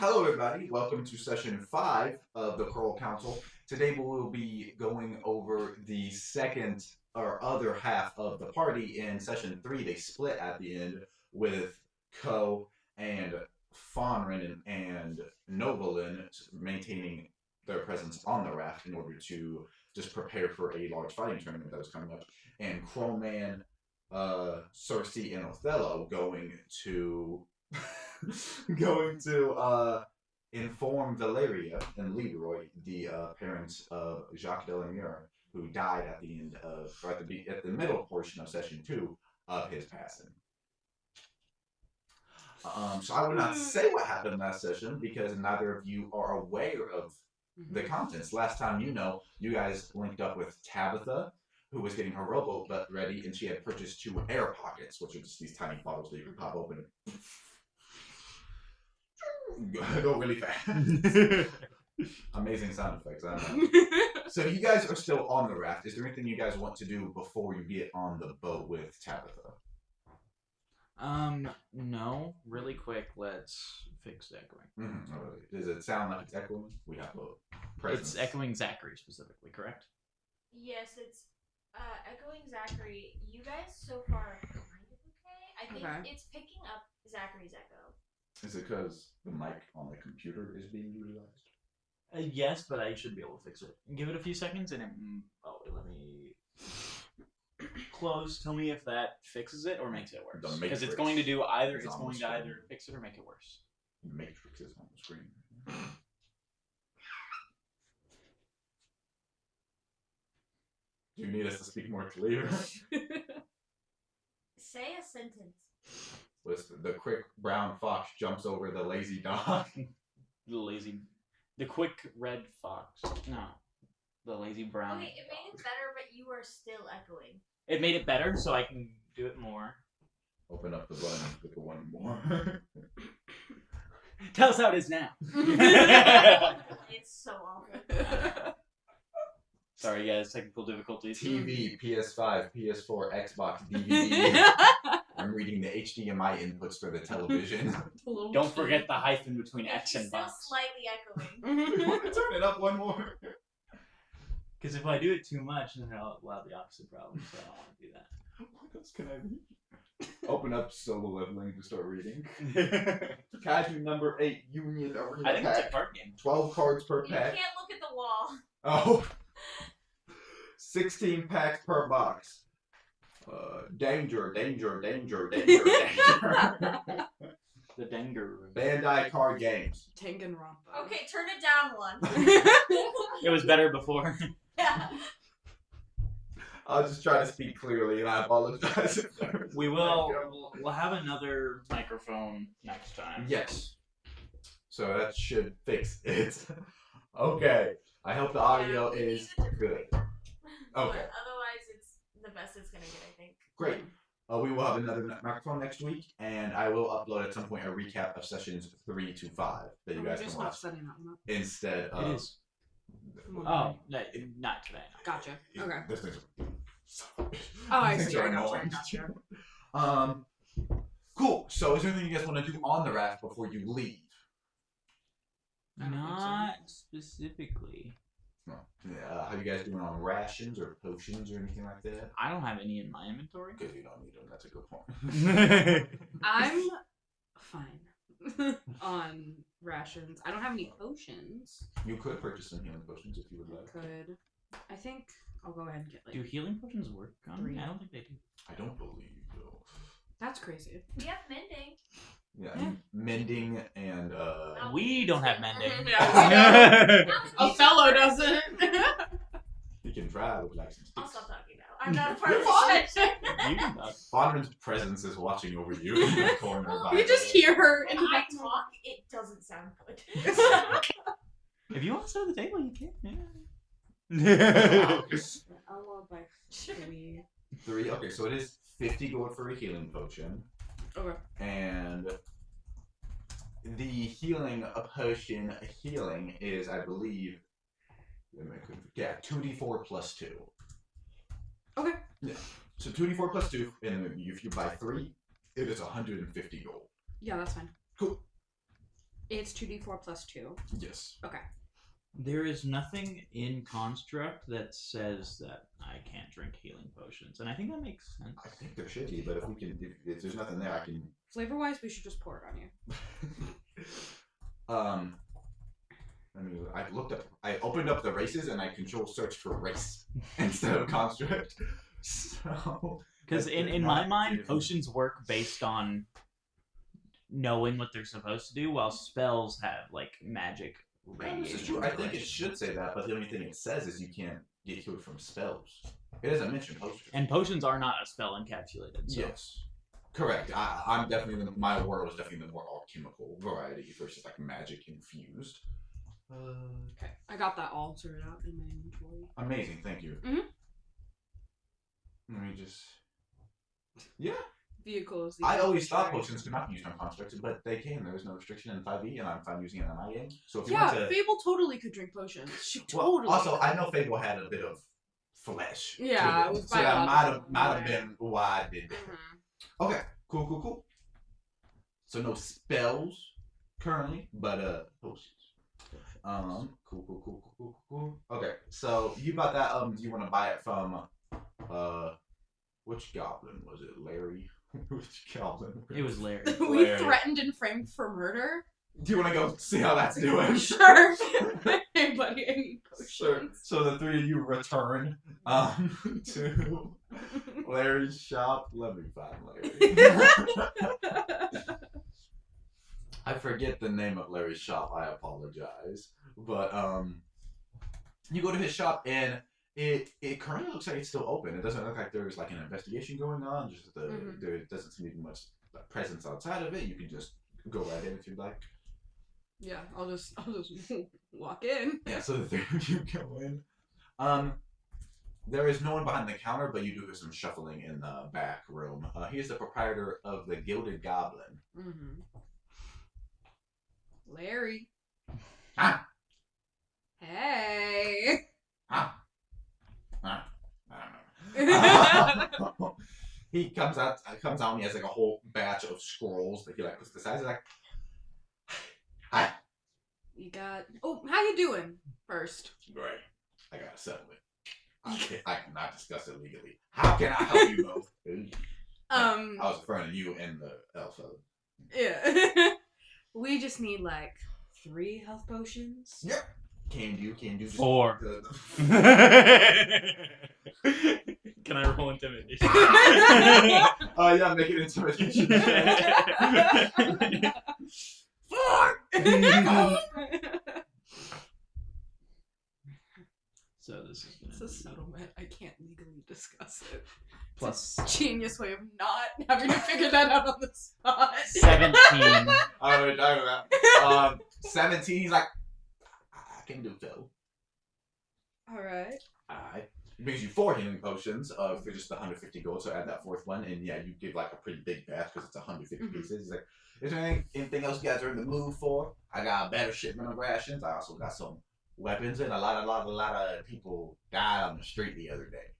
Hello, everybody. Welcome to session 5 of the Coral Council. Today we will be going over the second or other half of the party. In session 3, they split at the end with Ko and Fonrin and Novolin maintaining their presence on the raft in order to just prepare for a large fighting tournament that was coming up. And Crowman, Cersei, and Othello going to inform Valeria and Leroy, the parents of Jacques Delamure, who died at the end of, or at the middle portion of session 2 of his passing. So I will not say what happened last session because neither of you are aware of the contents. Last time you guys linked up with Tabitha, who was getting her rowboat ready, and she had purchased 2 air pockets, which are just these tiny bottles that you can pop open and go really fast. Amazing sound effects. I don't know. So you guys are still on the raft. Is there anything you guys want to do before you get on the boat with Tabitha? No. Really quick, let's fix the echoing. Does it sound like it's echoing? We have a presence. It's echoing Zachary specifically, correct? Yes, it's echoing Zachary. You guys so far are kind of okay. I think it's picking up Zachary's echo. Is it because the mic on the computer is being utilized? Yes, but I should be able to fix it. Give it a few seconds and it... Oh, let me... Close. Tell me if that fixes it or makes it worse. Because it's going to do either... It's going to either fix it or make it worse. The Matrix is on the screen. Do you need us to speak more clear? Say a sentence. The quick brown fox jumps over the lazy dog. The quick red fox. No. The lazy brown. Okay, it made it better, but you are still echoing. It made it better, so I can do it more. Open up the button and click one more. Tell us how it is now. It's so awful. Sorry, guys. Technical difficulties. TV, PS5, PS4, Xbox, DVD. I'm reading the HDMI inputs for the television. Don't forget the hyphen between X and box. Still slightly echoing. You want to turn it up one more? Because if I do it too much, then I'll have the opposite problem, so I don't want to do that. What else can I read? Open up solo leveling to start reading. Casual number 8, Union Arena I think pack. it's a card game. 12 cards per You pack. can't look at the wall. Oh. 16 packs per box. Danger, danger, danger, danger, danger. The Denger room. Bandai card games. Danganronpa. Okay, turn it down one. It was better before. Yeah. I'll just try to speak clearly, and I apologize. We'll have another microphone next time. Yes. So that should fix it. Okay. I hope the audio is good. Okay. Otherwise, it's the best it's gonna get, I think. Great. We will have another microphone next week, and I will upload at some point a recap of sessions 3 to 5 that you guys can watch setting that one up. instead of. It is. Oh, no, not today. Gotcha. Okay. This thing's. Oh, I These see. things are I annoying. gotcha. Cool. So, is there anything you guys want to do on the raft before you leave? Not specifically. How you guys doing on rations or potions or anything like that? I don't have any in my inventory. Because you don't need them. That's a good point. I'm fine on rations. I don't have any potions. You could purchase some healing potions if you would like. Could. I think I'll go ahead and get Do healing potions work on me? 3. I don't think they do. I don't believe though. That's crazy. We have mending. Yeah, mending and We don't have mending. Othello doesn't. you can try with like some I'll sticks. stop talking now. I'm not a part of this session. You can talk. Fonrin's presence is watching over you in the corner. by You the just way. hear her When in the I background. talk, it doesn't sound good. If you want to sit at the table, you can. I'll roll by 3. 3. Okay, so it is 50 gold for a healing potion. Okay. And the healing potion healing is, I believe, 2d4 plus 2. Okay. Yeah. So 2d4 plus 2, and then if you buy 3, it is 150 gold. Yeah, that's fine. Cool. It's 2d4 plus 2. Yes. Okay. There is nothing in construct that says that I can't drink healing potions, and I think that makes sense. I think there should be, but if there's nothing there, I can. Flavor-wise, we should just pour it on you. I opened up the races and I control search for race instead of construct. So. Because in my mind, potions work based on knowing what they're supposed to do, while spells have like magic. This is true. I think it should say that, but the only thing it says is you can't get healed from spells. It doesn't mention potions. And potions are not a spell encapsulated. So. Yes. Correct. I'm definitely my world is definitely the more alchemical variety versus like magic infused. Okay, I got that all sorted out in my inventory. Amazing, thank you. Mhm. Let me just. Yeah. Vehicles. I always thought potions could not be used on constructs, but they can. There was no restriction in 5e, and I'm fine using it in my game. So if you want to. Fable totally could drink potions. She totally. Also, I know Fable had a bit of flesh. Yeah, to it was so that biological. might have been why I did that. Mm-hmm. Okay, cool. So no spells currently, but potions. Cool. Okay, so you bought that. Do you want to buy it from which goblin was it? Larry? Which goblin? It was Larry. We threatened and framed for murder. Do you want to go see how that's doing? Sure. Hey, buddy, I need potions. Sure. So the three of you return to Larry's shop. Let me find Larry. I forget the name of Larry's shop. I apologize. But you go to his shop and it currently looks like it's still open. It doesn't look like there's like an investigation going on. Just there doesn't seem to be much presence outside of it. You can just go right in if you'd like. Yeah, I'll just walk in. Yeah, so the three of you go in. There is no one behind the counter, but you do hear some shuffling in the back room. He is the proprietor of the Gilded Goblin. Mm-hmm. Larry. Ah. Hey. Ah. I don't know. He comes out and he has like a whole batch of scrolls that he like puts to the side. He's like, hi. You got. Oh, how you doing? First. Great. I gotta settle it. I cannot discuss it legally. How can I help you both? I was referring to you and the elf. Yeah. We just need like 3 health potions. Yep. Can do. Just 4. Can I roll intimidation? Oh yeah, make it intimidation. 4. So this is It's a settlement. I can't legally discuss it. plus It's a genius way of not having to figure that out on the spot. 17. I would talk about 17. He's like, I can do so. Alright. Alright. Brings you 4 healing potions for just 150 gold, so add that 4th one, and yeah, you give like a pretty big batch because it's 150 pieces. He's like, is there anything else you guys are in the mood for? I got a better shipment of rations. I also got some weapons, and a lot of people died on the street the other day.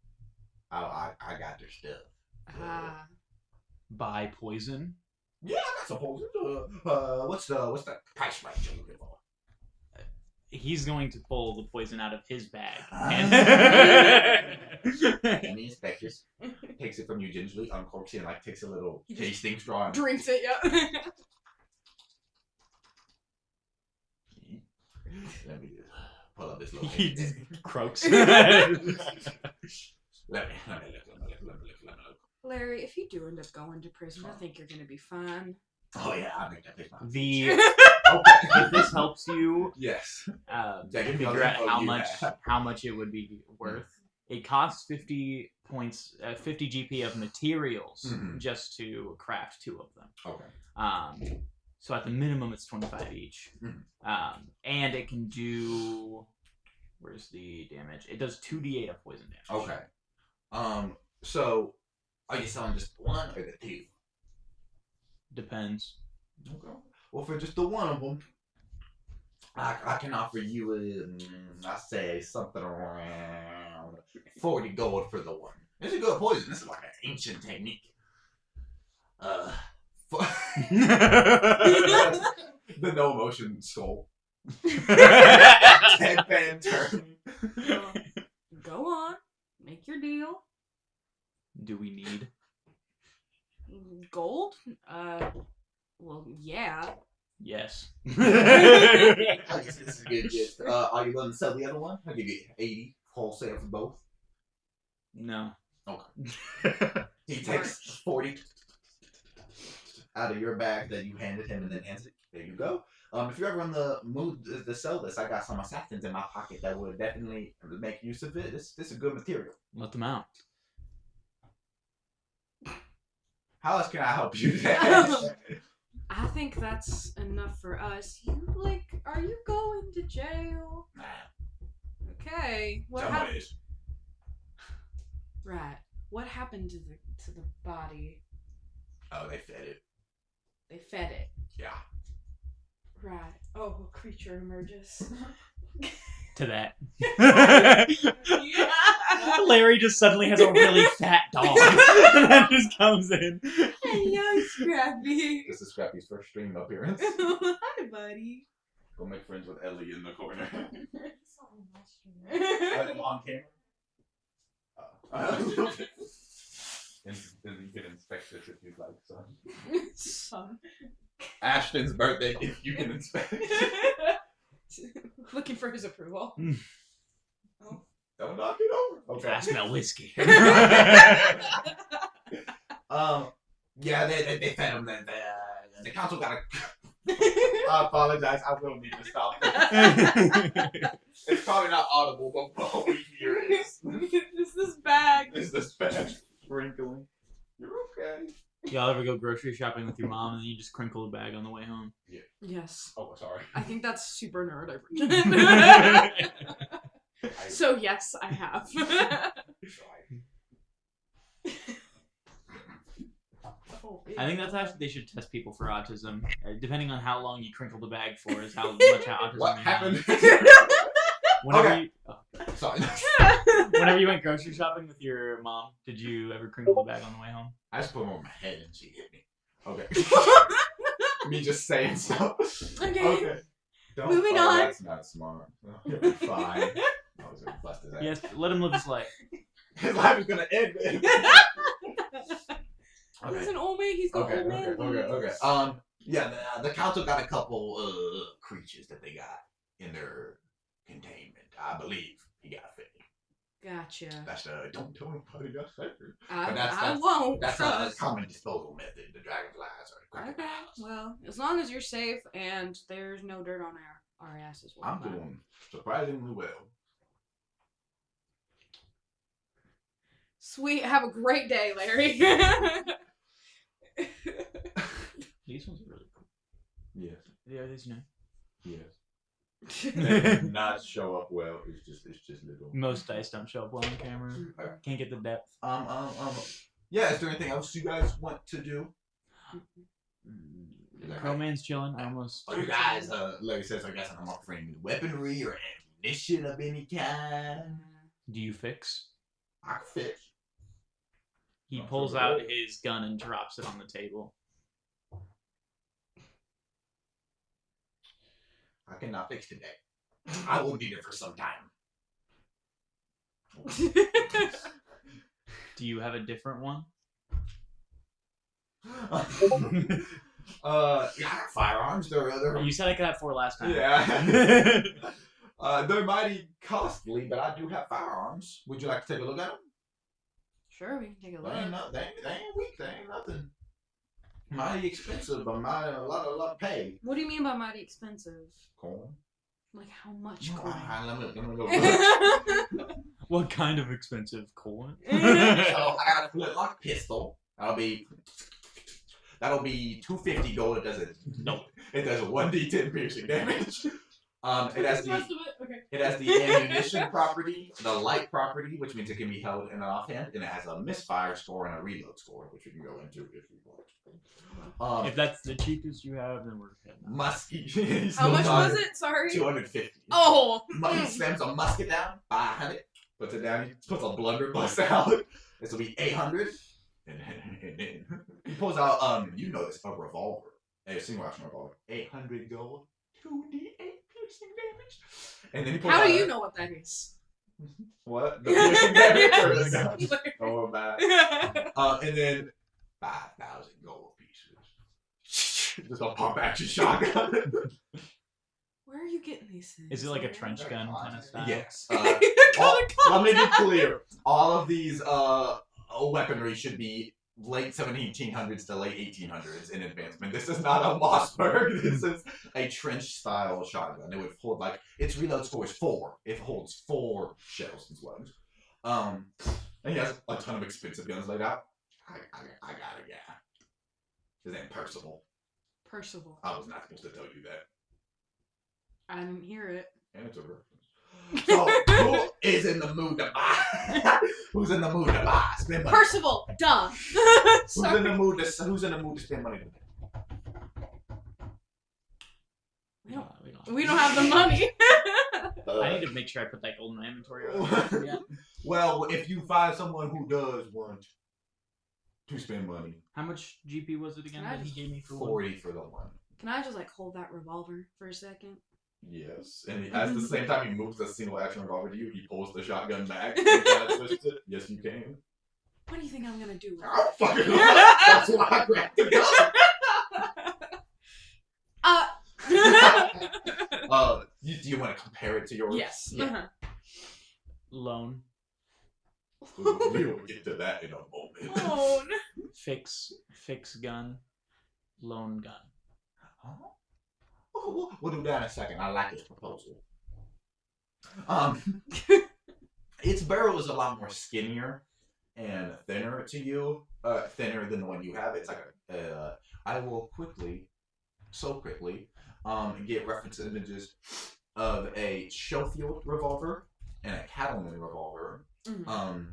I got their stuff. Buy poison. Yeah, I got some potions. What's the price range you're looking for? He's going to pull the poison out of his bag. And he inspects, takes it from you gingerly, uncorks it, and like takes a little tasting straw. And Drinks it, yeah. let me just pull up this little. He just croaks. Let me look. Larry, if you do end up going to prison, I think you're gonna be fine. Oh yeah, I'll make that face mine. If this helps you, Yes. figure out how much it would be worth. It costs 50 points, 50 GP of materials just to craft 2 of them. Okay. So at the minimum, it's 25 each. And it can do. Where's the damage? It does 2d8 of poison damage. Okay. So, are you selling just the 1 or the 2? Depends. Okay. Well, for just the 1 of them, I can offer you, I say, something around 40 gold for the 1. It's a good poison. This is like an ancient technique. the no emotion skull. Headband turn. Go on. Make your deal. Do we need? Gold? Well, yeah. Yes. I guess this is good. Yes. Are you willing to sell the other one? I'll give you 80 wholesale for both. No. Okay. He takes 40 out of your bag that you handed him and then hands it. There you go. If you're ever in the mood to sell this, I got some assassins in my pocket that would definitely make use of it. This is good material. Let them out. How else can I help you? I think that's enough for us. Are you going to jail? Okay. What happened? Right. What happened to the body? Oh, they fed it. They fed it. Yeah. Right. Oh, a creature emerges. To that. Yeah. Larry just suddenly has a really fat dog that just comes in. Hello, Scrappy. This is Scrappy's first stream appearance. Hi, buddy. Go make friends with Ellie in the corner. Sorry, On camera? And you can inspect this if you'd like, son. Son. Ashton's birthday, if you can inspect. Looking for his approval. Oh. Don't knock it over. Okay. I smell whiskey. Yeah, they fed him. The council got a. I apologize. I will need to stop. It's probably not audible, but what we hear is. It's this bag. Is this bag sprinkling? You're okay. Y'all ever go grocery shopping with your mom and then you just crinkle the bag on the way home? Yeah. Yes. Oh, sorry. I think that's super nerd. So yes, I have. I think that's actually they should test people for autism. Depending on how long you crinkle the bag for is how much autism What they happened? have. Whenever Okay. you, Sorry. whenever you went grocery shopping with your mom, did you ever crinkle the bag on the way home? I just put them on my head and she hit me. Okay. Me just saying stuff. Okay. Oh, Moving on. That's not smart. He'll be fine. I was gonna bust his ass. Yes, let him live his life. His life is gonna end. Man. He's an old man. He's got Okay. old man. Okay. Yeah. The council got a couple creatures that they got in their containment. I believe he got fed. Gotcha. That's don't tell anybody got fed. I won't. That's trust. a common disposal method. The dragonflies or the Okay. crocodiles. Well, as long as you're safe and there's no dirt on our asses. we'll I'm be fine. doing surprisingly well. Sweet. Have a great day, Larry. These ones are really cool. Yes. Yeah, these new. Yes. They do not show up well. It's just little. Most dice don't show up well on camera. Can't get the depth. Yeah. Is there anything else you guys want to do? Crowman's chilling. I almost. Oh, you guys, like I said, I guess I'm offering weaponry or ammunition of any kind. Do you fix? I can fix. He Oh, pulls so out good. his gun and drops it on the table. I cannot fix today. I will need it for some time. Do you have a different one? Yeah, firearms. They're You said I could have 4 last time. yeah. They're mighty costly, but I do have firearms. Would you like to take a look at them? Sure, we can take a look. They ain't weak. They ain't nothing. Mighty expensive, but mighty a lot of pay. What do you mean by mighty expensive? Corn. Like how much corn? Let me go. What kind of expensive corn? So I got a flintlock pistol. That'll be 250 gold. It does a 1d10 piercing damage. It has the ammunition property, the light property, which means it can be held in an offhand, and it has a misfire score and a reload score, which we can go into if you want. If that's the cheapest you have, then we're good. Musky. How much was it? Sorry. 250. Oh. He slams a musket down, 500. Puts it down. He puts a blunderbuss out. This will be 800. And then he pulls out, you notice, a revolver. a single action revolver, 800 gold, 2d8 piercing damage. And then he pulls How out do you know what that is? What? The piercing damage or the gun? Oh, bad. And then 5,000 gold pieces. Just a pump action shotgun. Where are you getting these things? Is it like a trench gun kind of style? Yes. Let Let me be clear. All of these weaponry should be late 1700s to late 1800s in advancement. This is not a Mossberg. This is a trench-style shotgun. It would hold its reload score is 4. It holds 4 shells and slugs. And he has a ton of expensive guns laid out. I got a guy. His name Percival. Percival. I was not supposed to tell you that. I didn't hear it. And it's a reference. So, who is in the mood to buy? Who's in the mood to buy? Spend money. Percival, duh. Who's in the mood to spend money? We don't have the money. I need to make sure I put that gold in my inventory. Yeah. Well, if you find someone who does want to spend money, How much GP was it again that he gave me for 40 for the one. Can I just hold that revolver for a second? Yes, and at the same time he moves the single action revolver to you, he pulls the shotgun back. And kind of twists it. Yes, you can. What do you think I'm gonna do with it? Oh, fucking that's why I grabbed the gun. Do you want to compare it to yours? Yes. Yeah. Loan. We will get to that in a moment. Oh, Fix gun. Loan gun. Huh? We'll do that in a second. I like this proposal. Its barrel is a lot more skinnier and thinner to you. Thinner than the one you have. It's like I will quickly get reference images of a Schofield revolver and a Cattleman revolver. Mm-hmm.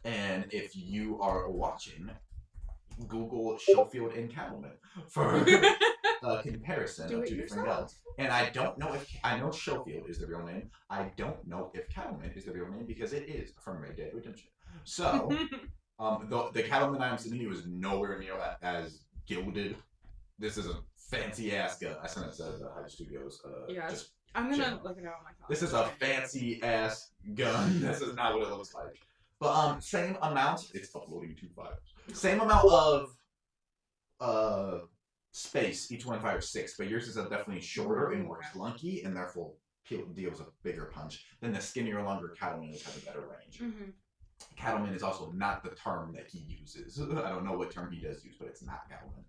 And if you are watching, Google Schofield and Cattleman for a comparison of 2 different guns. And I don't know I know Schofield is the real name. I don't know if Cattleman is the real name because it is from Red Dead Redemption. So, the Cattleman I'm sending you is nowhere near as gilded. This is a fancy ass gun. I sent it to the Hyde Studios. I'm gonna look it out on my phone. This is a fancy ass gun. This is not what it looks like. But same amount. It's uploading 2 files. Same amount of space. Each one fires 6, but yours is definitely shorter and more clunky, and therefore deals a bigger punch. Then the skinnier, longer Cattleman has a better range. Mm-hmm. Cattleman is also not the term that he uses. I don't know what term he does use, but it's not Cattleman.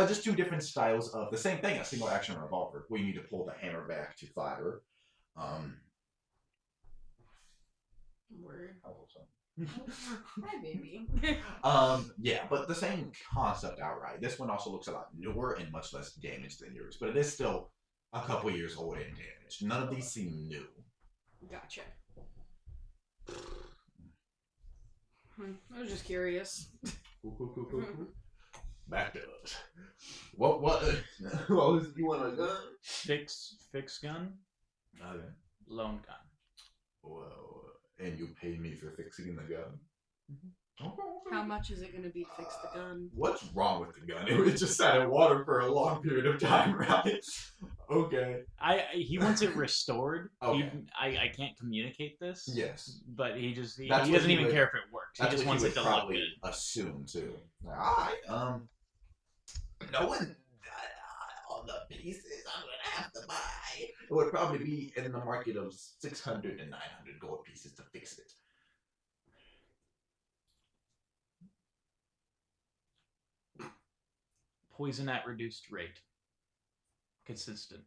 Just 2 different styles of the same thing, a single action revolver, where you need to pull the hammer back to fire. Word. Hi, baby. Yeah, but the same concept outright. This one also looks a lot newer and much less damaged than yours, but it is still a couple years old and damaged. None of these seem new. Gotcha. I was just curious. Cool. Back to us. What was you want a gun? Fix gun. Okay. Loan gun. Well, and you pay me for fixing the gun. Mm-hmm. Okay. How much is it gonna be to fix the gun? What's wrong with the gun? It just sat in water for a long period of time, right? Okay. He wants it restored. Okay. I can't communicate this. Yes. But he That's doesn't what he even would- care if it works. He That's just what wants he it would to look probably good. assume too. Alright, knowing all the pieces I'm gonna have to buy, it would probably be in the market of 600 to 900 gold pieces to fix it. Poison at reduced rate. Consistent.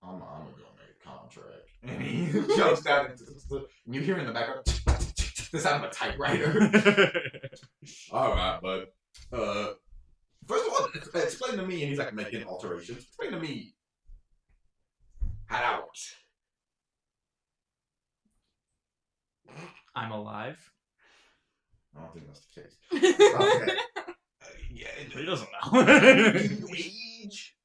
I'm gonna make a contract. And he jumps down into the, and you hear in the background the sound of a typewriter. Alright, bud. First of all, explain to me, and he's like making alterations. Explain to me how that works. I'm alive. I don't think that's the case. Okay. Yeah, He doesn't know. Age.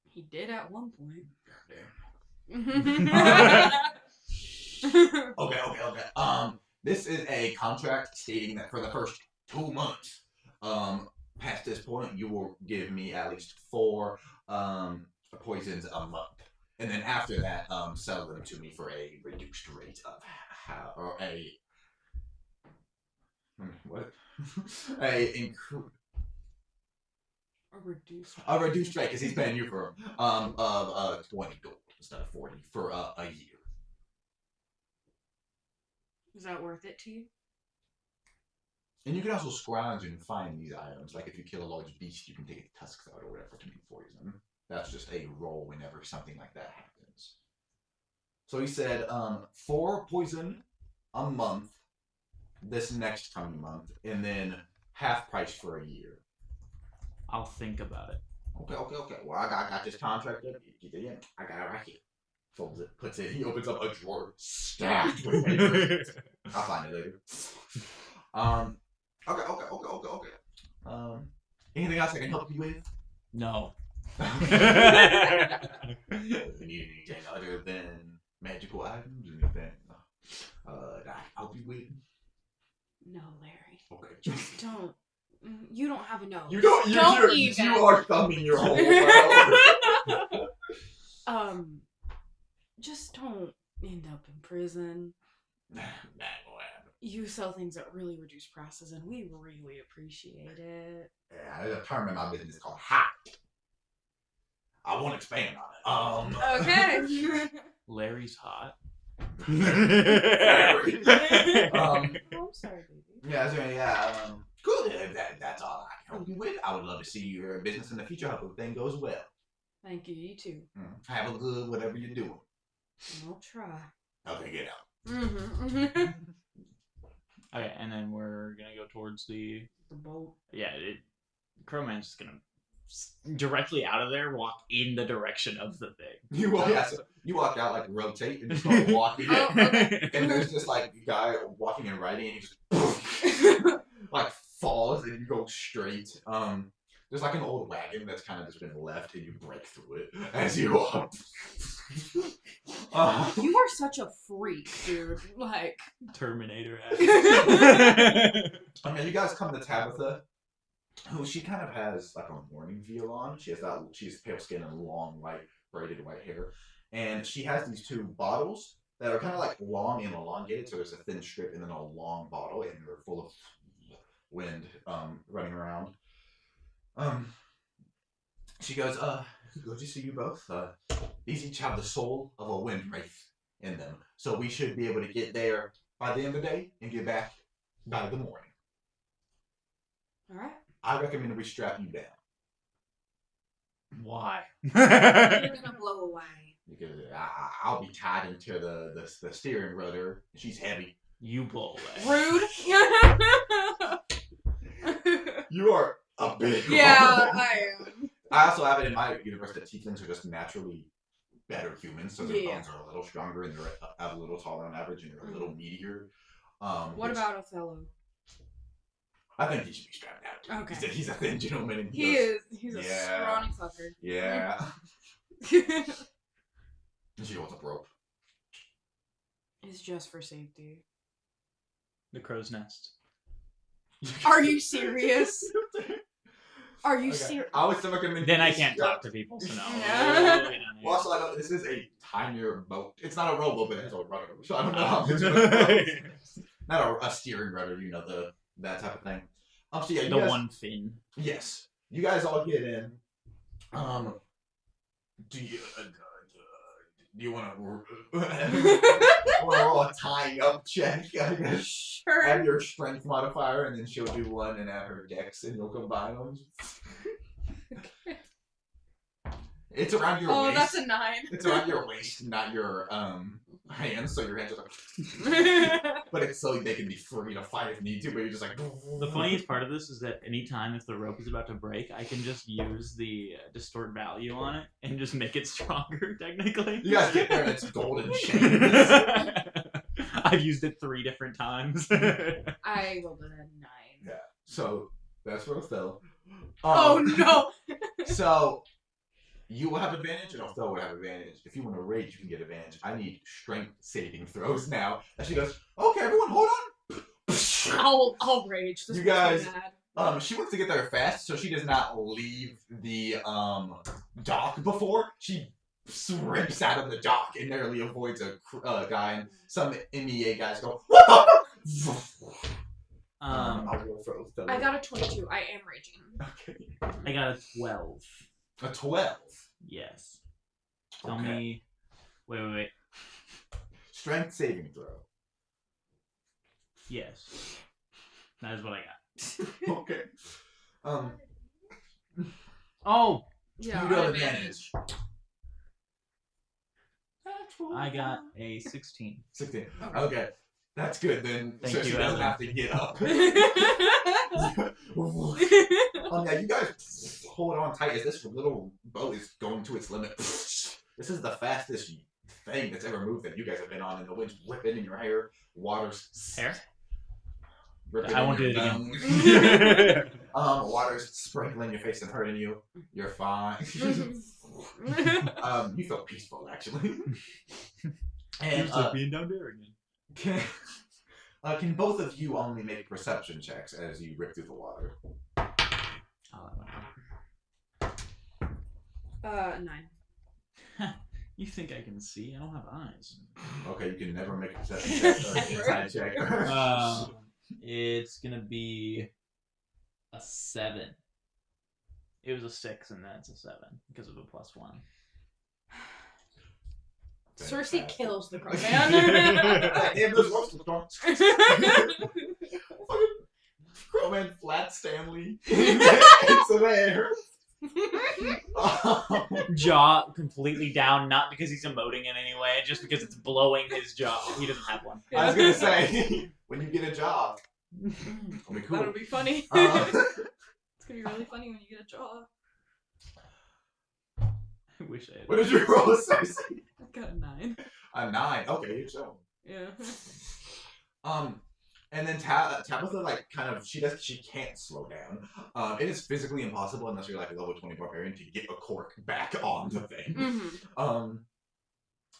He did at one point. Okay. This is a contract stating that for the first 2 months, past this point, you will give me at least 4 poisons a month. And then after that, sell them to me for a reduced rate of how, or a what? A reduced rate because he's paying you for of 20 gold instead of 40 for a year. Is that worth it to you? And you can also scrounge and find these items. Like if you kill a large beast, you can take its tusks out or whatever to make poison. That's just a roll whenever something like that happens. So he said 4 poison a month this next coming month, and then half price for a year. I'll think about it. Okay. Well, I got this contract up. I got it right here. Folds it, puts it. He opens up a drawer stacked with paper. I'll find it later. Okay. Anything else I can help you with? No. You need anything other than magical items? Anything that I can help you with? No, Larry. Okay. Just don't. You don't have a nose. You don't. Even. You are thumbing your hole. Just don't end up in prison. You sell things at really reduced prices, and we really appreciate it. Yeah, there's a term in my business called hot. I won't expand on it. Okay. Larry's hot. Larry. I'm sorry, baby. Yeah. Cool. That's all I can help you with. I would love to see your business in the future. I hope everything goes well. Thank you. You too. Have a good whatever you're doing. I'll try. Okay, get out. Mm-hmm. Okay, and then we're gonna go towards the boat. Yeah, Crowman's just gonna directly out of there walk in the direction of the thing. You walk out, like rotate and start walking. Okay. And there's this like guy walking and riding, and he just like falls, and you go straight. There's like an old wagon that's kind of just been left, and you break through it as you walk. You are such a freak, dude. Like Terminator. I mean, you guys come to Tabitha, who she kind of has like a mourning veil on. She's pale skin and long, white, braided white hair, and she has these 2 bottles that are kind of like long and elongated. So there's a thin strip and then a long bottle, and they're full of wind running around. She goes, good to see you both. These each have the soul of a wind wraith in them. So we should be able to get there by the end of the day and get back by the morning. Alright. I recommend we strap you down. Why? You're gonna blow away. Because I'll be tied into the steering rudder. She's heavy. You blow away. Rude. You are a big Yeah, I am. I also have it in my universe that tieflings are just naturally better humans, so their Yeah. bones are a little stronger and they're a little taller on average and they're a little meatier. What about Othello? I think he should be strapped down. Okay. He said he's a thin gentleman and He's a Yeah. scrawny fucker. Yeah. And she holds up rope. It's just for safety. The crow's nest. Are you serious? Are you Okay. serious? I was recommending. Then I can't talk to people, so no. Yeah. Well, also, I know this is a tinier boat. It's not a rowboat, but it has a rudder, so I don't know how much of a boat. Not a steering rudder, that type of thing. So yeah, you The guys, one fin. Yes, you guys all get in. Do you want to roll a tying up check? Sure. Add your strength modifier, and then she'll do one, and add her dex, and you'll combine them. It's around your waist. Oh, that's a 9. It's around your waist, not your hands. So your hands are like, but it's so they can be free to fight if need to. But you're just like. The funniest part of this is that anytime if the rope is about to break, I can just use the distort value on it and just make it stronger, technically. You guys get there and it's golden chains. I've used it 3 different times. I rolled a 9. Yeah. So that's where Othello. Oh no! So you will have advantage, and Othello will have advantage. If you want to rage, you can get advantage. I need strength saving throws now. And she goes, "Okay, everyone, hold on." I'll rage. This You one's guys- bad. She wants to get there fast, so she does not leave the dock before. She rips out of the dock and narrowly avoids a guy, and some MEA guys go, "What the fuck?" I got a 22. I am raging. Okay. I got a 12. A 12. Yes. Tell me. Wait. Strength saving throw. Yes. That is what I got. Okay. Oh! Yeah, you got advantage. I got a 16. 16. Okay. That's good then. Thank so you, she doesn't Ellen. have to get up. Yeah, you guys hold on tight as this little boat is going to its limit. This is the fastest thing that's ever moved that you guys have been on, and the wind's whipping in your hair, water's Hair? ripping I in won't your do it nose. again. Water's sprinkling your face and hurting you. You're fine. You feel peaceful actually. And being down there again. can both of you only make perception checks as you rip through the water? Oh, that went 9. You think I can see? I don't have eyes. Okay, you can never make a perception check or an inside check. It's gonna be a 7. It was a 6, and then it's a 7 because of a +1. Cersei kills the crow man. Damn, those ropes look Crowman flat Stanley. It's there. Jaw completely down, not because he's emoting in any way, just because it's blowing his jaw. He doesn't have one. I was gonna say, when you get a job, it'll be cool. That'll be funny. It's gonna be really funny when you get a jaw. I wish I had. What did you roll, Cersei? I got a 9. A 9. Okay, you're so. Yeah. And then Tabitha, like, kind of, she can't slow down. It is physically impossible unless you're like a level 20 barbarian to get a cork back on the thing. Mm-hmm.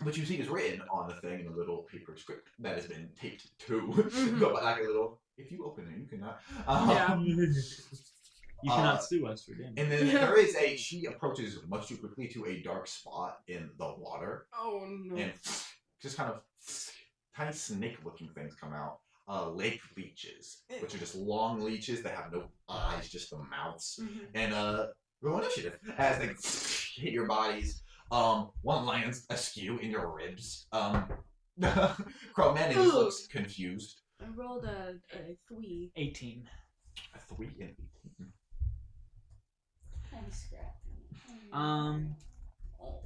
What you see is written on the thing in a little paper script that has been taped to, Mm-hmm. but like a little. If you open it, you cannot. Yeah. You cannot sue us for damage. And then there is she approaches much too quickly to a dark spot in the water, Oh no. and just kind of tiny snake-looking things come out. Lake leeches, which are just long leeches that have no eyes, just the mouths. Mm-hmm. And roll initiative as they hit your bodies. One lands askew in your ribs. Crowman looks confused. I rolled a 3. 18. A 3 and 18. Oh,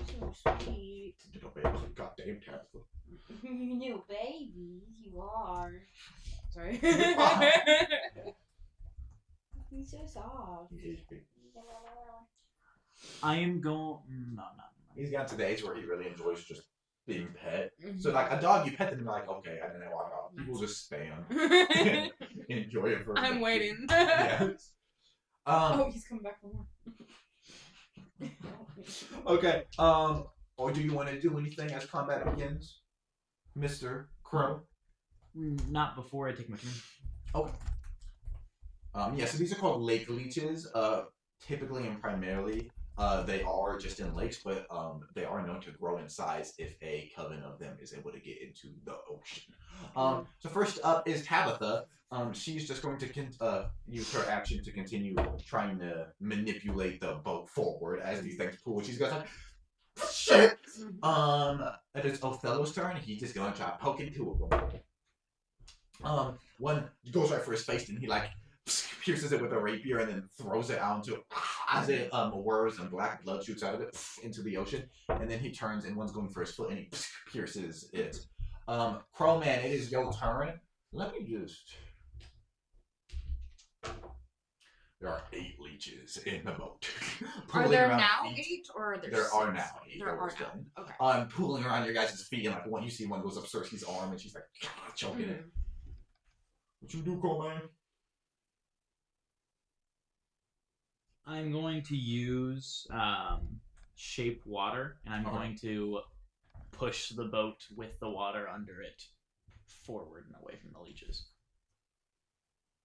so sweet. Little baby, goddamn Tabitha. New babies, you are. Sorry. He's so soft. He is big. I am going. No. He's got to the age where he really enjoys just being pet. Mm-hmm. So like a dog, you pet them, you're like, okay, and then they walk off. He will just stay on. Enjoy it for a I'm bit. waiting. Yes. Oh, he's coming back for more. Okay. Or do you want to do anything as combat begins, Mr. Crow? Not before I take my turn. Okay. Yeah. So these are called lake leeches. Typically and primarily, they are just in lakes, but they are known to grow in size if a coven of them is able to get into the ocean. So first up is Tabitha. She's just going to use her action to continue trying to manipulate the boat forward as these things pull. She's going to shit. It is Othello's turn. He's just going to try poking two of them. One goes right for his face, and he like pierces it with a rapier and then throws it out into as it whirs and black blood shoots out of it into the ocean. And then he turns and one's going for his foot and he pierces it. Crowman, it is your turn. Let me just. There are 8 leeches in the boat. Are there now 8 or are there? There 6? are now 8. There are still. now. Okay. I'm pulling around your guys' feet, and like one, you see one goes up Cersei's arm, and she's like choking it. What you do, Crowman? I'm going to use shape water, and I'm going to push the boat with the water under it forward and away from the leeches.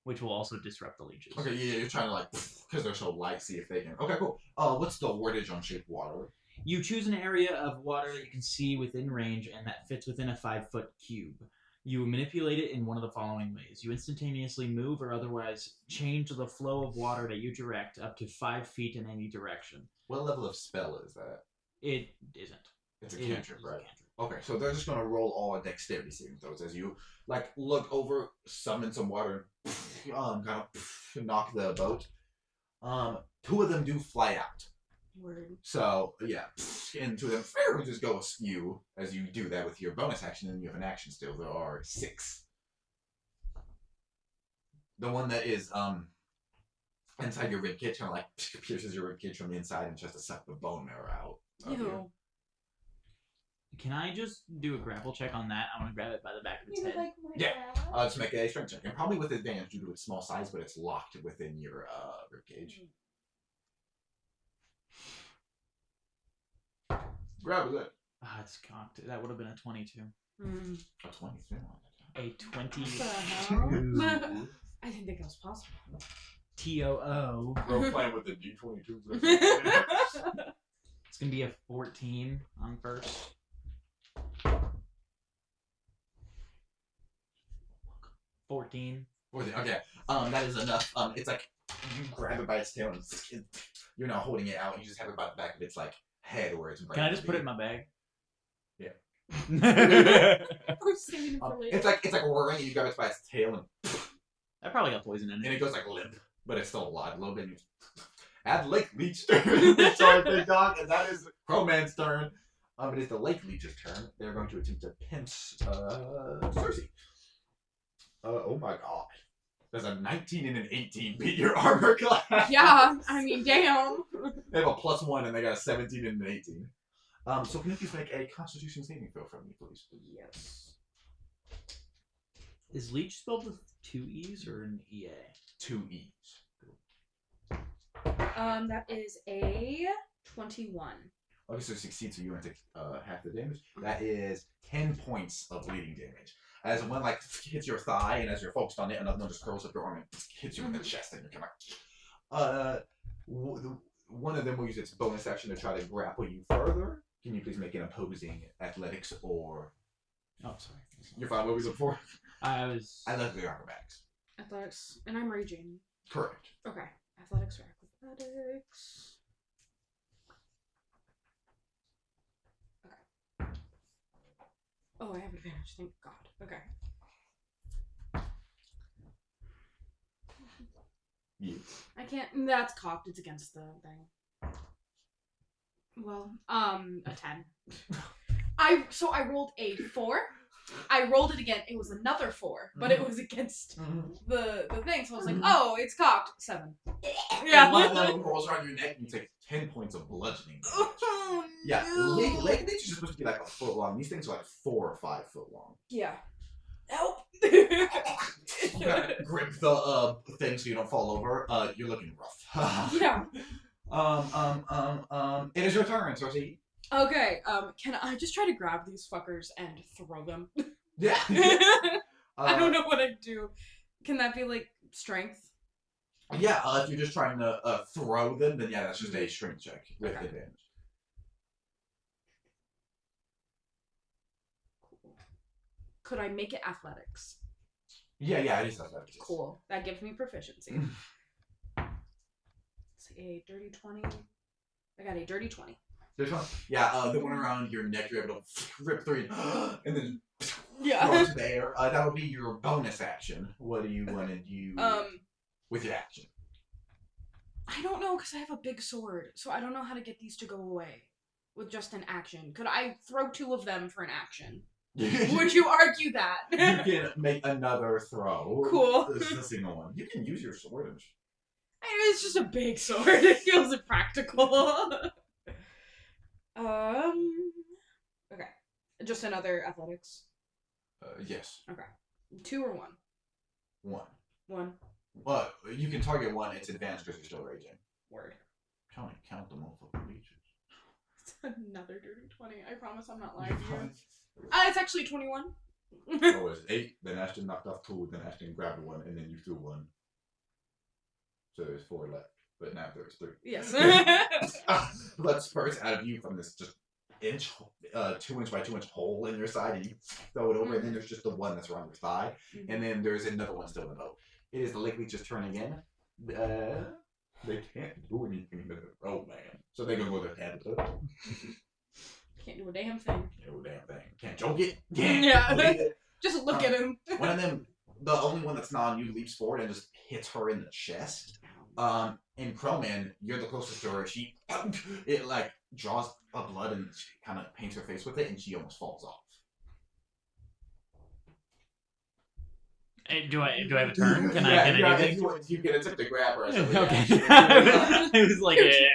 which will also disrupt the leeches. Okay, yeah, you're trying to like, because they're so light, see if they can. Okay, cool. What's the wordage on shaped water? You choose an area of water that you can see within range and that fits within a 5-foot cube. You manipulate it in one of the following ways. You instantaneously move or otherwise change the flow of water that you direct up to 5 feet in any direction. What level of spell is that? It isn't. It's a cantrip, right? Okay, so they're just gonna roll all dexterity saving throws as you like look over, summon some water, kind of knock the boat. 2 of them do fly out. Word. So yeah, and 2 of them will just go askew as you do that with your bonus action, and you have an action still. There are 6. The one that is inside your ribcage kind of like pierces your ribcage from the inside and tries to suck the bone marrow out. Ew. Can I just do a grapple check on that? I want to grab it by the back of its head. Like my Yeah. dad? Just make a strength check, and probably with advantage due to its small size, but it's locked within your ribcage. Grab it. Ah, it's cocked. That would have been a 22. Mm. A 23. A 20. What the hell? I didn't think that was possible. TOO. We're playing with the D22. It's going to be a 14 on first. $14. Okay. That is enough. It's like you grab it by its tail, and you're not holding it out. You just have it by the back of its like head, where it's. Can I just put it in my bag? Yeah. We're saving it for later. It's like whirring, and you grab it by its tail, and I probably got poison in and it. it goes like limp, but it's still alive a little bit. Add Lake Leech turn. Sorry, big dog, and that is Crowman's turn. It is the Lake Leech's turn. They're going to attempt to pinch Cersei. Oh my god. Does a 19 and an 18 beat your armor class? Yeah, I mean, damn. They have a +1 and they got a 17 and an 18. So can you please make a Constitution saving throw from me, please? Yes. Is leech spelled with 2 E's or an EA? 2 E's. That is a 21. Okay, so succeed, so you want to take half the damage. That is 10 points of bleeding damage. As one like hits your thigh, and as you're focused on it, another one just curls up your arm and hits you in the chest, and you're kind of one of them will use its bonus action to try to grapple you further. Can you please make an opposing athletics or? Oh, sorry. You're fine. What was it for? I was. Athletic or acrobatics. Athletics. And I'm raging. Correct. Okay. Athletics or acrobatics. Okay. Oh, I have advantage. Thank God. Okay. Yeah. I can't. That's cocked. It's against the thing. Well, a 10. I rolled a 4. I rolled it again. It was another 4, but it was against the thing. So I was like, oh, it's cocked. 7. Yeah. One of them rolls around your neck and you take 10 points of bludgeoning damage. Oh, Yeah, no. Lake Leech is supposed to be like a foot long. These things are like 4 or 5 foot long. Yeah. Help. You gotta grip the thing so you don't fall over. You're looking rough. Yeah. It is your turn, Cersei. Okay. Can I just try to grab these fuckers and throw them? Yeah. I don't know what I'd do. Can that be like strength? Yeah. If you're just trying to throw them, then yeah, that's just a strength check with advantage. Could I make it athletics? Yeah, it is athletics. Cool. That gives me proficiency. It's a dirty 20. I got a dirty 20. There's one. Yeah, the one around your neck, you're able to rip through and then Yeah. throw it to the air. That would be your bonus action. What do you want to do with your action? I don't know because I have a big sword, so I don't know how to get these to go away with just an action. Could I throw 2 of them for an action? Would you argue that? You can make another throw. Cool. This is the single one. You can use your sword. It's just a big sword. It feels impractical. Okay. Just another athletics. Yes. Okay. 2 or 1? 1. 1. Well, you can target 1. It's advanced because you're still raging. Word. Trying to count the motherfucking leeches. It's another dirty 20. I promise I'm not lying to you. It's actually 21. Oh, it's 8. Then Ashton knocked off 2. Then Ashton grabbed 1, and then you threw 1. So there's 4 left, but now there's 3. Yes. Blood spurts out of you from this just 2-inch by 2-inch hole in your side, and you throw it over, and then there's just the one that's around your thigh, and then there's another one still in the boat. It is the lake leech's turn again. They can't do anything with it. Oh man. So they're gonna go to their Tabitha. Can't do a damn thing. No damn thing. Can't choke it. Can't. Yeah. Just look at him. One of them, the only one that's not on you, leaps forward and just hits her in the chest. In Crowman, you're the closest to her. She, it like draws blood and she kind of paints her face with it, and she almost falls off. Hey, do I have a turn? Can I do anything? You can attempt to grab her. Okay. It was like I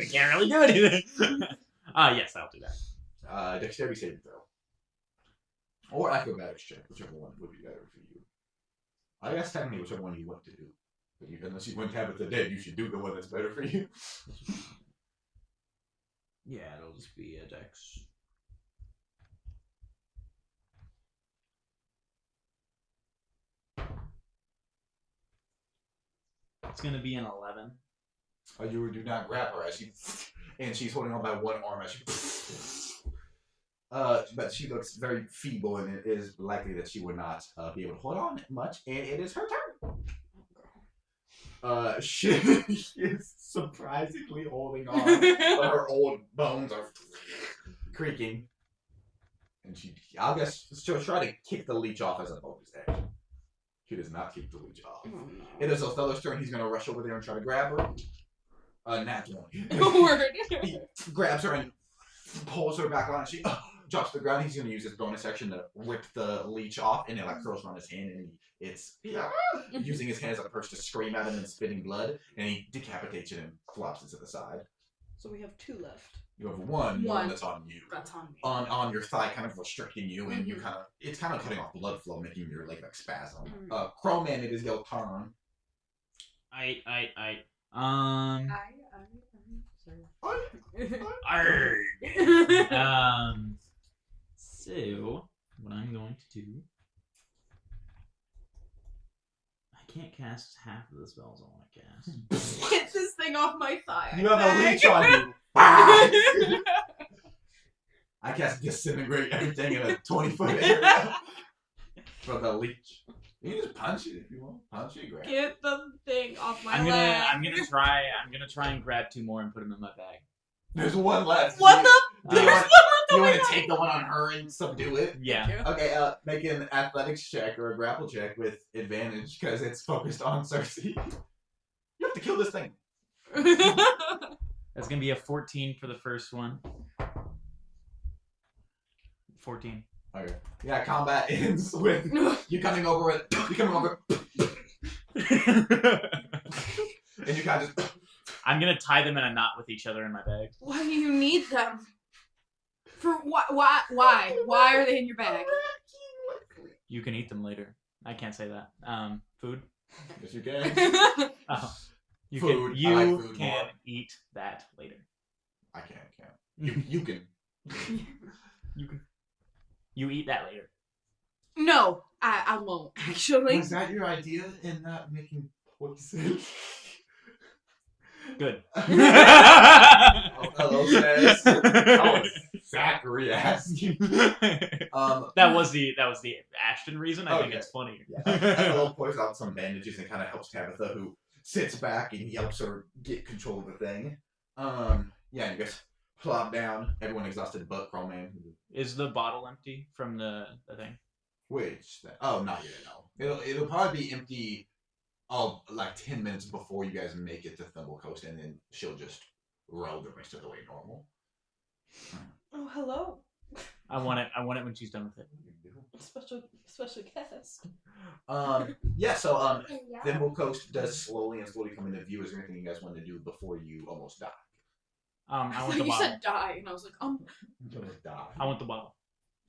can't really do anything. Yes, I'll do that. Dexterity saving throw. Or acrobatics check, whichever one would be better for you. I guess technically whichever one you want to do. But unless you want Tabitha dead, you should do the one that's better for you. Yeah, it'll just be a dex. It's gonna be an 11. You do not grab her as she, and she's holding on by one arm as she. But she looks very feeble, and it is likely that she would not be able to hold on much. And it is her turn. She is surprisingly holding on, but her old bones are creaking. And I guess she'll try to kick the leech off as a bonus action. She does not kick the leech off. Oh, no. It is Othello's turn. He's going to rush over there and try to grab her. Nat 1. He grabs her and pulls her back on. She drops to the ground. He's going to use his bonus action to rip the leech off, and it like curls around his hand, and it's using his hand as a purse to scream at him and spitting blood, and he decapitates it and flops it to the side. So we have 2 left. You have one that's on you. That's on me. On your thigh, kind of restricting you, and you it's kind of cutting off blood flow, making your leg like spasm. Crowman, it is your turn. So what I'm going to do, I can't cast half of the spells I want to cast. Get this thing off my thigh. You have a leech on you. I cast disintegrate everything in a 20-foot area for the leech. You can just punch it if you want. Punch it, grab. Get the thing off my leg. I'm gonna try and grab 2 more and put them in my bag. There's one left. What the? Do you want to take the one on her and subdue it? Yeah. Okay. Make an athletics check or a grapple check with advantage because it's focused on Cersei. You have to kill this thing. That's gonna be a 14 for the first one. 14. Okay. Yeah, combat ends with you coming over it. You coming over, and you kind of just. I'm gonna tie them in a knot with each other in my bag. Why do you need them? For what? Why? Why are they in your bag? You can eat them later. I can't say that. Food. Yes, you can. You food. Can, you like food can more. Eat that later. I can't. You can. You can. You eat that later. No, I won't. Actually. Was that your idea in not making poison? Good. Hello, says. That was Zachary asking. That was the Ashton reason. I think it's funny. Yeah. Hello pours out some bandages and kind of helps Tabitha, who sits back and helps her get control of the thing. Yeah, you guys plop down. Everyone exhausted but Crowman. Is the bottle empty from the thing? Which? Oh, not yet. No. It'll probably be empty. Oh, like 10 minutes before you guys make it to Thimble Coast, and then she'll just roll the rest of the way normal. Oh, hello. I want it when she's done with it. Special guest. Yeah, so Yeah. Thimble Coast does slowly come into view. Is there anything you guys want to do before you almost die? I want the You bottle. said die, and I was like, You're gonna die. I want the bottle.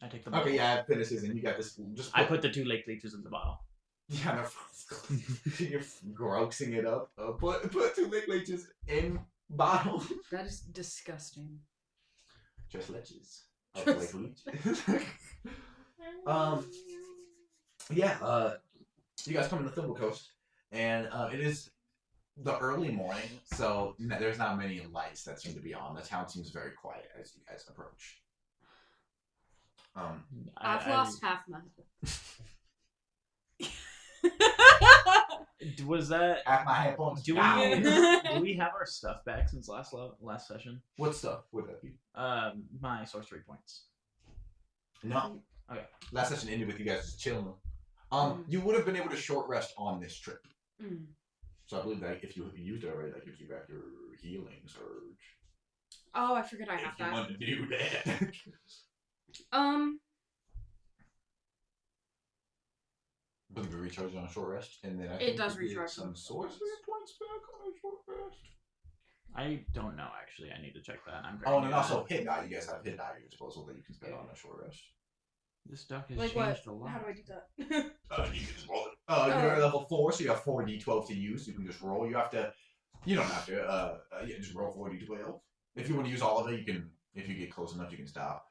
I take the bottle. Okay, yeah, it finishes, and you got this. Just I put the 2 lake leeches in the bottle. Yeah, no, you're grossing it up. Put 2 lake leeches in bottle. that is disgusting. Just leeches. Lake leeches. Yeah. You guys come to the Thimble Coast, and it is the early morning, so there's not many lights that seem to be on. The town seems very quiet as you guys approach. I've lost half my. Was that half my hit points? Do we have our stuff back since last session? What stuff would that be? My sorcery points. No. Okay. Last session ended with you guys just chilling. You would have been able to short rest on this trip. So I believe that if you used it already, that gives you back your healing surge. Oh, I forget I have that. If you want to do that. But it recharges on a short rest, and then I think it does you recharge get some sorcery points back on a short rest. I don't know actually. I need to check that. I'm and also hit die. You guys have hit die at your disposal that you can spend on a short rest. This duck has like changed what? a lot. How do I do that? You can just roll it. You're level 4, so you have 4d12 to use. You can just roll. You don't have to. Just roll 4d12. If you want to use all of it, you can. If you get close enough, you can stop.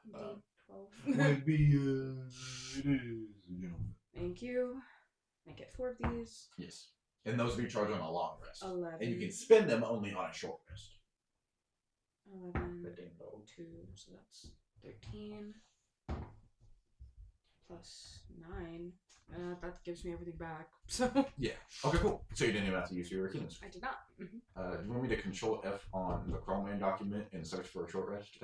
Would be it is. Thank you. I get 4 of these. Yes, and those recharge on a long rest. 11. And you can spend them only on a short rest. 11. 2, so that's 13. Plus 9. That gives me everything back. So. Yeah. Okay, cool. So you didn't even have to use your healing. I did not. Do you want me to Control F on the Chrome document and search for a short rest?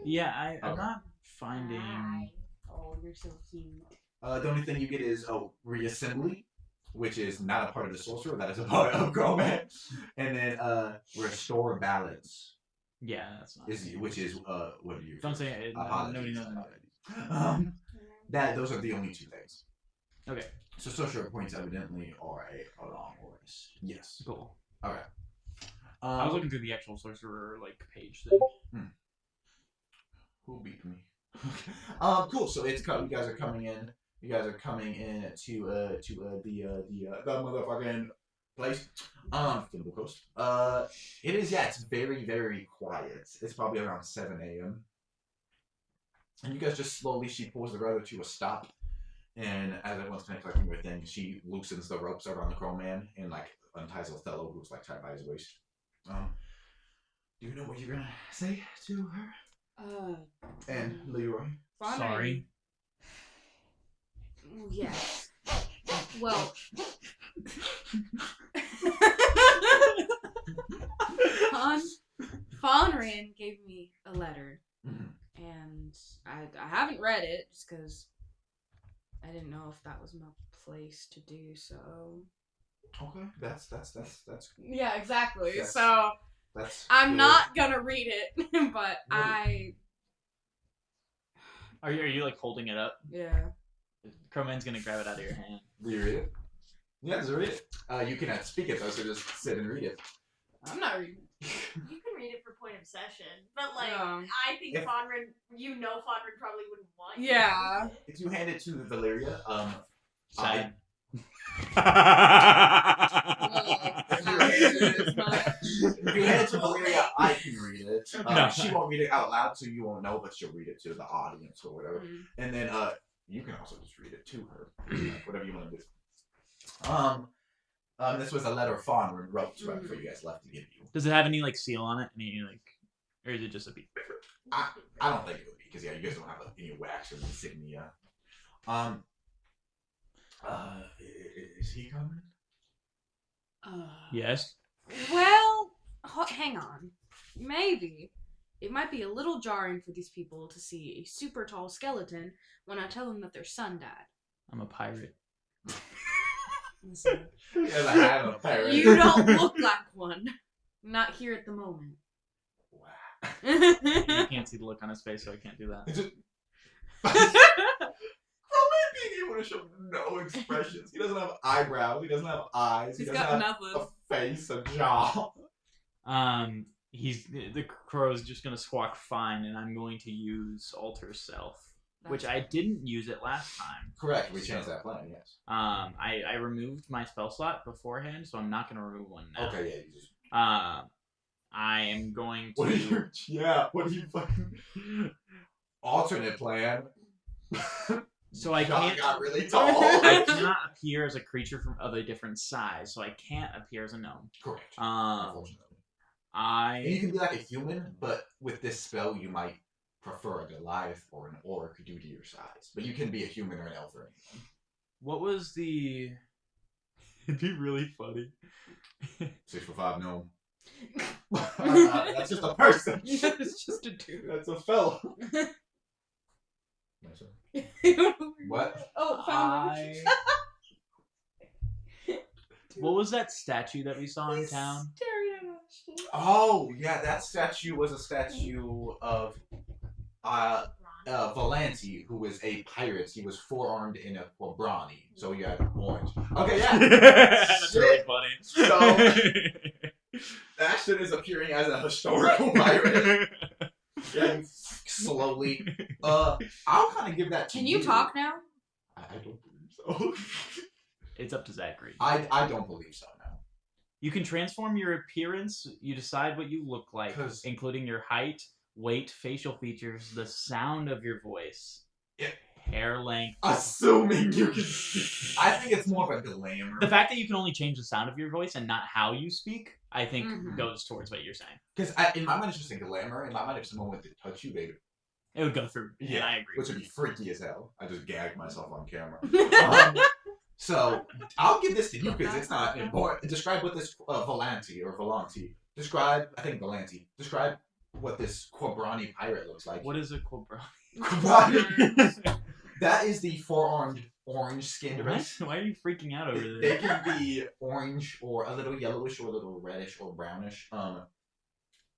Yeah, I'm not finding. Oh, you're so cute. The only thing you get is reassembly, which is not a part of the sorcerer. That is a part of Chrome. And then restore balance. Yeah, that's not. Which is what do you? Don't say it. Nobody knows. Those are the only 2 things. Okay. So sorcerer points evidently are a long rest. Yes. Cool. Okay. I was looking through the actual sorcerer page thing. Who beat me? Cool. So it's you guys are coming in. You guys are coming in to the motherfucking place. Thimble Coast. It is. Yeah, it's very very quiet. It's probably around 7 a.m. And you guys just slowly. She pulls the rudder to a stop. And as everyone's kind of collecting their things, she loosens the ropes around the Crow Man and unties Othello, who's tied by his waist. Do you know what you're gonna say to her? And Leroy. Sorry. Yes. Well. Fonrin gave me a letter, and I haven't read it just because. I didn't know if that was my place to do so. Okay, that's. Yeah, exactly. That's. I'm good. not gonna read it, but I. Are you holding it up? Yeah. Crowman's gonna grab it out of your hand. Do you read it? Yeah, just read it. You cannot speak it though, so just sit and read it. I'm not reading it. You can read it for point of session, but I think Fonrin, Fonrin probably wouldn't want you. Yeah. If you hand it to Valeria, Sad. If you hand it to Valeria, I can read it. No. She won't read it out loud, so you won't know, but she'll read it to the audience or whatever. And then you can also just read it to her, whatever you want to do. This was a letter Fonrin wrote right before you guys left to give you. Does it have any seal on it? Any or is it just a beat? I don't think it would be because you guys don't have any wax or insignia. Is he coming? Yes. Well, hang on. Maybe. It might be a little jarring for these people to see a super tall skeleton when I tell them that their son died. I'm a pirate. Listen, Yes, I am a pirate. you don't look like one. Not here at the moment. Wow. You can't see the look on his face, so I can't do that. Crowman being able to show no expressions. He doesn't have eyebrows. He doesn't have eyes. He doesn't have nothing. a face, a jaw. The crow's just gonna squawk fine, and I'm going to use Alter Self, which I didn't use it last time. Correct. We changed that plan. Yes. I removed my spell slot beforehand, so I'm not gonna remove one now. Okay. Yeah. You just. I am going to. What do you fucking alternate plan? So I John can't. got really tall. I cannot appear as a creature of a different size, so I can't appear as a gnome. Correct. Unfortunately. And you can be like a human, but with this spell, you might prefer a Goliath or an orc due to your size. But you can be a human or an elf or anything. What was the? It'd be really funny. 6'5" gnome. That's just a person. Yeah, it's just a dude. That's a fellow. What? Oh, found What was that statue that we saw in town? Staring at us. Oh, yeah, that statue was a statue of Valanti, who was a pirate. He was four-armed in a Quabrani, so he had orange. Okay, yeah. That's really funny. So, Ashton is appearing as a historical pirate. Yeah, slowly. I'll kind of give that to Can you talk now? I don't believe so. It's up to Zachary. I don't believe so, no. You can transform your appearance. You decide what you look like, including your height, weight, facial features, the sound of your voice, hair length. Assuming you can speak. I think it's more of a glamour. The fact that you can only change the sound of your voice and not how you speak, I think goes towards what you're saying. Because in my mind, it's just a glamour. In my mind, if someone went to touch you, it would go through. Yeah, I agree. Which would be freaky as hell. I just gagged myself on camera. So I'll give this to you because it's not important. Describe what this Valanti. Describe what this Quabrani pirate looks like. What is a Quabrani? Quabrani. That is the four-armed orange-skinned race. Why are you freaking out over this? They can be orange or a little yellowish or a little reddish or brownish.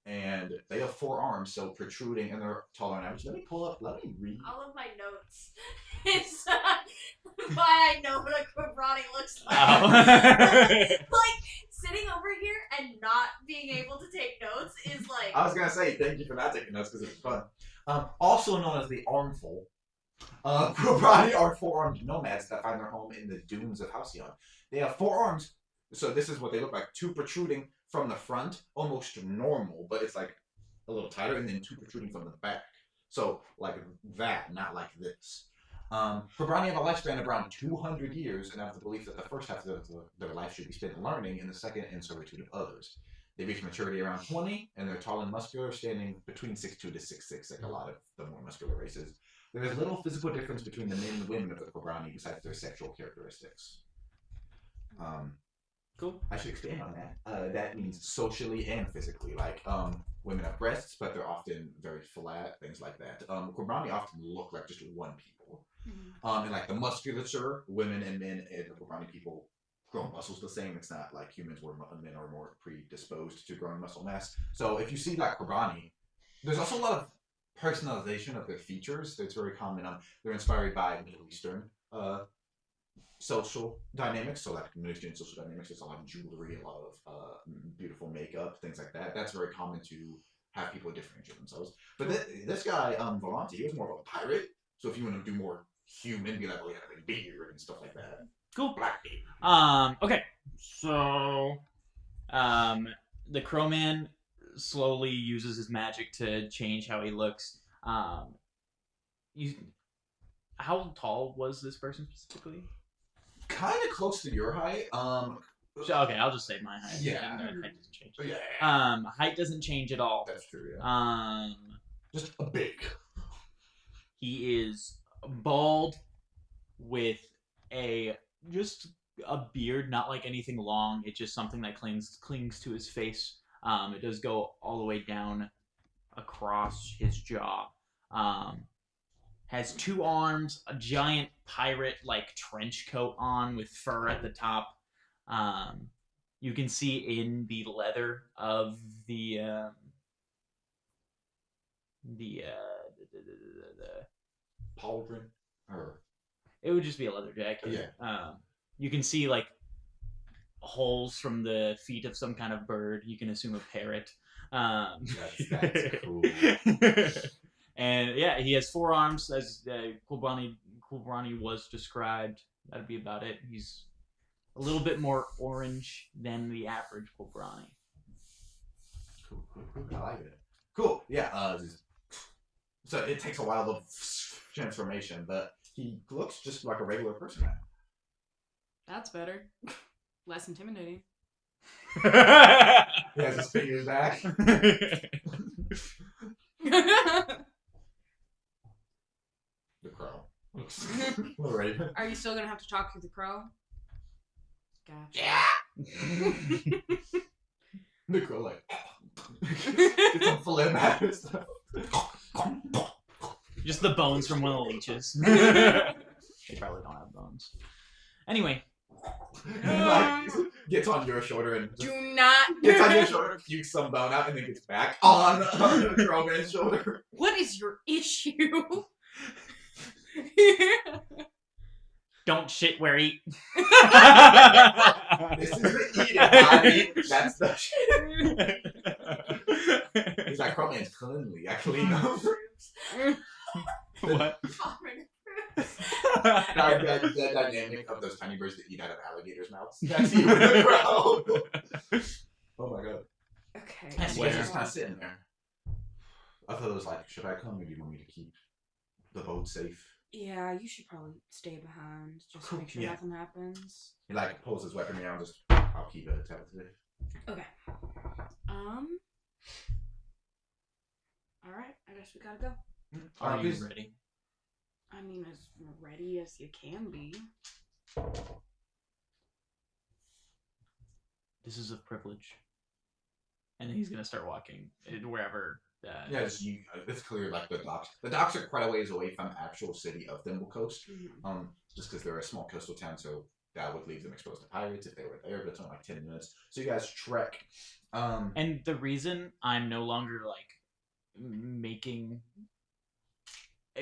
And they have four arms, so protruding, and they're taller on average. Let me read. All of my notes. It's why I know what a Quabrani looks like. Oh. Like, sitting over here and not being able to take notes is like... I was going to say, thank you for not taking notes, because it's fun. Also known as the Armful. Quabrani are four-armed nomads that find their home in the dunes of Halcyon. They have four arms, so this is what they look like. Two protruding from the front, almost normal, but it's like a little tighter, and then two protruding from the back. So, like that, not like this. Quabrani have a lifespan of around 200 years, and have the belief that the first half of their life should be spent learning, and the second in servitude of others. They reach maturity around 20, and they're tall and muscular, standing between 6'2" to 6'6", like a lot of the more muscular races. There is little physical difference between the men and women of the Quabrani besides their sexual characteristics. Cool. I should expand on that. That means socially and physically. Like, women have breasts, but they're often very flat, things like that. Quabrani often look like just one people. And like the musculature, women and men and the Quabrani people grow muscles the same. It's not like humans where men are more predisposed to growing muscle mass. So if you see like Quabrani, there's also a lot of personalization of their features that's very common. They're inspired by Middle Eastern social dynamics. So like Middle Eastern social dynamics, there's a lot of jewelry, a lot of beautiful makeup, things like that. That's very common to have people differentiate themselves. But this guy, Volanti, he was more of a pirate. So if you want to do more human, be like, well, he had a big beard and stuff like that. Cool. Black beard. Okay. So, the Crowman slowly uses his magic to change how he looks. How tall was this person specifically? Kind of close to your height. Okay, I'll just say my height. Yeah. Height doesn't change. Yeah. Height doesn't change at all. That's true. Yeah. Just a big. He is bald with just a beard, not like anything long. It's just something that clings to his face. It does go all the way down across his jaw. Has two arms, a giant pirate-like trench coat on with fur at the top. You can see in the leather of the pauldron, or it would just be a leather jacket. Yeah. You can see like holes from the feet of some kind of bird. You can assume a parrot. That's cool. And yeah, he has four arms, as Quabrani was described. That'd be about it. He's a little bit more orange than the average Quabrani. Cool. I like it. Cool. Yeah. So it takes a while of transformation, but He looks just like a regular person now. That's better. Less intimidating. He has his fingers back. The crow. Right. Are you still gonna have to talk to the crow? Gotcha. Yeah. The crow like get some phlegm out of stuff. Just the bones from one of the leeches. They probably don't have bones. Anyway. Like, gets on your shoulder and Do not. gets on your shoulder, pukes some bone out, and then gets back on the crowman's shoulder. What is your issue? Don't shit where eat. This is the eating body. That's the shit. He's like, crowman's cleanly. I clean up. What? The dynamic of those tiny birds that eat out of alligators' mouths. That's even the crowd. Oh my god. Okay. And so he's just kind of sitting there. I thought it was like, should I come or do you want me to keep the boat safe? Yeah, you should probably stay behind just to make sure Yeah. nothing happens. He like pulls his weapon down, just I'll keep it safe. Okay. Alright, I guess we gotta go. Are you ready? I mean, as ready as you can be. This is a privilege. And then he's gonna start walking wherever. Yeah, it's clear like the docks. The docks are quite a ways away from the actual city of Thimble Coast. Mm-hmm. Just because they're a small coastal town, so that would leave them exposed to pirates if they were there. But it's only like 10 minutes, so you guys trek. And the reason I'm no longer like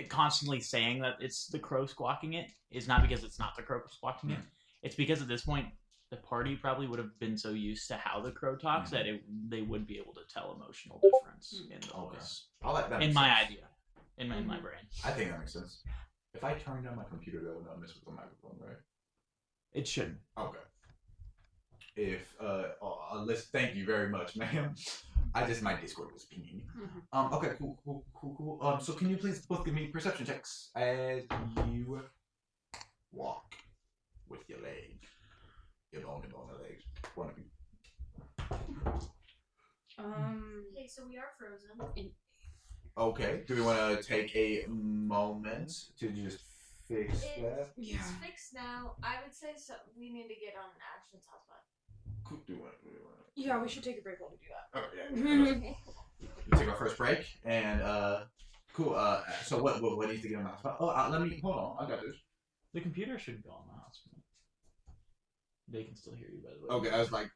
constantly saying that it's the crow squawking it is not because it's not the crow squawking it. It's because at this point the party probably would have been so used to how the crow talks that they would be able to tell emotional difference in the voice. I'll let that In make my sense. idea, in my brain, I think that makes sense. If I turn down my computer, that would not mess with the microphone, right? it should. Okay. If thank you very much, ma'am. My Discord was pinging. Okay, cool. So can you please both give me perception checks as you walk with your legs, your bony legs. One of you. Okay, so we are frozen. Okay. Do we want to take a moment to just fix that? It's fixed now. I would say so. We need to get on an actions hotspot. Yeah, we should take a break while we do that. Oh yeah. We take our first break and cool. So what needs to get on that spot? Oh, let me hold on. I got this. The computer should go on the hotspot. They can still hear you, by the way. Okay, I was like,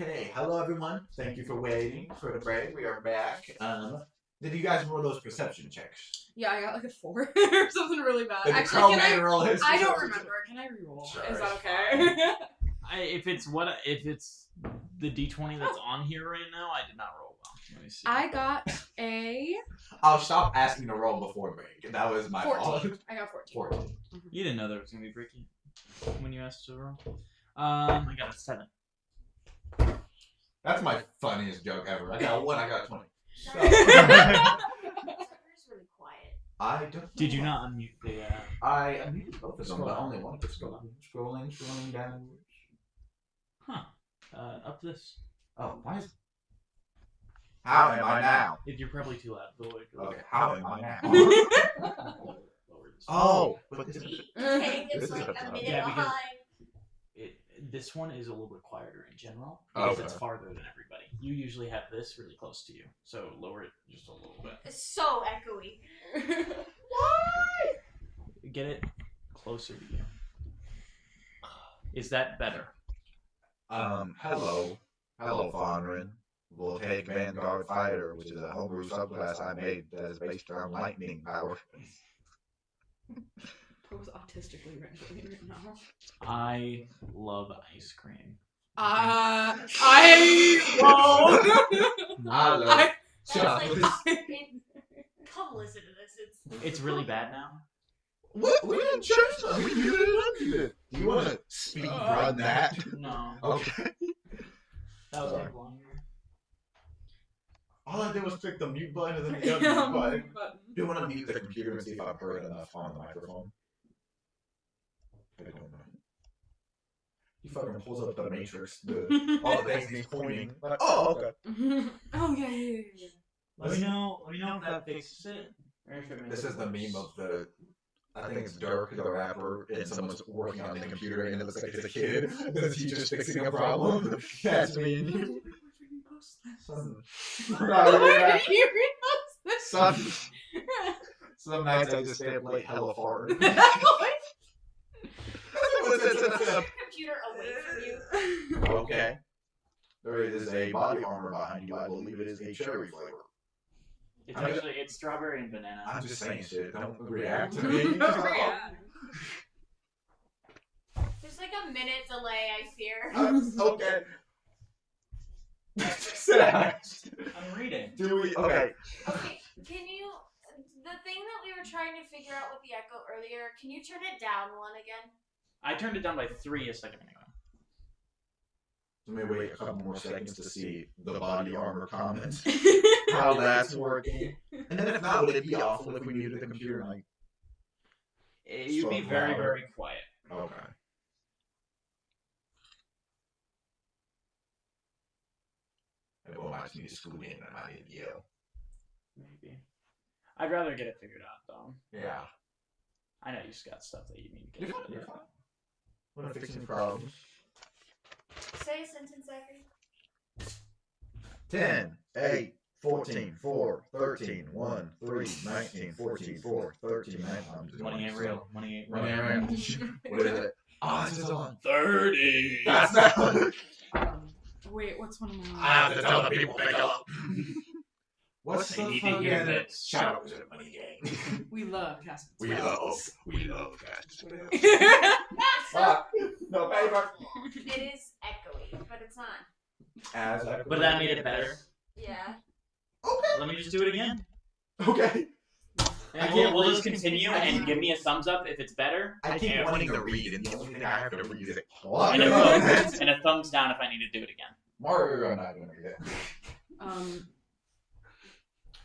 Okay, hello everyone. Thank you for waiting for the break. We are back. Did you guys roll those perception checks? Yeah, I got like a 4 or something really bad. Did Actually, can I? roll his I don't perception remember. Can I reroll? Sure, Is that it's okay? If it's the D20 that's on here right now, I did not roll well. Let me see. I got a I'll stop asking to roll before break. That was my 14. fault. I got 14. 14. You didn't know that it was gonna be breaking when you asked to roll. I got a 7. That's my funniest joke ever. I got 1, I got 20. So, Zucker's really quiet. I don't. Did you not unmute the? I unmuted both of them, but only one was scrolling downwards. Huh? Up this. Oh, why is? How am I now? You're probably too loud. Okay, how am I now? Lower this. Oh, but this is. Okay, This it's is like a a problem. minute Yeah, because- behind. This one is a little bit quieter in general because Okay. it's farther than everybody. You usually have this really close to you, so lower it just a little bit. It's so echoey. Get it closer to you. Is that better? Hello, Fonrin. We'll take Vanguard Fighter, which is a homebrew subclass I made that is based around lightning power. That was autistically written right now. I love ice cream. I Shut up. Come listen to this. It's really bad now. What? We didn't change that. We muted it unmuted. Do you want to speed run that? No, Okay. that was Sorry. like longer. All I did was click the mute button and then the unmute button. Button. Do you want to mute the computer and see if I've heard enough on the microphone? I don't know. He fucking pulls up the matrix. All the things he's pointing. Like, oh, okay. Oh yeah. Let me know if that fixes it. Or if it makes This it is the worse. meme of the. I think it's Dirk, the rapper, and someone's working on the computer, and it looks like it's a kid. The teacher's fixing a problem. That's me. Some, Why did you repost this? Some, some nights nights I just stay up late, hella far. Computer away from you. Okay. There is a body armor behind you. I believe it is a cherry flavor. It's strawberry and banana. I'm just saying shit. Don't react to me. There's like a minute delay, I fear. Okay. Sit down. I'm reading. Do we? Okay. Okay, can you? The thing that we were trying to figure out with the echo earlier, can you turn it down one again? I turned it down by 3 a second ago. Let me wait a couple more seconds to see the body armor comments. How that's working. And then if not, would it be awful if we muted the computer? Like, You'd be very, very quiet. okay. Everyone might need to scoot in and I need to yell. Maybe. I'd rather get it figured out, though. Yeah. I know you just got stuff that you need to You're get fine. figured You're out. fine. I'm gonna fix any problems. Say a sentence, Zachary. 10, 8, 14, 4, 13, 1, 3, 19, 14, 4, 13, 9. I'm just Money ain't real. Money ain't real. Money ain't real. What is it? Oh, this is on. 30. That's not. Wait, what's one of my? I have to tell the people pick up. What's They the need to hear fucking this. shout out to the money gang? We love casting We spells. love guys. Fuck. No paper. It is echoey, but it's not. As I But that made it better. Yeah. Okay. Let me just do it again. Okay. And we'll just continue and give me a thumbs up if it's better. I keep and, wanting to read, and the only thing I have to read is it. and a thumbs down if I need to do it again. Mario, I'm not gonna do that.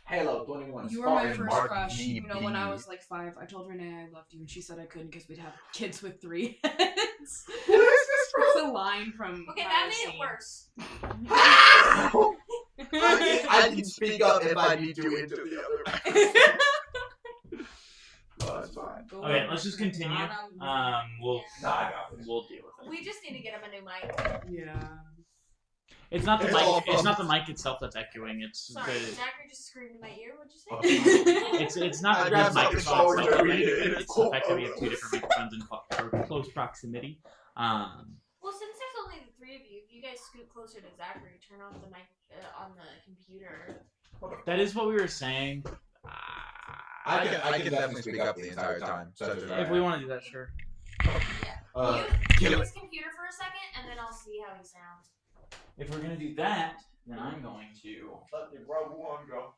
Halo 21. You were my Starring first Mark crush. G. You know, when I B. was like 5, I told Renee I loved you, and she said I couldn't because we'd have kids with 3 heads. What is this It's a line from. Okay, my that made scene. it worse. I can speak up if I need to into the other. Oh, that's fine. Okay, let's just continue. We'll we'll deal with it. We just need to get him a new mic. Yeah. It's not the It's mic. all It's not the thumbs. mic itself that's echoing. It's Sorry, the. Zachary just screamed in my ear. What'd you say? It's not I the grabbed microphone something itself. forward to read it. It's the fact that we have 2 different microphones in close proximity. Well, since there's only the 3 of you, if you guys scoot closer to Zachary, turn off the mic on the computer. That is what we were saying. I can definitely speak up the entire time. If we want to do that, sure. Yeah. Kill Use it. his computer for a second, and then I'll see how he sounds. If we're gonna do that, then I'm going to. Let the rogue one go.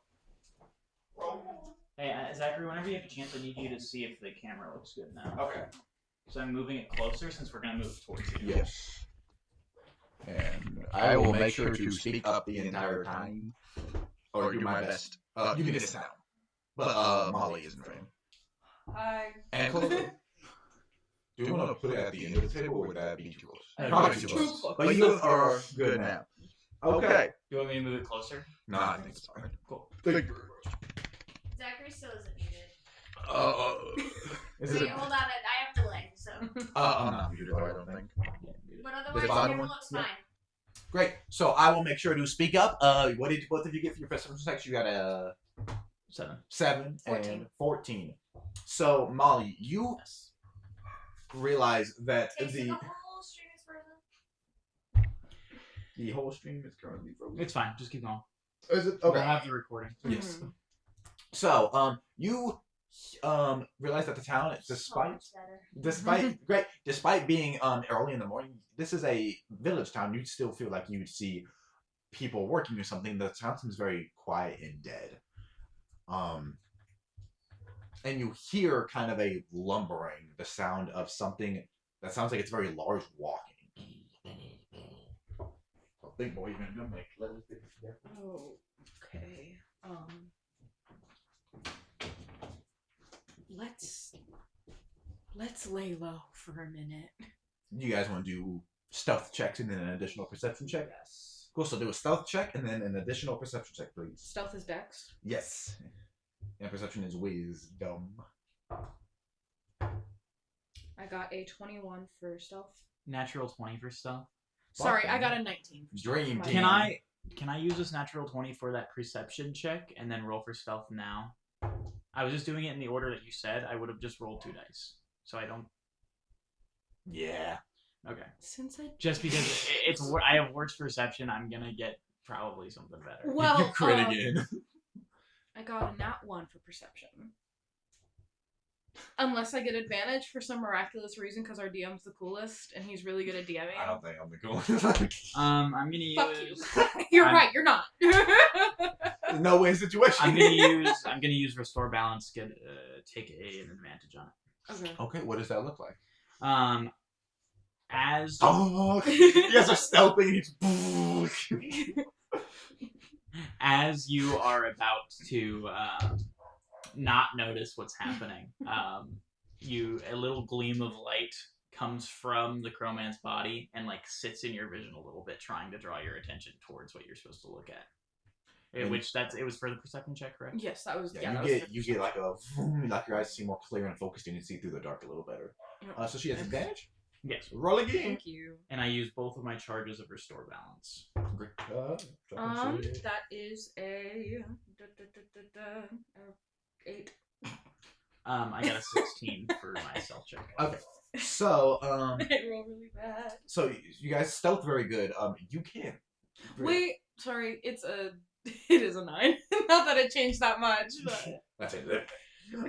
Hey, Zachary, whenever you have a chance, I need you to see if the camera looks good now. Okay. So I'm moving it closer since we're gonna move towards you. Yes. And I will make sure to speak up the entire time, or do my best. You can just sound, but Molly is in frame. Hi. And closer. Do you want to put it at the end of the table, or would that be too close? Probably too too close. close. But you are good now. Okay. Do you want me to move it closer? No, I think it's fine. Cool. Thank you very much. Zachary still isn't muted. Is Wait, it? hold on, I have delay, so. I'm not muted, though, I don't think. But otherwise, bottom everyone one? looks Yeah. fine. Great. So I will make sure to speak up. What did both of you get for your perception checks? You got a 7 14. and 14. So Molly, you realize that Takes the the whole stream is frozen. whole stream is currently frozen. It's fine. Just keep going. Is it We'll have the recording. Yes. So you realize that the town, So despite much better. despite being early in the morning, this is a village town. You'd still feel like you'd see people working or something. The town seems very quiet and dead. And you hear kind of a lumbering, the sound of something that sounds like it's very large walking. I think boy, you're gonna make letters. Oh, okay. Let's lay low for a minute. You guys want to do stealth checks and then an additional perception check? Yes. Cool. So do a stealth check and then an additional perception check, please. Stealth is dex. Yes. And perception is wisdom. I got a 21 for stealth. Natural 20 for stealth. Sorry, I got a 19 for stealth. Dream My team. bad. Can I use this natural 20 for that perception check and then roll for stealth now? I was just doing it in the order that you said. I would have just rolled 2 dice. So I don't. Yeah. Okay. Since I Just because I have worse perception, I'm gonna get probably something better. well, you crit again. I got a nat 1 for perception. Unless I get advantage for some miraculous reason because our DM's the coolest and he's really good at DMing. I don't think I'm the coolest. I'm gonna use. Fuck you. You're right. You're not. No way situation. I'm gonna use restore balance. Take an advantage on it. Okay. Okay, what does that look like? As Oh, you guys are stealthing. as you are about to not notice what's happening, a little gleam of light comes from the Crowman's body and like sits in your vision a little bit, trying to draw your attention towards what you're supposed to look at. It was for the perception check, correct? Yes, that was. Yeah, that you was get like a like your eyes seem more clear and focused and you see through the dark a little better. So she has advantage. Yes. Roll again. Thank you. And I use both of my charges of restore balance. Great. That is a 8. I got a 16 for my stealth check. Okay. So I roll really bad. so you guys stealth very good. You can. Wait, sorry, it is a 9. Not that it changed that much, but That's it.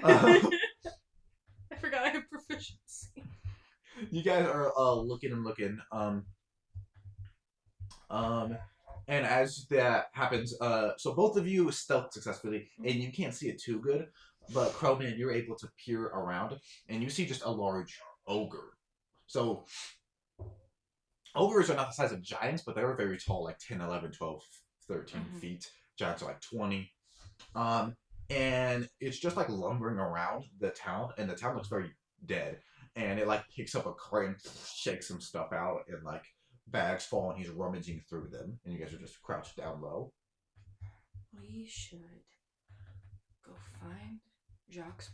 I forgot I have proficiency. You guys are looking and looking. And as that happens, so both of you stealth successfully, and you can't see it too good, but Crowman, you're able to peer around, and you see just a large ogre. So ogres are not the size of giants, but they're very tall, like 10, 11, 12, 13 feet. Giants are like 20. And it's just like lumbering around the town, and the town looks very dead. And it like picks up a crate and shakes some stuff out, and like bags fall, and he's rummaging through them, and you guys are just crouched down low. We should go find Jacques'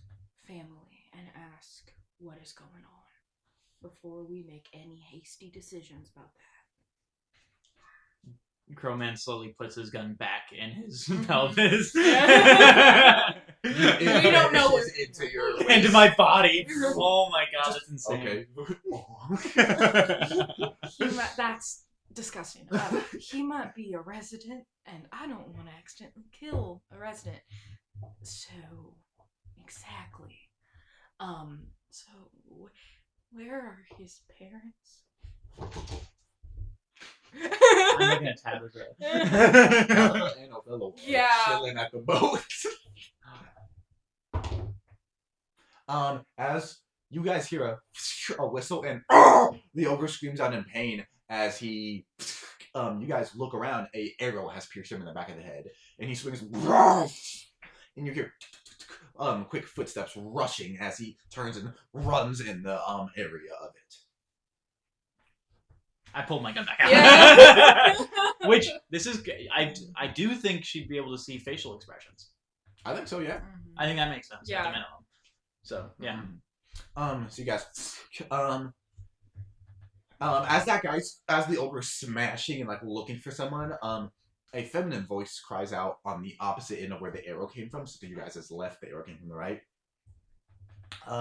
family and ask what is going on before we make any hasty decisions about that. Crowman slowly puts his gun back in his pelvis. We don't know It's into your waist. Into my body. Oh my god, that's insane. Okay. That's disgusting. He might be a resident, and I don't want to accidentally kill a resident. So, exactly. So, where are his parents? I'm looking at Tabitha. And Othello Yeah. chilling at the boat. As you guys hear a whistle and the ogre screams out in pain as he, you guys look around. A arrow has pierced him in the back of the head, and he swings, and you hear quick footsteps rushing as he turns and runs in the area of it. I pulled my gun back out. Yeah. Which this is. I do think she'd be able to see facial expressions. I think so, yeah. I think that makes sense. Yeah. At the minimum. So yeah. So you guys, as the ogre is smashing and like looking for someone, a feminine voice cries out on the opposite end of where the arrow came from. So to you guys' is left, the arrow came from the right.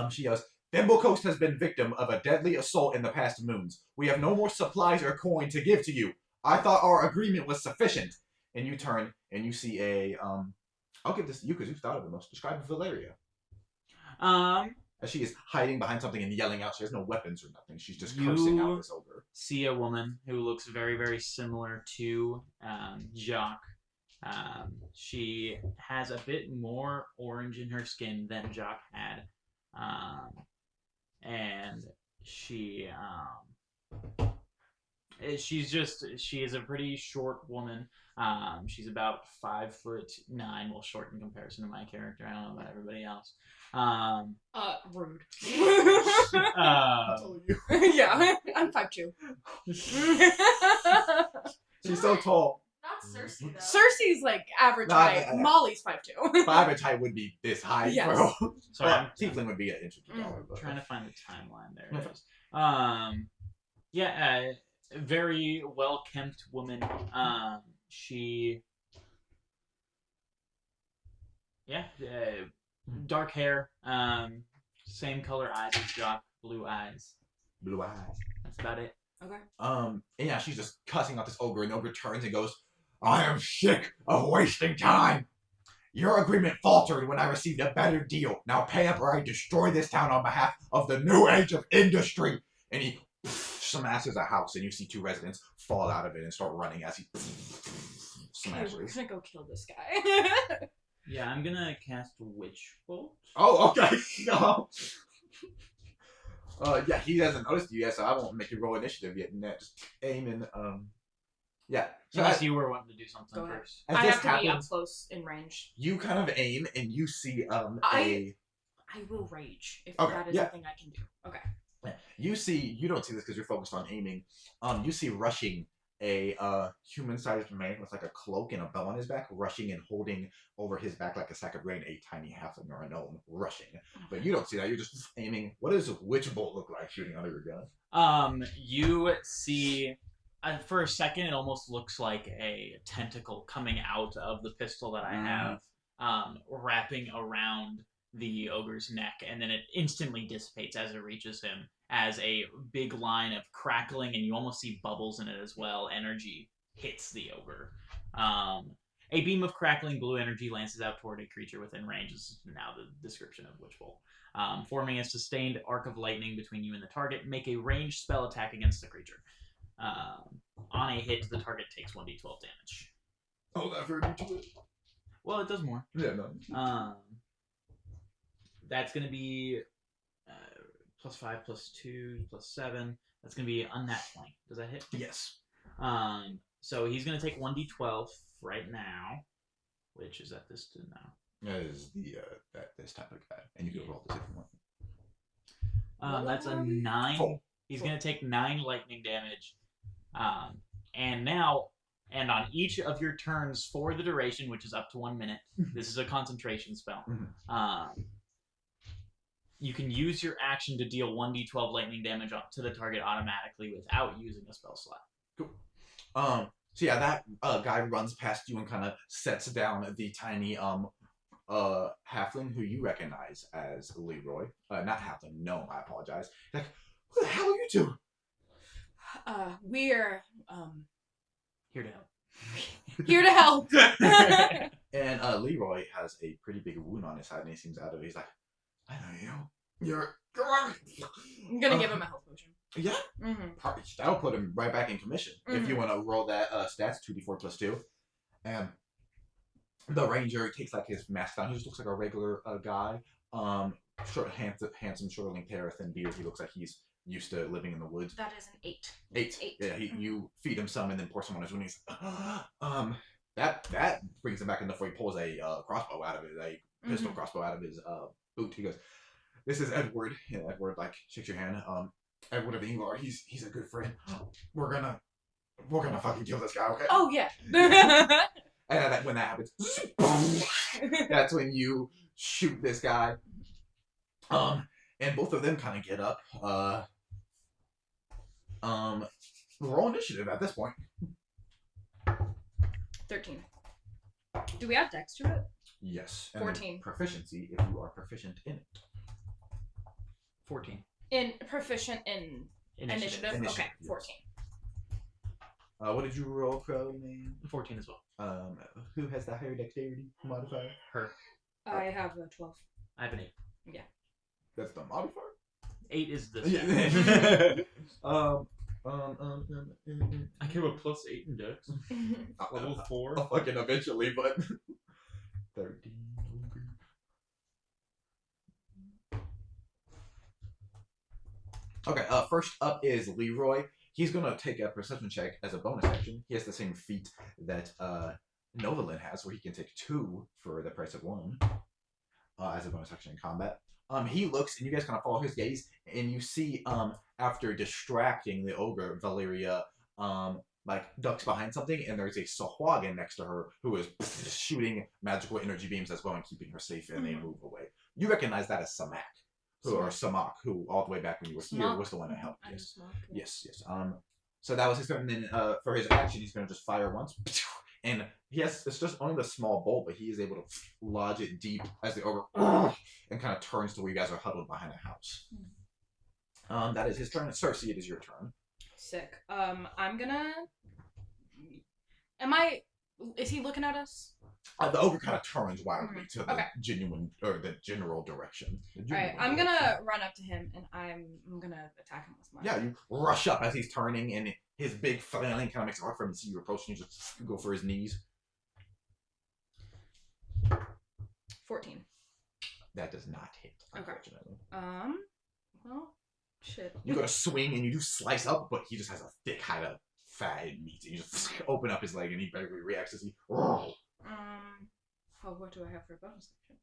She goes, Thimble Coast has been victim of a deadly assault in the past moons. We have no more supplies or coin to give to you. I thought our agreement was sufficient. And you turn and you see a, I'll give this to you because you've thought of the most. Describe Valeria. As she is hiding behind something and yelling out. She has no weapons or nothing. She's just cursing out this ogre. See a woman who looks very, very similar to Jacques. She has a bit more orange in her skin than Jacques had. And she she is a pretty short woman. She's about 5'9", well, short in comparison to my character. I don't know about everybody else. Rude. Yeah, I'm 5'2". She's so tall. Not Cersei though. Cersei's like average height. Molly's 5'2". Average height would be this high. Yes. So I'm Tiefling would be an inch taller. But trying to find the timeline there. It is. Very well kempt woman. Dark hair. Same color eyes as Jock. Blue eyes. Blue eyes. That's about it. Okay. And yeah, she's just cussing out this ogre, and the ogre turns and goes, I am sick of wasting time. Your agreement faltered when I received a better deal. Now pay up or I destroy this town on behalf of the new age of industry. And he smashes a house, and you see two residents fall out of it and start running as he smashes. Okay, we're gonna go kill this guy. Yeah, I'm gonna cast Witch Bolt. Oh, okay. No. Yeah, he hasn't noticed you yet, so I won't make you roll initiative yet. Just aim and yeah. So Unless you were wanting to do something Go ahead. first. as I this have to be up happens, close in range. you kind of aim and you see I will rage if Okay, that is yeah. a thing I can do. Okay. you don't see this because you're focused on aiming. You see rushing a human-sized man with like a cloak and a bell on his back, rushing and holding over his back like a sack of grain, a tiny halfling or a gnome rushing. But you don't see that. You're just aiming. What does a witch bolt look like shooting out of your gun? You see, for a second, it almost looks like a tentacle coming out of the pistol that I have, wrapping around the ogre's neck, and then it instantly dissipates as it reaches him as a big line of crackling, and you almost see bubbles in it as well. Energy hits the ogre. A beam of crackling blue energy lances out toward a creature within range. This is now the description of Witch Bolt. Forming a sustained arc of lightning between you and the target. Make a ranged spell attack against the creature. On a hit, the target takes 1d12 damage. Oh, that hurt you to it. Well, it does more. Yeah, no. That's going to be +5, +2, +7. That's going to be unnat 20. Does that hit? Yes. So he's going to take 1d12 right now, which is at this to now. That is this type of guy, and you can roll this if you want. That's a 9. Four. He's going to take 9 lightning damage. And on each of your turns for the duration, which is up to 1 minute, this is a concentration spell. You can use your action to deal 1d12 lightning damage up to the target automatically without using a spell slot. Cool. So yeah, that guy runs past you and kind of sets down the tiny halfling who you recognize as Leroy. Not halfling, gnome. I apologize. Like, who the hell are you two? We're Here to help. Here to help. And Leroy has a pretty big wound on his side, and he seems out of it. He's like, I know you. You're. I'm gonna give him a health potion. Yeah. That'll put him right back in commission. If you want to roll that stats, 2d4 plus 2. And the ranger takes like his mask down. He just looks like a regular guy. Short, handsome, short length hair, thin beard. He looks like he's used to living in the woods. That is an 8. 8. Yeah, you feed him some and then pour some on his wound. He's that brings him back enough where he pulls a crossbow out of it, a pistol crossbow out of his boot. He goes, "This is Edward." Yeah, Edward like shakes your hand. Edward of Ingvar. He's a good friend. We're gonna fucking kill this guy, okay? Oh yeah. And when that happens, that's when you shoot this guy. And both of them kind of get up. Roll initiative at this point. 13. Do we add dex to it? Yes. And 14. Proficiency if you are proficient in it. 14. In proficient in initiative? Okay, 14. What did you roll, Crow, man? 14 as well. Who has the higher dexterity modifier? Her. I have a 12. I have an 8. Yeah. That's the modifier? 8 is the stat. I give a plus 8 in dex. Level 4. Fucking eventually, but 13. Okay, first up is Leroy. He's gonna take a perception check as a bonus action. He has the same feat that Novalin has, where he can take 2 for the price of 1 as a bonus action in combat. He looks, and you guys kind of follow his gaze, and you see, after distracting the ogre, Valeria, like, ducks behind something, and there's a Sahuagin next to her who is shooting magical energy beams as well and keeping her safe, and they move away. You recognize that as Samak, who all the way back when you were here was the one that helped. Yes. Yes. So that was his turn, and then for his action, he's going to just fire once. And it's just only the small bolt, but he is able to lodge it deep as the ogre and kind of turns to where you guys are huddled behind a house. That is his turn. Cersei, it is your turn. Sick. I'm gonna. Is he looking at us? The ogre kind of turns wildly to the the general direction. Alright, I'm gonna run up to him and I'm gonna attack him with my. Yeah, you rush up as he's turning, and his big flailing kind of makes it hard for him to see you approach, and you just go for his knees. 14. That does not hit, unfortunately. Well, shit. You go to swing and you do slice up, but he just has a thick hide of fatted meat. And you just open up his leg and he barely reacts as he. Well, what do I have for a bonus action?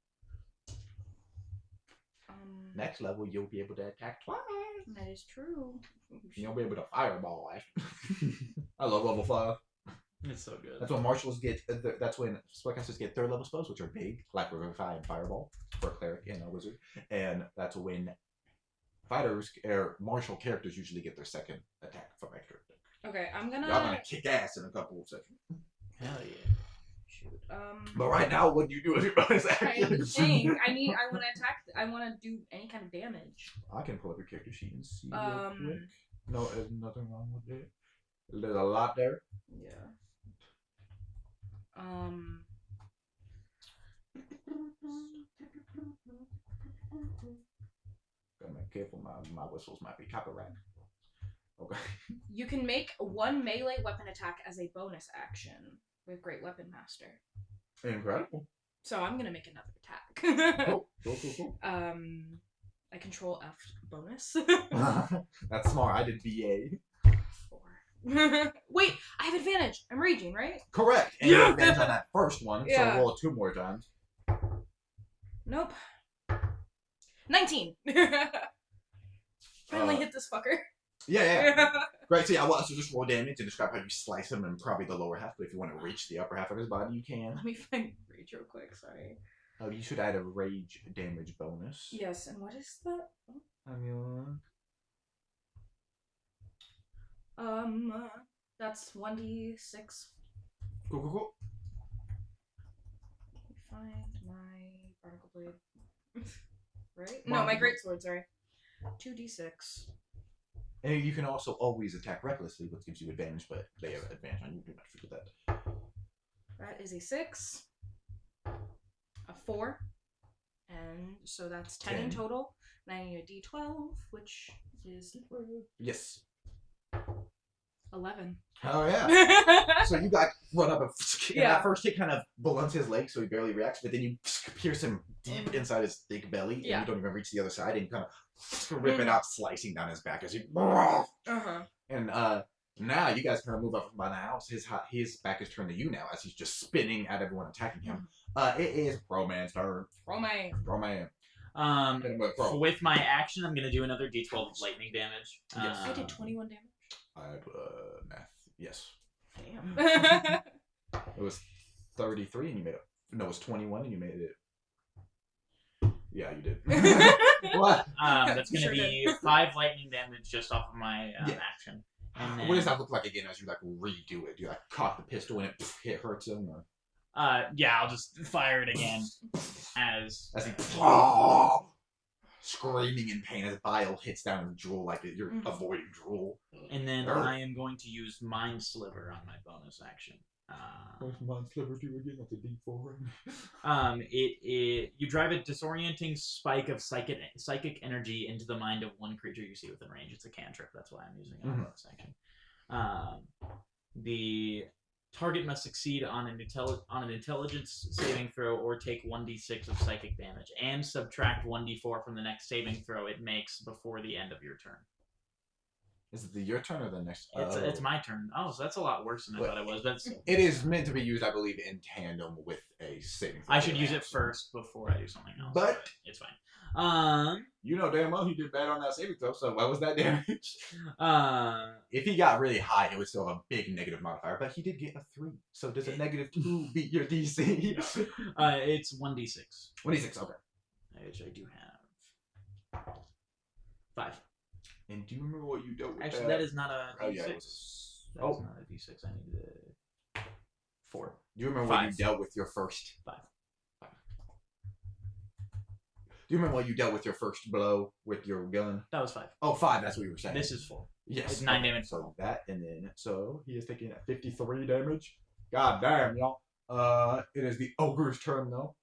Next level, you'll be able to attack twice. That is true. You'll be able to fireball. I love level 5. It's so good. That's when marshals get. That's when spellcasters get 3rd level spells, which are big, like Revivify and Fireball for a cleric and a wizard. And that's when fighters or martial characters usually get their 2nd attack from extra. Okay, I'm gonna. Y'all gonna kick ass in a couple of seconds. Hell yeah. Shoot. But right now, what do you do as your bonus action? I want to attack. I want to do any kind of damage. I can pull up your character sheet and see real quick. No, there's nothing wrong with it. There's a lot there. Yeah. Gotta be careful. My whistles might be copyright. Okay. You can make 1 melee weapon attack as a bonus action with Great Weapon Master. Incredible. So I'm gonna make another attack. Cool. I control F bonus. That's smart. I did BA. 4. Wait, I have advantage. I'm raging, right? Correct. And you have advantage on that first one, so roll 2 more times. Nope. 19. Finally hit this fucker. Yeah. Great. So yeah, well, so just roll damage and describe how you slice him in probably the lower half, but if you want to reach the upper half of his body, you can. Let me find rage real quick, sorry. You should add a rage damage bonus. Yes, and what is that? That's 1d6. Cool. Let me find my barnacle blade. Right? No, my greatsword, sorry. 2d6. And you can also always attack recklessly, which gives you advantage, but they have advantage on you. Do not forget that. That is a 6, a 4, and so that's 10 in 10. total. And I need a D12, which is Yes. 11. Oh yeah. So you got run up and Yeah. that first hit kind of blunts his leg, so he barely reacts. But then you pierce him deep inside his thick belly, and Yeah. you don't even reach the other side, and you kind of rip it out, slicing down his back as he. And now you guys kind of move up by the house. His back is turned to you now as he's just spinning at everyone attacking him. It is Pro-Man's turn. Pro-Man. With my action, I'm gonna do another D12 of lightning damage. Yes. I did 21 damage. I have math. Yes. Damn. It was 33 and you made it. No, it was 21 and you made it. Yeah, you did. What? That's gonna be 5 lightning damage just off of my action. And then, what does that look like again as you like redo it? Do you like cock the pistol and it hurts him? Or? Yeah, I'll just fire it again as he screaming in pain as bile hits down in the drool like you're avoiding drool. And then I am going to use Mind Sliver on my bonus action. What's Mind Sliver do again? That's a D4. You drive a disorienting spike of psychic energy into the mind of one creature you see within range. It's a cantrip. That's why I'm using it on bonus action. The target must succeed on an intelligence saving throw or take 1d6 of psychic damage and subtract 1d4 from the next saving throw it makes before the end of your turn. Is it your turn or the next? It's my turn. Oh, so that's a lot worse than I thought it was. It is meant to be used, I believe, in tandem with a saving throw. I should use it first before I do something else. But it's fine. You know damn well he did bad on that saving throw, so what was that damage? If he got really high, it would still have a big negative modifier, but he did get a 3. So does a -2 beat your DC? It's 1d6. 1d6, okay. Which I do have 5. And do you remember what you dealt with? Actually, that is not a D6. Oh, yeah, That's not a D6. I need a 4. Do you remember what you dealt with your first? 5. Do you remember what you dealt with your first blow with your gun? That was 5. Oh, 5. That's what you were saying. This is 4. Yes. It's 9 damage. So that, and then he is taking 53 damage. God damn, y'all. It is the ogre's turn though.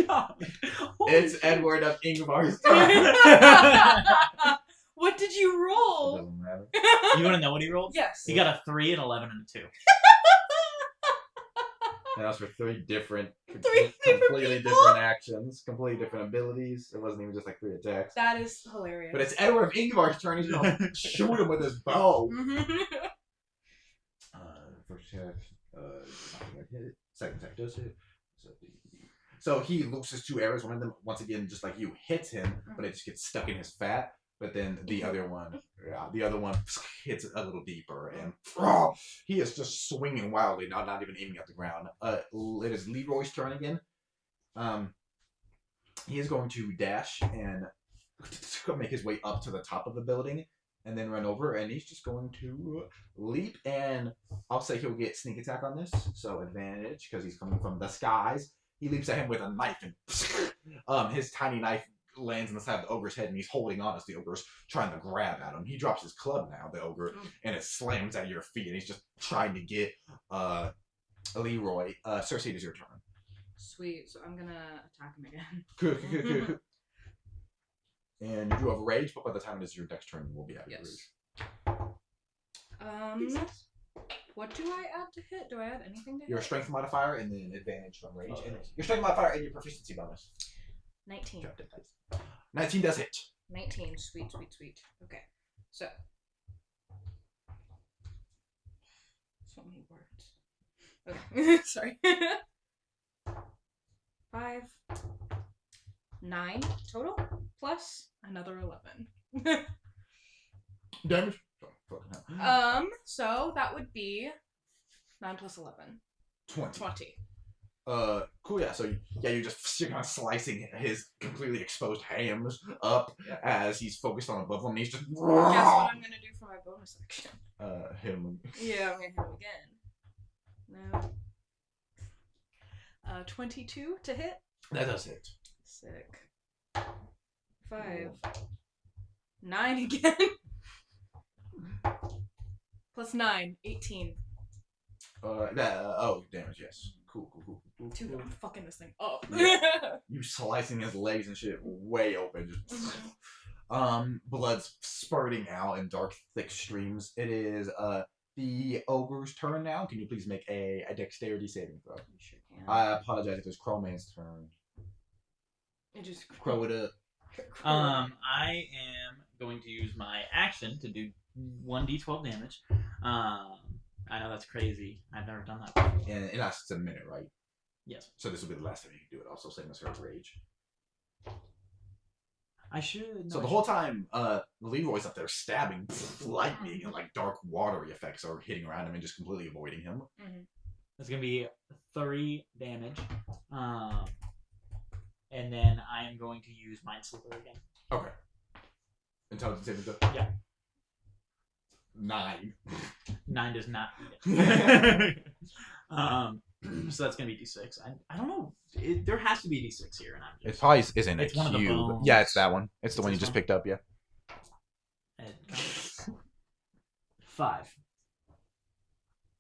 God. It's Edward of Ingvar's turn. What did you roll? It doesn't matter. You want to know what he rolled? Yes. He got a 3, an 11, and a 2. And that's for 3 different, completely different actions, completely different abilities. It wasn't even just like 3 attacks. That is hilarious. But it's Edward of Ingvar's turn. He's gonna shoot him with his bow. First attack, not gonna hit. Second attack does hit. So he loses 2 arrows. One of them, once again, just like you, hits him, but it just gets stuck in his fat. But then the other one hits a little deeper, and he is just swinging wildly, not even aiming at the ground. It is Leroy's turn again. He is going to dash and make his way up to the top of the building, and then run over, and he's just going to leap, and I'll say he'll get sneak attack on this, so advantage, because he's coming from the skies. He leaps at him with a knife, and his tiny knife lands on the side of the ogre's head, and he's holding on as the ogre's trying to grab at him. He drops his club now, the ogre, and it slams at your feet, and he's just trying to get Leroy. Cersei, it is your turn. Sweet, so I'm gonna attack him again. Good. And you do have rage, but by the time it is your next turn, we'll be out of rage. What do I add to hit? Do I add anything to hit? Your strength modifier, and then advantage from rage. And your strength modifier and your proficiency bonus. 19. 19 does hit. 19. Sweet. Okay. So many words. Okay. Sorry. 5. 9 total. Plus another 11. Damage? So that would be 9 plus 11. 20. Cool, yeah, so you're kind of slicing his completely exposed hams up as he's focused on above him, and he's just... Guess what I'm gonna do for my bonus action? Hit him. Yeah, I'm gonna hit him again. No. 22 to hit. That does hit. Sick. 5. 9 again. Plus 9. 18. Damage, yes. Cool. Dude, I'm fucking this thing up. Yeah. You slicing his legs and shit way open. Just blood's spurting out in dark, thick streams. It is the ogre's turn now. Can you please make a dexterity saving throw? You sure can. I apologize if it's Crowman's turn. It just Crow it up. I am going to use my action to do 1d12 damage. I know that's crazy. I've never done that before. And it lasts a minute, right? Yes. So this will be the last time you can do it. Also, same as her rage. I should. So the whole time, Leroy's up there stabbing, lightning, and like dark watery effects are hitting around him and just completely avoiding him. It's gonna be 3 damage. And then I am going to use Mind Slipper again. Okay. Intelligence saving throw? Yeah. 9. 9 does not so that's gonna be d6. I don't know. There has to be a d6 here, and I'm just. It probably isn't It's a one of the cube. bones. Yeah, it's that one. It's the It's one you this just one? picked up. Yeah. 5.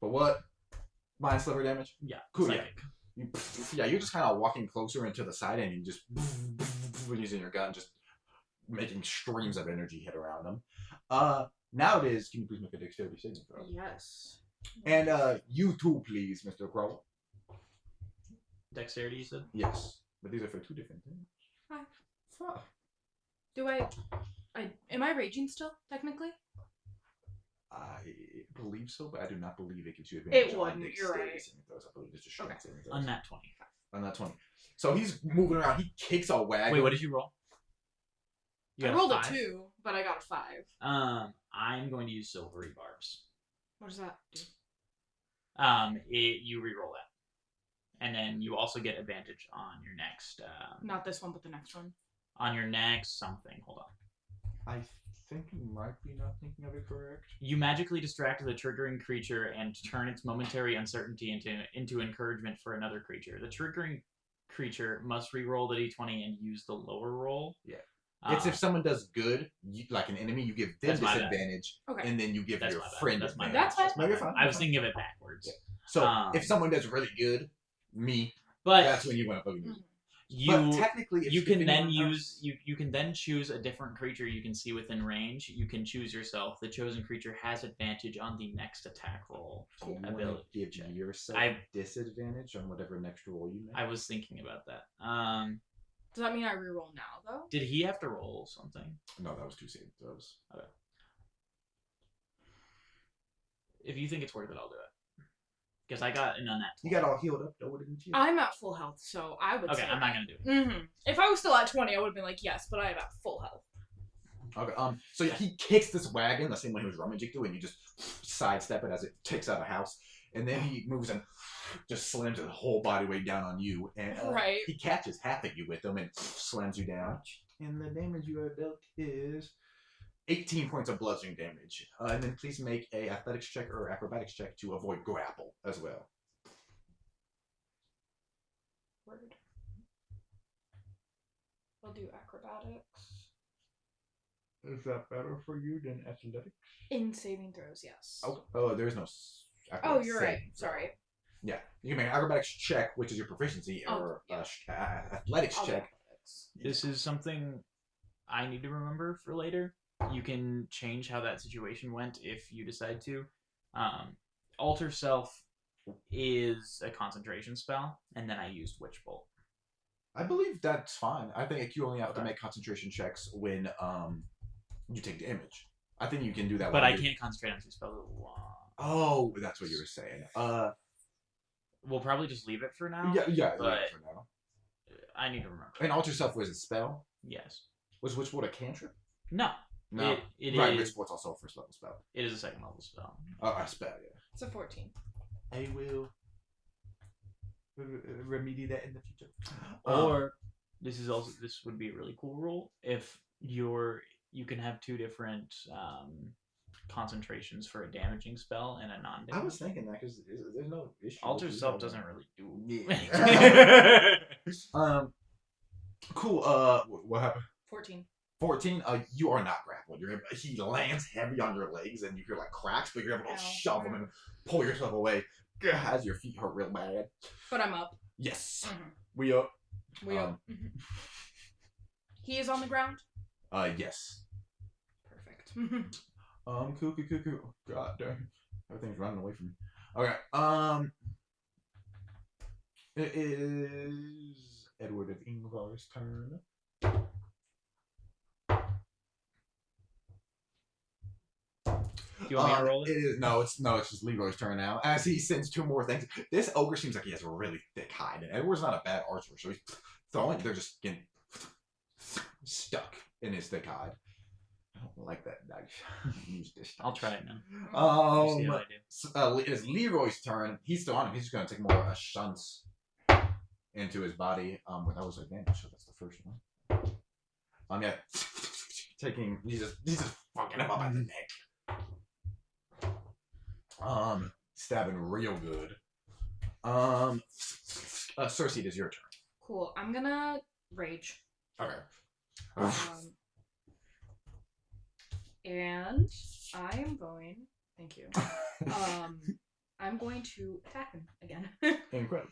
But what? Mind sliver damage? Yeah. Cool, Psychic. You're just kind of walking closer into the side and you just using your gun, just making streams of energy hit around them. Now it is. Can you please make a dexterity saving throw? Yes. And you too, please, Mr. Crow. Dexterity, you said? Yes, but these are for 2 different things. 5. Do I am I raging still, technically? I believe so, but I do not believe it gives you advantage. It on wouldn't, you're dexterity right. saving throws. I believe it's just strength Okay. saving throws. On that 20. On that 20. So he's moving around. He kicks a wagon. Wait, what did you roll? You I got rolled a 5? 2, but I got a 5. I'm going to use silvery barbs. What does that do? You re-roll that, and then you also get advantage on your next. Not this one, but the next one. On your next something. Hold on. I think you might be not thinking of it correct. You magically distract the triggering creature and turn its momentary uncertainty into encouragement for another creature. The triggering creature must re-roll the d20 and use the lower roll. Yeah. It's if someone does good, like an enemy, you give them That's my bad. disadvantage, Okay. and then you give That's your my bad. friend That's my advantage. bad. That's No, you're fine. I was thinking of it backwards. Yeah. So if someone does really good, me, But that's when you want to fucking use it. you But technically, if you can if then anyone use you can then choose a different creature you can see within range. You can choose yourself. The chosen creature has advantage on the next attack roll. do you wanna ability give check. yourself disadvantage on whatever next roll you make. I was thinking about that. Does that mean I reroll now, though? Did he have to roll something? No, that was 2 saving throws. If you think it's worth it, I'll do it. Because I got an unnat. You got all healed up, though, didn't you? I'm at full health, so I would Okay, say I'm not gonna do it. Mm-hmm. If I was still at 20, I would have been like, yes, but I am at full health. Okay. So yeah, he kicks this wagon the same way he was rummaging through, and you just sidestep it as it takes out a house, and then he moves and just slams his whole body weight down on you, and Right. he catches half of you with him and slams you down. And the damage you have dealt is 18 points of bludgeoning damage. And then please make a athletics check or acrobatics check to avoid grapple as well. Word. We'll do acrobatics. Is that better for you than athletics? In saving throws, yes. Oh, there's no. Oh, acrobatics you're right. saving throw. Sorry. Yeah, you can make an acrobatics check, which is your proficiency, or athletics I'll do check. athletics. This is something I need to remember for later. You can change how that situation went if you decide to. Alter Self is a concentration spell, and then I used Witch Bolt. I believe that's fine. I think you only have to Okay. make concentration checks when you take damage. I think you can do that. But while I you're- can't concentrate on 2 spells at once. Oh, that's what you were saying. We'll probably just leave it for now. Yeah, but for now. I need to remember. And alter self was a spell. Yes. Was Witchbolt a cantrip? No. No. It Right, is. Witchbolt's also a first level spell. It is a second level spell. Oh, a spell, yeah. It's a 14. I will remedy that in the future. Or this would be a really cool rule if you can have 2 different concentrations for a damaging spell and a non-damaging. I was thinking that because there's no issue. Alter with Self that. doesn't really do. Yeah. Cool. What happened? 14. 14. You are not grappled. He lands heavy on your legs, and you hear like cracks, but you're able to shove him and pull yourself away. As your feet hurt real bad. But I'm up. Yes. Mm-hmm. We up. We up. Mm-hmm. He is on the ground. Yes. Perfect. Cool. God damn. Everything's running away from me. Okay. It is Edward of Ingvar's turn. Do you want me to roll it? It's just Leroy's turn now. As he sends 2 more things. This ogre seems like he has a really thick hide, and Edward's not a bad archer, so he's throwing. They're just getting stuck in his thick hide. I don't like that dice. Use this dice. I'll try it now. See how I do. It's Leroy's turn. He's still on him. He's just gonna take more shunts into his body. That was advantage, so that's the first one. Yeah. He's just fucking him up at the neck. Stabbing real good. Cersei, it is your turn. Cool. I'm gonna rage. Okay. And I am going. Thank you. I'm going to attack him again. Incredible.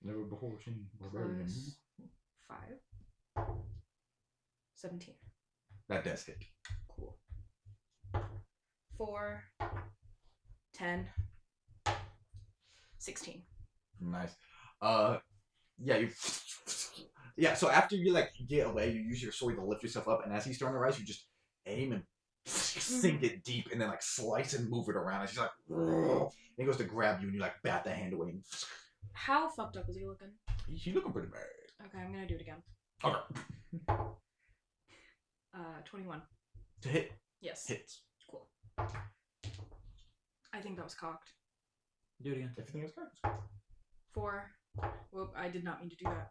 Never before seen barbarian. Plus 5. 17. That does hit. Cool. 4, 10, 16. Nice. So after you get away, you use your sword to lift yourself up, and as he's throwing the rise, you just aim and sink it deep, and then slice and move it around. And she's like, and he goes to grab you, and you bat the hand away. How fucked up is he looking? He's looking pretty bad. Okay, I'm gonna do it again. Okay. 21. To hit. Yes. Hits. Cool. I think that was cocked. Do it again. Everything is correct. 4. Whoop, I did not mean to do that.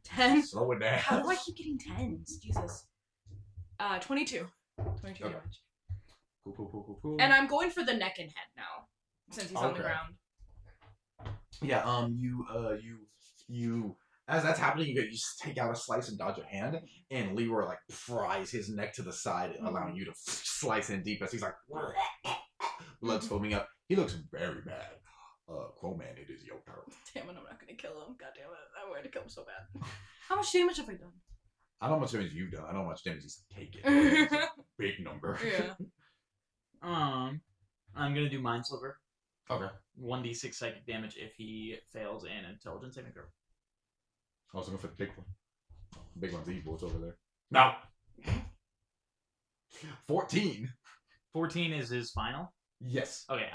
10. Slow it down. How do I keep getting 10s? Jesus. 22. 22 damage. Cool. And I'm going for the neck and head now, since he's on the ground. Yeah, you as that's happening, you just take out a slice and dodge a hand, and Leroy pries his neck to the side, allowing you to slice in deep as he's blood's foaming up. He looks very bad. Crowman, it is your turn. Damn it, I'm not gonna kill him. God damn it, I wanted to kill him so bad. How much damage have I done? I don't know how much damage you've done. I know how much damage he's taken. It's a big number. Yeah. I'm gonna do Mind Sliver. Okay. 1d6 psychic damage if he fails an intelligence saving throw. I was looking for the big one. The big one's evil. It's over there. No. 14. 14 is his final. Yes. Okay.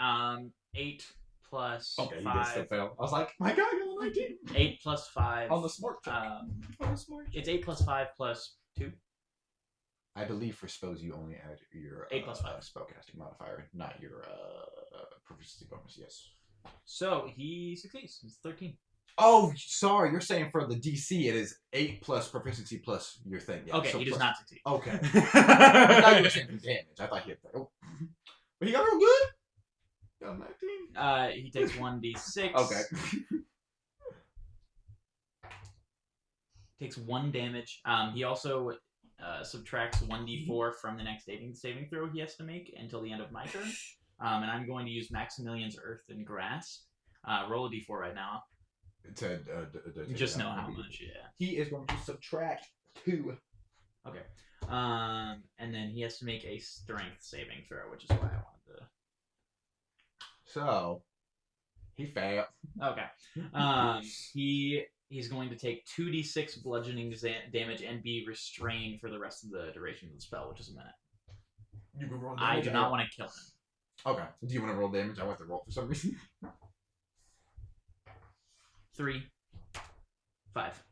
8 plus okay, 5. He did still fail. I was like, my God, you're on 19. 8 plus 5. On the smart check. It's 8 plus 5 plus 2. I believe for spells you only add your 8 plus 5 spellcasting modifier, not your proficiency bonus. Yes. So he succeeds. It's 13. Oh, sorry. You're saying for the DC it is 8 plus proficiency plus your thing. Yeah, okay, so he does not succeed. Okay. I thought you were saying for damage. I thought he had. Oh. But he got real good. Got 19. He takes 1d6. Okay. Takes 1 damage. He also subtracts 1d4 from the next saving throw he has to make until the end of my turn. And I'm going to use Maximilian's Earth and Grass. Roll a d4 right now. To just know how much, yeah. He is going to subtract 2. Okay. And then he has to make a strength saving throw, which is why I wanted to. So, he failed. Okay. He's going to take 2d6 bludgeoning damage and be restrained for the rest of the duration of the spell, which is a minute. You can roll I do not want to kill him. Okay. Do you want to roll damage? I want to roll for some reason. 3, 5.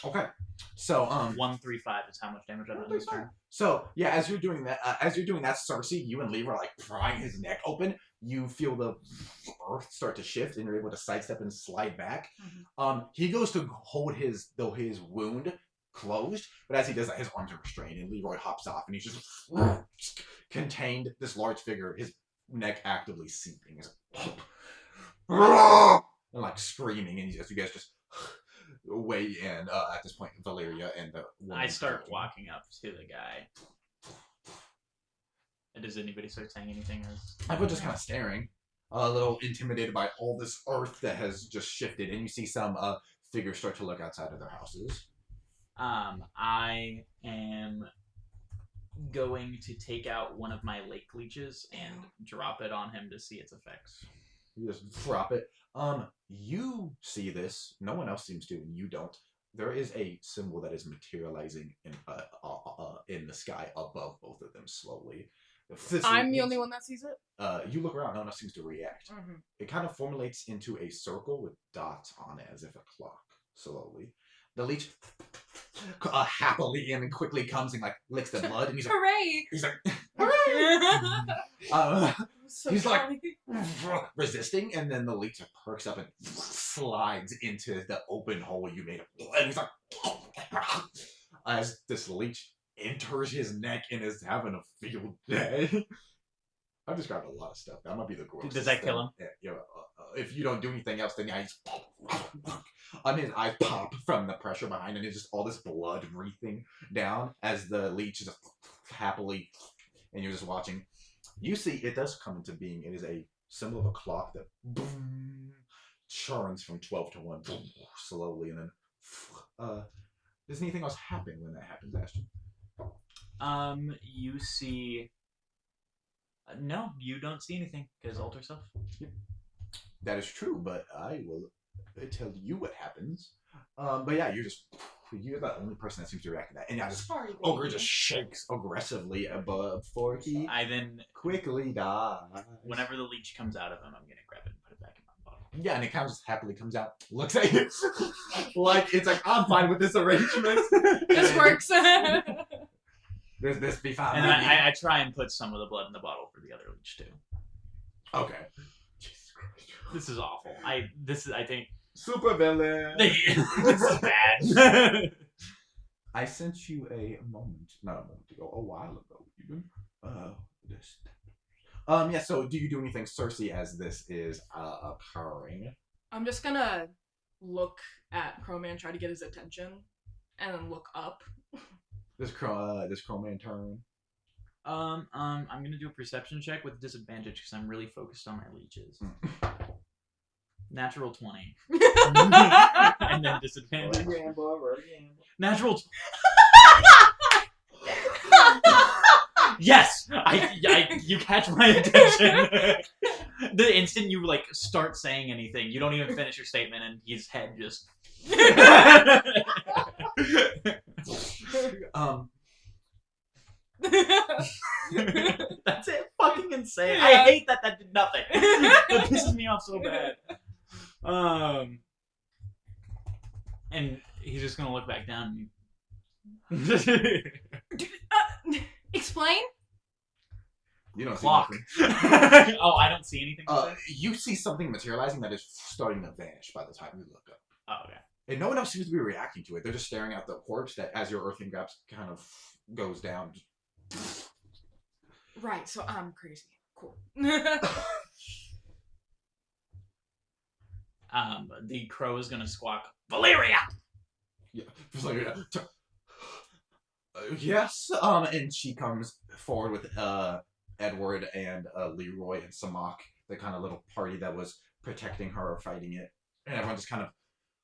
Okay. So 1, 3, 5 is how much damage I've done this turn. So yeah, as you're doing that, Cersei, you and Leroy are prying his neck open. You feel the earth start to shift, and you're able to sidestep and slide back. Mm-hmm. He goes to hold his wound closed, but as he does that, his arms are restrained, and Leroy hops off, and he's just contained. This large figure, his neck actively seeping, and screaming, and as you guys just weigh in at this point, Valeria and the woman. I start walking up to the guy. And does anybody start saying anything? Everyone's just kind of staring, a little intimidated by all this earth that has just shifted, and you see some figures start to look outside of their houses. I am going to take out one of my lake leeches and drop it on him to see its effects. You just drop it. You see this. No one else seems to, and you don't. There is a symbol that is materializing in the sky above both of them slowly. I'm the only one that sees it? You look around, no one else seems to react. Mm-hmm. It kind of formulates into a circle with dots on it, as if a clock, slowly. The leech happily and quickly comes and like licks the blood, and he's like, hooray! He's like, Hooray! So he's funny. Like resisting, and then the leech perks up and slides into the open hole you made, and he's like, as this leech enters his neck and is having a field day. I've described a lot of stuff. That might be the grossest. Does that kill him? Yeah, if you don't do anything else, then his eyes pop from the pressure behind, and it's just all this blood wreathing down as the leech just happily, and you're just watching. You see, it does come into being. It is a symbol of a clock that boom, churns from 12 to 1 boom, slowly, and then does anything else happen when that happens, Ashton? You see. No, you don't see anything because alter self. Yep. That is true, but I will tell you what happens. But yeah, you're the only person that seems to react to that, and yeah, Ogre just shakes aggressively before he I then quickly dies. Whenever the leech comes out of him, I'm gonna grab it and put it back in my bottle. Yeah, and it kind of just happily comes out, looks at you, like it's like I'm fine with this arrangement. This works. This be fine. And then I try and put some of the blood in the bottle for the other leech too. Okay. Jesus Christ. This is awful. I think super villain. This is bad. I sent you not a moment ago, a while ago even. This. Yeah. So, do you do anything, Cersei, as this is occurring? I'm just gonna look at Crowman, try to get his attention, and then look up. This Crowman turn. I'm gonna do a perception check with disadvantage because I'm really focused on my leeches. Natural 20. And then disadvantage. Natural. Yes, you catch my attention. The instant you like start saying anything, you don't even finish your statement, and his head just. That's it. Fucking insane. I hate that did nothing. That pisses me off so bad. And he's just gonna look back down. Explain. You don't Clock. see nothing. Oh, I don't see anything. You see something materializing that is starting to vanish by the time you look up. Oh, okay. And no one else seems to be reacting to it. They're just staring at the corpse that, as your earthing grabs, kind of goes down. Right, so I'm crazy. Cool. The crow is gonna squawk, Valeria! Yeah, Valeria. Yes. And she comes forward with Edward and Leroy and Samak, the kind of little party that was protecting her or fighting it. And everyone just kind of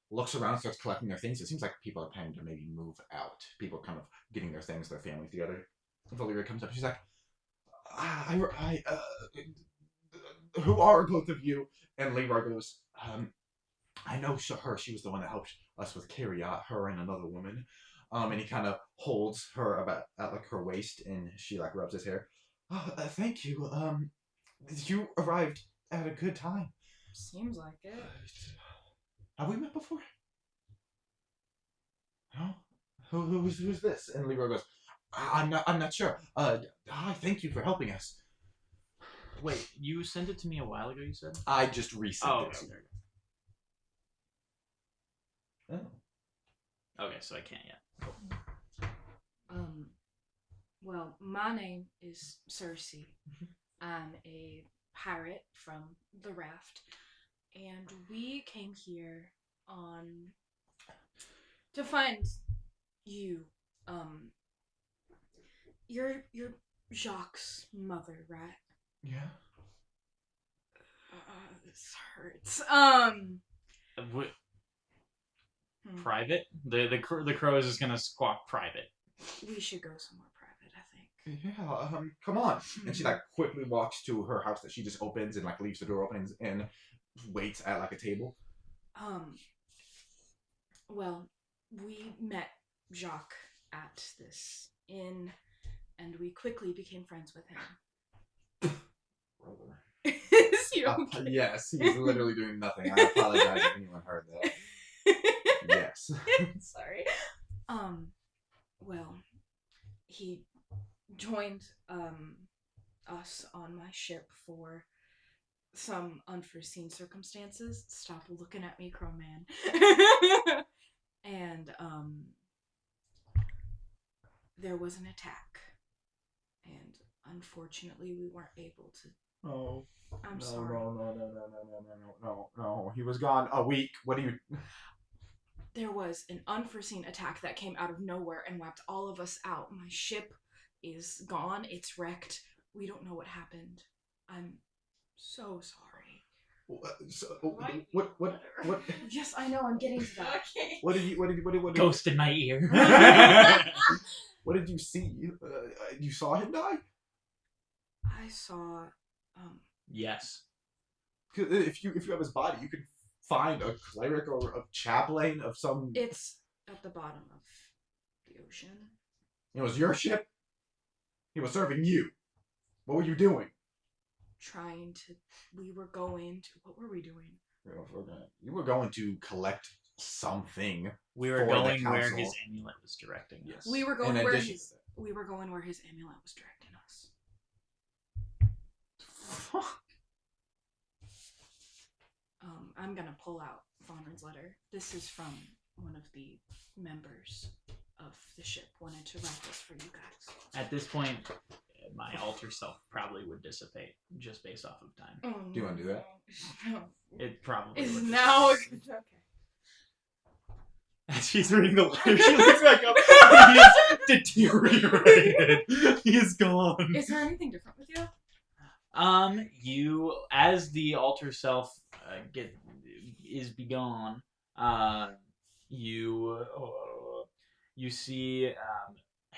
looks around, starts collecting their things. It seems like people are planning to maybe move out. People are kind of getting their things, their families together. Valeria comes up. She's like, who are both of you? And Leroy goes, I know her. She was the one that helped us with Carriot, her and another woman. And he kind of holds her at like her waist, and she like rubs his hair. Thank you. You arrived at a good time. Seems like it. Have we met before? No. Who's this? And Leroy goes, I'm not sure. Hi, thank you for helping us. Wait, you sent it to me a while ago, you said? I just resent it. Okay. Oh. Okay, so I can't yet. Well, my name is Cersei. I'm a pirate from the raft, and we came here on To find you, you're Jacques' mother, right? Yeah. This hurts. Private? The crow is just gonna squawk private. We should go somewhere private, I think. Yeah, come on. And she like quickly walks to her house that she just opens and like leaves the door open and waits at like a table. Well, we met Jacques at this inn, and we quickly became friends with him. Is he okay? Yes, he's literally doing nothing. I apologize if anyone heard that. Yes. Sorry. Well, he joined us on my ship for some unforeseen circumstances. Stop looking at me, Crow Man. And there was an attack, and unfortunately we weren't able to. Oh. I'm sorry. No. He was gone a week. What do you... There was an unforeseen attack that came out of nowhere and wiped all of us out. My ship is gone. It's wrecked. We don't know what happened. I'm so sorry. What? Yes, I know. I'm getting to that. Okay. What did you... Ghost in my ear. What did you see? You saw him die? I saw. Yes. If you have his body, you could find a cleric or a chaplain of some... It's at the bottom of the ocean. It was your ship? He was serving you. What were you doing? We were going to... What were we doing? You were going to collect something. We were going where his amulet was directing us. Yes. We were going where his amulet was directing us. I'm gonna pull out Fawnren's letter. This is from one of the members of the ship. Wanted to write this for you guys. At this point, my alter self probably would dissipate just based off of time. Do you want to do that? No. It probably Is would. now okay. As she's reading the letter, she looks back up and he is deteriorated. He is gone. Is there anything different with you? You, as the alter self is begone, you see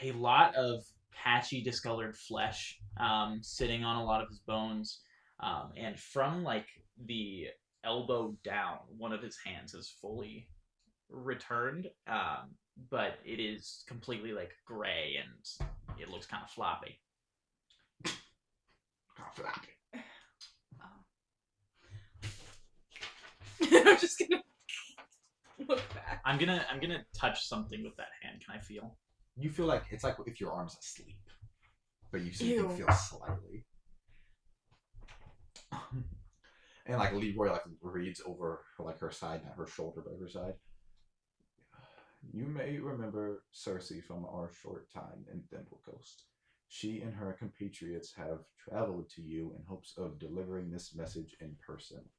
a lot of patchy, discolored flesh sitting on a lot of his bones, and from like the elbow down, one of his hands is fully returned, but it is completely like gray and it looks kind of floppy. I'm just gonna look back. I'm gonna touch something with that hand. Can I feel? You feel like it's like if your arm's asleep, but you Ew. can feel slightly. And like Leroy like reads over like her side, not her shoulder, but her side. You may remember Cersei from our short time in Thimble Coast. She and her compatriots have traveled to you in hopes of delivering this message in person.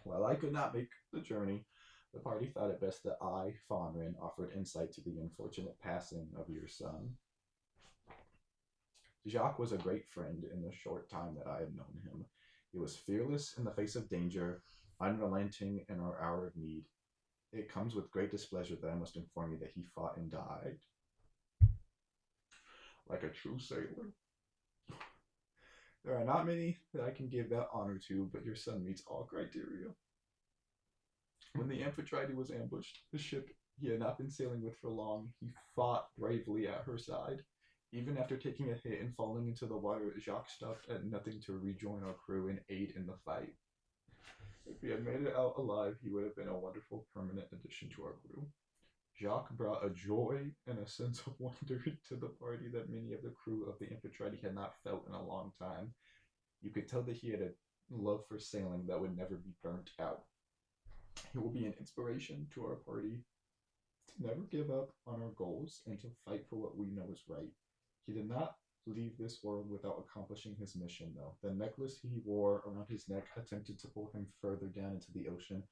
While I could not make the journey, the party thought it best that I, Fawnren, offered insight to the unfortunate passing of your son. Jacques was a great friend in the short time that I have known him. He was fearless in the face of danger, unrelenting in our hour of need. It comes with great displeasure that I must inform you that he fought and died. Like a true sailor. There are not many that I can give that honor to, but your son meets all criteria. When the Amphitrite was ambushed, the ship he had not been sailing with for long, he fought bravely at her side. Even after taking a hit and falling into the water, Jacques stopped at nothing to rejoin our crew and aid in the fight. If he had made it out alive, he would have been a wonderful permanent addition to our crew. Jacques brought a joy and a sense of wonder to the party that many of the crew of the Amphitrite had not felt in a long time. You could tell that he had a love for sailing that would never be burnt out. He will be an inspiration to our party to never give up on our goals and to fight for what we know is right. He did not leave this world without accomplishing his mission, though. The necklace he wore around his neck attempted to pull him further down into the ocean.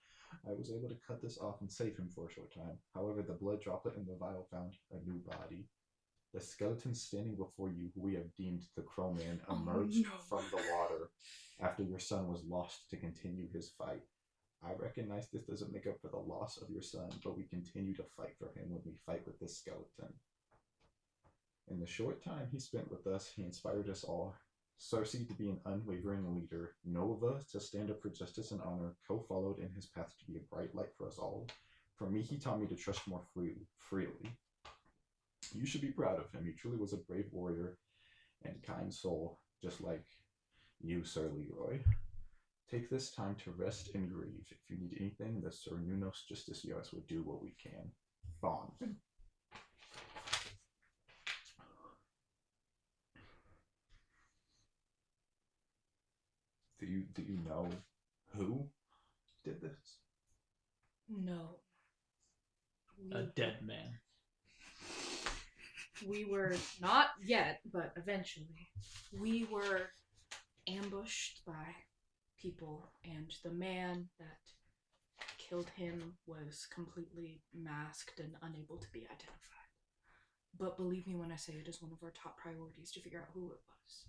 I was able to cut this off and save him for a short time. However, the blood droplet in the vial found a new body. The skeleton standing before you, who we have deemed the Crowman, emerged from the water after your son was lost to continue his fight. I recognize this doesn't make up for the loss of your son, but we continue to fight for him when we fight with this skeleton. In the short time he spent with us, he inspired us all. Cersei to be an unwavering leader, Nova to stand up for justice and honor, co-followed in his path to be a bright light for us all. For me, he taught me to trust more freely. You should be proud of him. He truly was a brave warrior and kind soul, just like you, Sir Leroy. Take this time to rest and grieve. If you need anything, the Sir Nunos Justiciars will do what we can. Fawn. Do you know who did this? No. A dead man. We were not yet, but eventually. We were ambushed by people, and the man that killed him was completely masked and unable to be identified. But believe me when I say it is one of our top priorities to figure out who it was.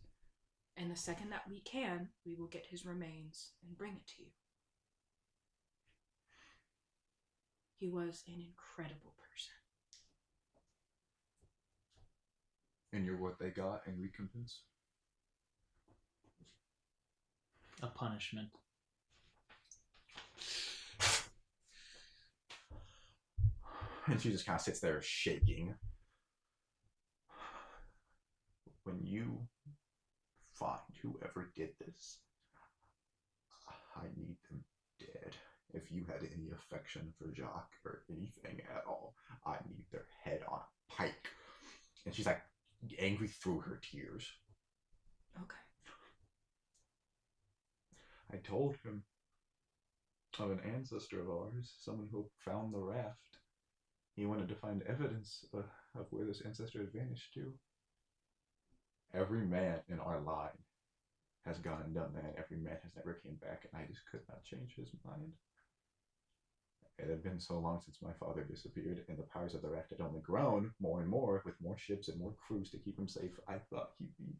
And the second that we can, we will get his remains and bring it to you. He was an incredible person. And you're what they got in recompense? A punishment. And she just kind of sits there shaking. When you find whoever did this, I need them dead. If you had any affection for Jacques or anything at all, I need their head on a pike. And she's like angry through her tears. Okay. I told him of an ancestor of ours, someone who found the raft. He wanted to find evidence of where this ancestor had vanished to. Every man in our line has gone and done that. Every man has never came back, and I just could not change his mind. It had been so long since my father disappeared, and the powers of the raft had only grown more and more, with more ships and more crews to keep him safe. I thought he'd be...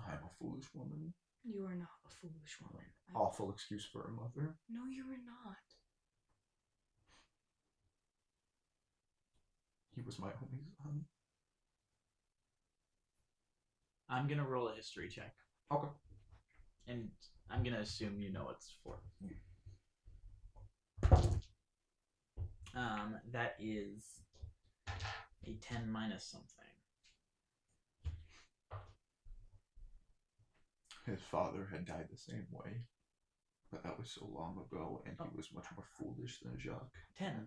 I'm a foolish woman. You are not a foolish woman. Awful excuse for a mother. No, you are not. He was my only son. I'm gonna roll a history check. Okay. And I'm gonna assume you know what it's for. That is a 10 minus something. His father had died the same way, but that was so long ago, and he was much more foolish than Jacques. 10.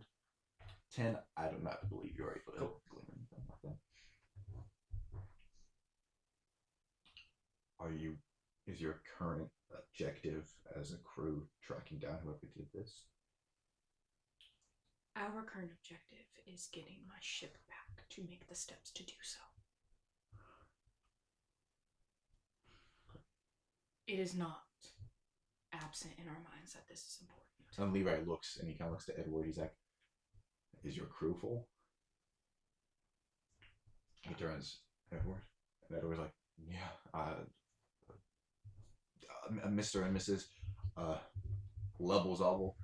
10, I do not believe you're able to glean anything like that. Is your current objective as a crew tracking down whoever did this? Our current objective is getting my ship back to make the steps to do so. It is not absent in our minds that this is important. And Levi looks, and he kind of looks to Edward. He's like, is your crew full? He turns Edward, and Edward's like, yeah, Mr. and Mrs. Levels Oval.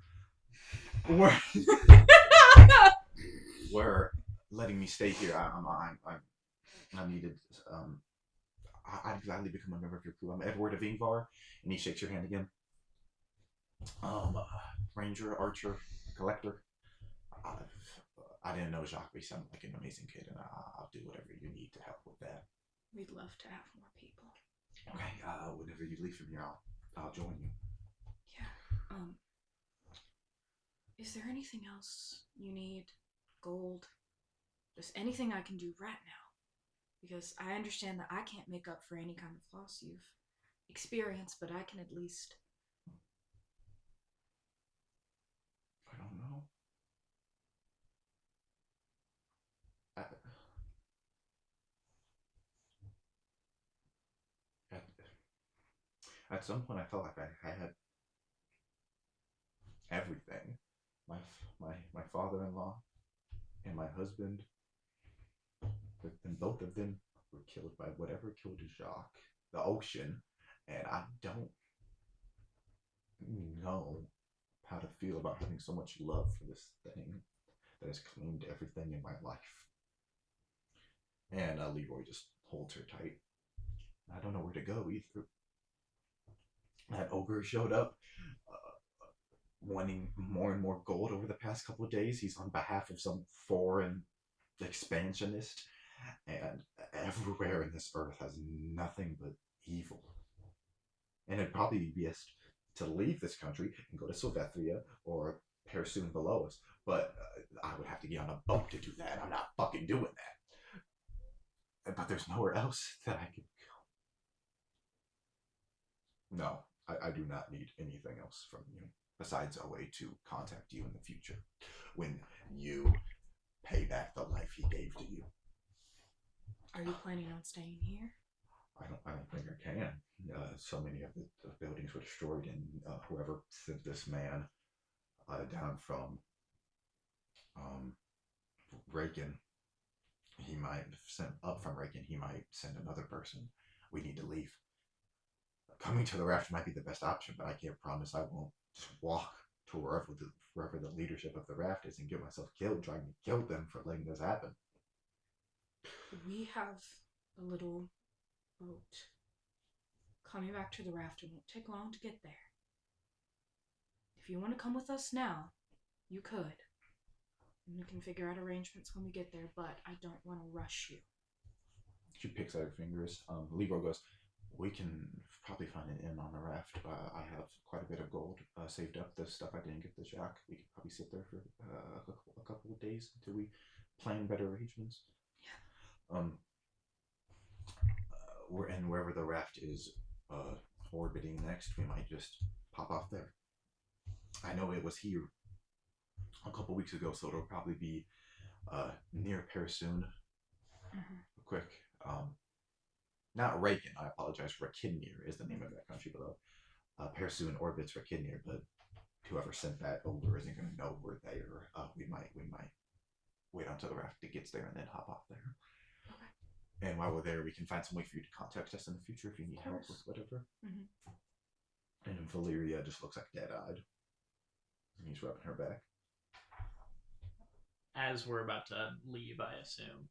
Were letting me stay here. I'm needed. I'd gladly become a member of your crew. I'm Edward of Ingvar, and he shakes your hand again. Ranger, archer, collector. I didn't know Jacques. He sounded like an amazing kid, and I'll do whatever you need to help with that. We'd love to have more people. Okay. Whenever you leave from here, I'll join you. Yeah. Is there anything else you need? Gold? Just anything I can do right now? Because I understand that I can't make up for any kind of loss you've experienced, but I can at least... I don't know. At some point, I felt like I had everything. My father-in-law and my husband, and both of them were killed by whatever killed Jacques, the ocean, and I don't know how to feel about having so much love for this thing that has claimed everything in my life. And Leroy just holds her tight. I don't know where to go either. That ogre showed up, wanting more and more gold over the past couple of days. He's on behalf of some foreign expansionist, and everywhere in this earth has nothing but evil. And it'd probably be best to leave this country and go to Sylvethria or Persoon below us, but I would have to get on a boat to do that. I'm not fucking doing that. But there's nowhere else that I could go. No, I do not need anything else from you besides a way to contact you in the future when you pay back the life he gave to you. Are you planning on staying here? I don't think I can. So many of the buildings were destroyed, and whoever sent this man down from Reagan, he might send up from Reagan. He might send another person. We need to leave. Coming to the raft might be the best option, but I can't promise I won't just walk to wherever the leadership of the raft is and get myself killed trying to kill them for letting this happen. We have a little boat coming back to the raft. It won't take long to get there. If you want to come with us now, you could. And we can figure out arrangements when we get there, but I don't want to rush you. She picks at her fingers. Leroy goes, we can probably find an inn on the raft. I have quite a bit of gold saved up. The stuff I didn't get to Jacques. We could probably sit there for a couple of days until we plan better arrangements. Yeah. And wherever the raft is orbiting next, we might just pop off there. I know it was here a couple weeks ago, so it'll probably be near Persoon. Mm-hmm. Quick. Not Reagan, I apologize. Rakidnir is the name of that country below. Persoon orbits Rakidnir, but whoever sent that over isn't going to know we're there. We might wait until the raft gets there and then hop off there. Okay. And while we're there, we can find some way for you to contact us in the future if you need help with whatever. Mm-hmm. And Valeria just looks like dead-eyed. And he's rubbing her back. As we're about to leave, I assume,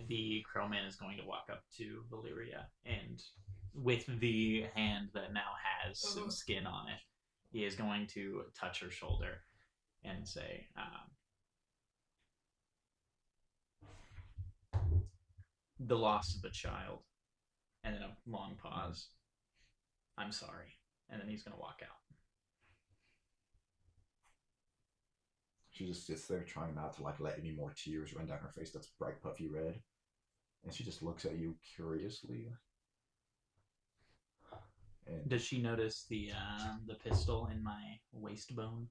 the crowman is going to walk up to Valeria, and with the hand that now has some skin on it, he is going to touch her shoulder and say, the loss of a child, and then a long pause. I'm sorry. And then he's going to walk out. She just sits there trying not to let any more tears run down her face that's bright puffy red. And she just looks at you curiously. And does she notice the pistol in my waist bone?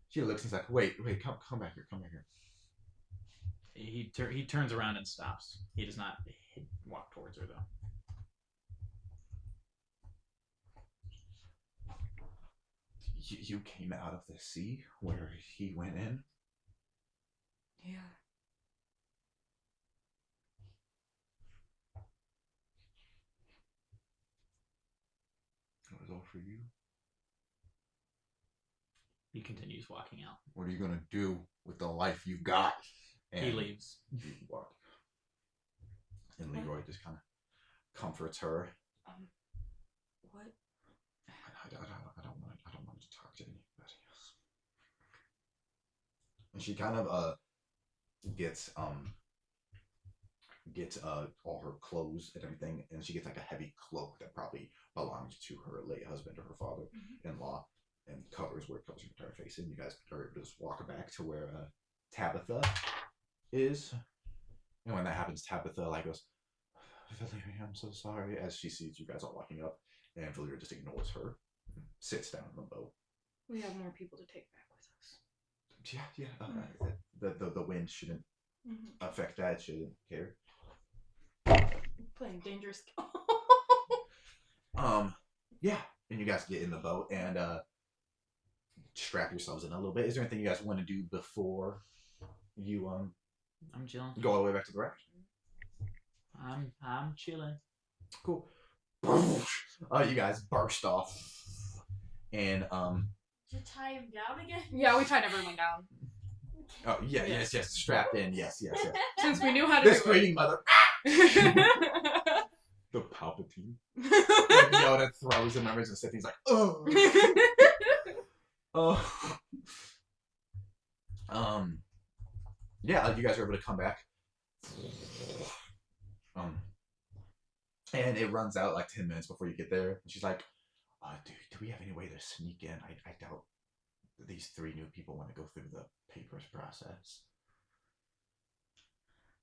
She looks and is like, wait, come back here. He turns around and stops. He does not walk towards her, though. You came out of the sea where he went in? Yeah. It was all for you? He continues walking out. What are you going to do with the life you've got? And he leaves. You walk. And Leroy just kind of comforts her. What? I don't want to talk to anybody else. And she kind of gets all her clothes and everything, and she gets like a heavy cloak that probably belonged to her late husband or her father-in-law, and covers her entire face. And you guys are able to just walk back to where Tabitha is. And when that happens, Tabitha goes, Valeria, I'm so sorry, as she sees you guys all walking up, and Valeria just ignores her, and sits down in the boat. We have more people to take back with us. Yeah. The wind shouldn't affect that. Shouldn't care. Playing dangerous. Yeah, and you guys get in the boat and strap yourselves in a little bit. Is there anything you guys want to do before you I'm chilling. go all the way back to the raft? I'm chilling. Cool. You guys burst off, and To tie him down again? Yeah, we tied everyone down. oh yeah, yes, strapped in, yes. Since we knew how to This do it. greedy mother, the Palpatine. Like Yoda throws him, remembers and Sith. He's like, oh. Yeah, you guys are able to come back. And it runs out like 10 minutes before you get there. And she's like, do we have any way to sneak in? I doubt these 3 new people want to go through the papers process.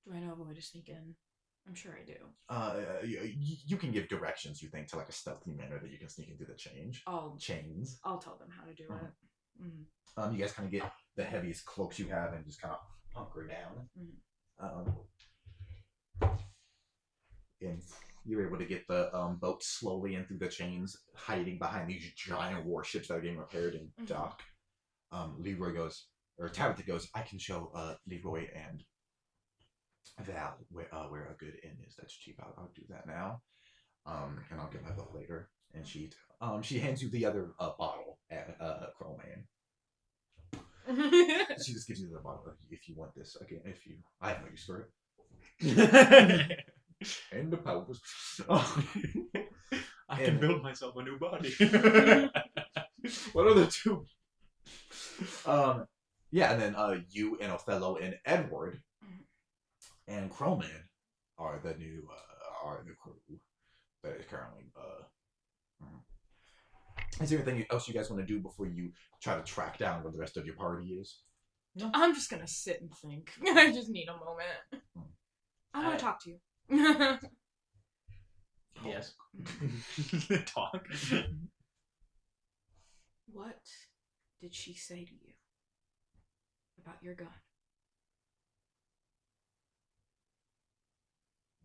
Do I know of a way to sneak in? I'm sure I do. You can give directions, you think, to like a stealthy manner that you can sneak into the chains. I'll I'll tell them how to do it. Mm. You guys kind of get the heaviest cloaks you have and just kind of hunker down. And you're able to get the boat slowly in through the chains, hiding behind these giant warships that are getting repaired in dock. Tabitha goes, I can show Leroy and Val where a good inn is that's cheap. I'll do that now. And I'll get my boat later. And she hands you the other bottle at Crowman. She just gives you the bottle if you want this again. I have no use for it. And the powers. I can build myself a new body. What are the 2? Yeah, and then you and Othello and Edward and Crowman are the new crew that is currently. Is there anything else you guys want to do before you try to track down where the rest of your party is? No. I'm just gonna sit and think. I just need a moment. I want to talk to you. Yes. Talk. What did she say to you about your gun?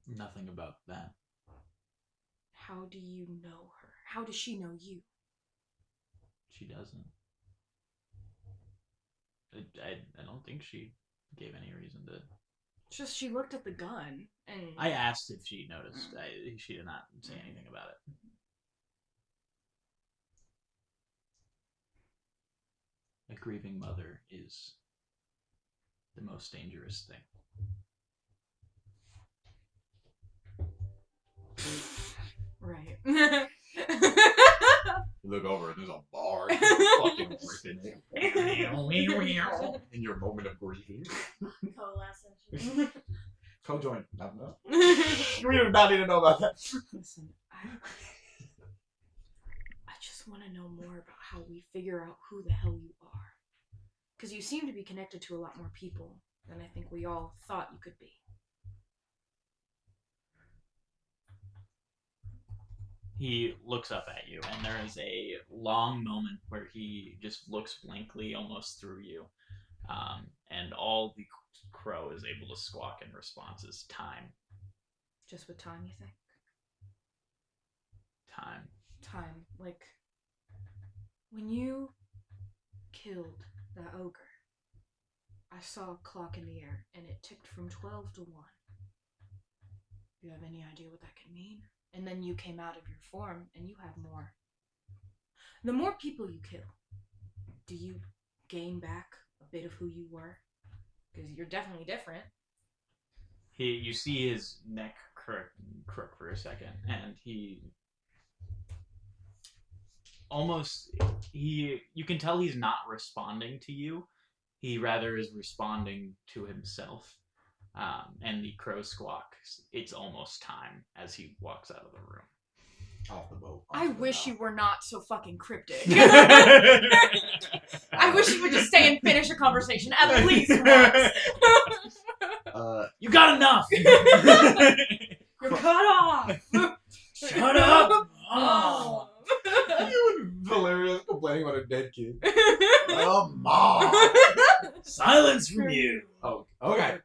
Nothing about that. How do you know her? How does she know you? She doesn't. I don't think she gave any reason to. Just she looked at the gun and I asked if she noticed. She did not say anything about it. A grieving mother is the most dangerous thing. Right. You look over and there's a bar fucking ripping it. In your moment of grieving. Co-last session. Co-join. No. We do not need to know about that. Listen, I just want to know more about how we figure out who the hell you are. Because you seem to be connected to a lot more people than I think we all thought you could be. He looks up at you, and there is a long moment where he just looks blankly almost through you. And all the crow is able to squawk in response is time. Just with time, you think? Time. Time. Like, when you killed that ogre, I saw a clock in the air, and it ticked from 12 to 1. Do you have any idea what that could mean? And then you came out of your form, and you have more. The more people you kill, do you gain back a bit of who you were? Because you're definitely different. You see his neck crook for a second, and you can tell he's not responding to you. He rather is responding to himself. And the crow squawks, it's almost time, as he walks out of the room. Off the boat. I wish you were not so fucking cryptic. I wish you would just stay and finish a conversation at least once. You got enough! You're cut off! Shut up! Oh. You and Valeria complaining about a dead kid. Mom! Silence from you! Oh, okay.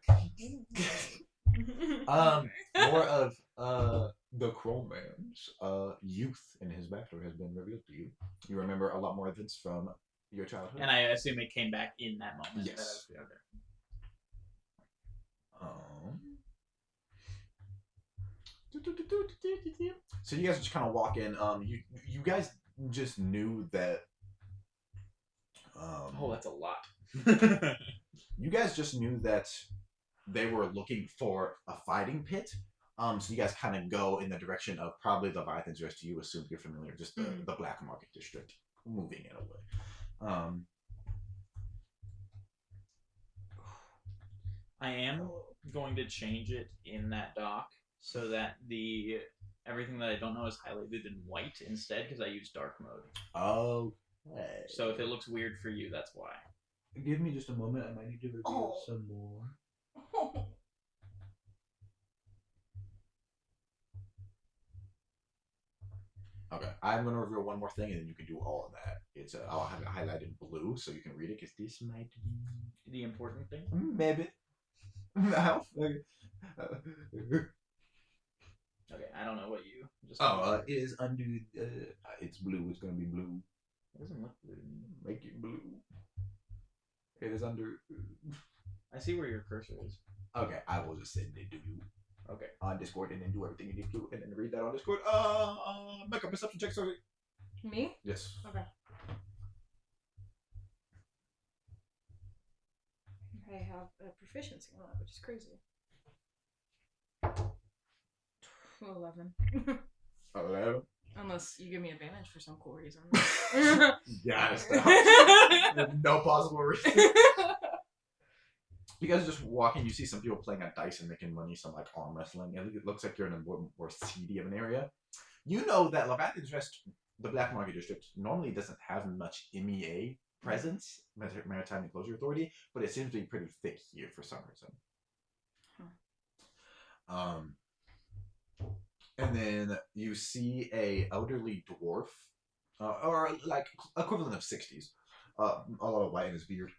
More of the Crow Man. Leviathan's youth in his backstory has been revealed to you. You remember a lot more events from your childhood. And I assume it came back in that moment. Yes. Okay. So you guys just kind of walk in. You guys just knew that. Oh, that's a lot. You guys just knew that they were looking for a fighting pit. So you guys kind of go in the direction of probably the Leviathan's Rest. You assume you're familiar, just the Black Market District, moving in a way. I am going to change it in that dock so that everything that I don't know is highlighted in white instead, because I use dark mode. Okay. So if it looks weird for you, that's why. Give me just a moment. I might need to reveal some more. Okay, I'm gonna reveal one more thing, and then you can do all of that. I'll have it highlighted in blue so you can read it, because this might be The important thing? maybe. How? Okay. Okay, I don't know what you just. It is under. It's blue. It's gonna be blue. It doesn't look blue to me. Make it blue. It is under. I see where your cursor is. Okay, I will just send it to you. Okay. On Discord, and then do everything you need to, and then read that on Discord. Make a perception check, sorry. Me? Yes. Okay. I have a proficiency on that, which is crazy. 11. 11. Unless you give me advantage for some cool reason. Yes. No possible reason. You guys are just walking. You see some people playing at dice and making money, some like arm wrestling. It looks like you're in a more seedy of an area. You know that Leviathan's Rest, the Black Market District, normally doesn't have much MEA presence, Maritime Enclosure Authority, but it seems to be pretty thick here for some reason. And then you see a elderly dwarf, or like equivalent of 60s, a lot of white in his beard,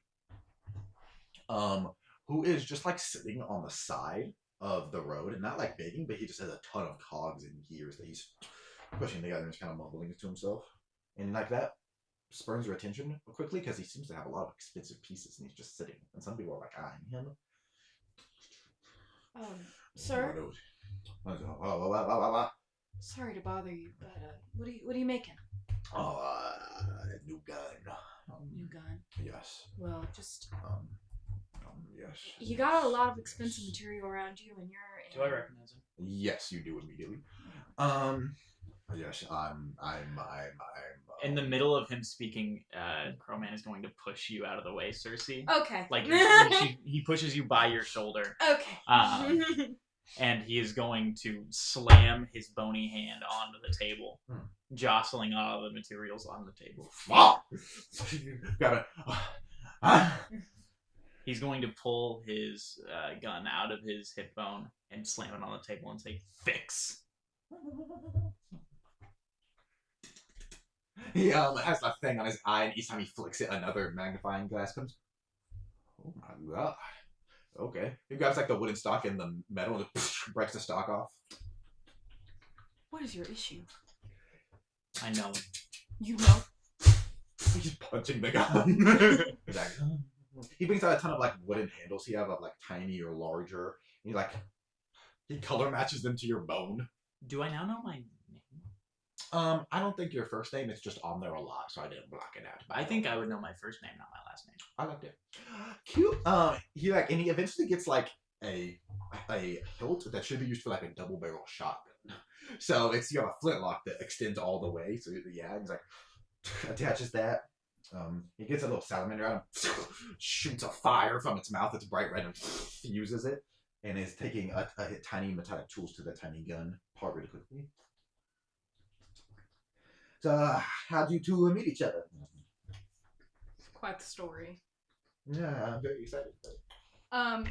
who is just like sitting on the side of the road and not like begging, but he just has a ton of cogs and gears that he's pushing together and just kind of mumbling to himself. And like that spurns your attention quickly because he seems to have a lot of expensive pieces and he's just sitting. And some people are like eyeing him. Sir? Oh, Sorry to bother you, but what are you making? New gun. New gun. Yes. Well, just yes. you got a lot of expensive material around you, and you're. Do I recognize him? Yes, you do immediately. Yes, I'm. In the middle of him speaking, Crowman is going to push you out of the way, Cersei. Okay. Like he pushes you by your shoulder. Okay. And he is going to slam his bony hand onto the table, jostling all the materials on the table. He's going to pull his gun out of his hip bone and slam it on the table and say, "Fix." He has a thing on his eye, and each time he flicks it, another magnifying glass comes. Oh my god. Okay. He grabs like the wooden stock and the metal and just breaks the stock off. What is your issue? I know. You know? He's punching the gun. He brings out a ton of like wooden handles he have of like tiny or larger. He color matches them to your bone. Do I now know my name? I don't think your first name is just on there a lot, so I didn't block it out. I think I would know my first name, not my last name. I liked it. Cute. He eventually gets like a hilt that should be used for like a double barrel shotgun. So you have a flintlock that extends all the way. So yeah, he's like attaches that. He gets a little salamander out and shoots a fire from its mouth. It's bright red and uses it, and is taking a tiny metallic tools to the tiny gun part really quickly. So, how'd you two meet each other? Quite the story. Yeah, I'm very excited.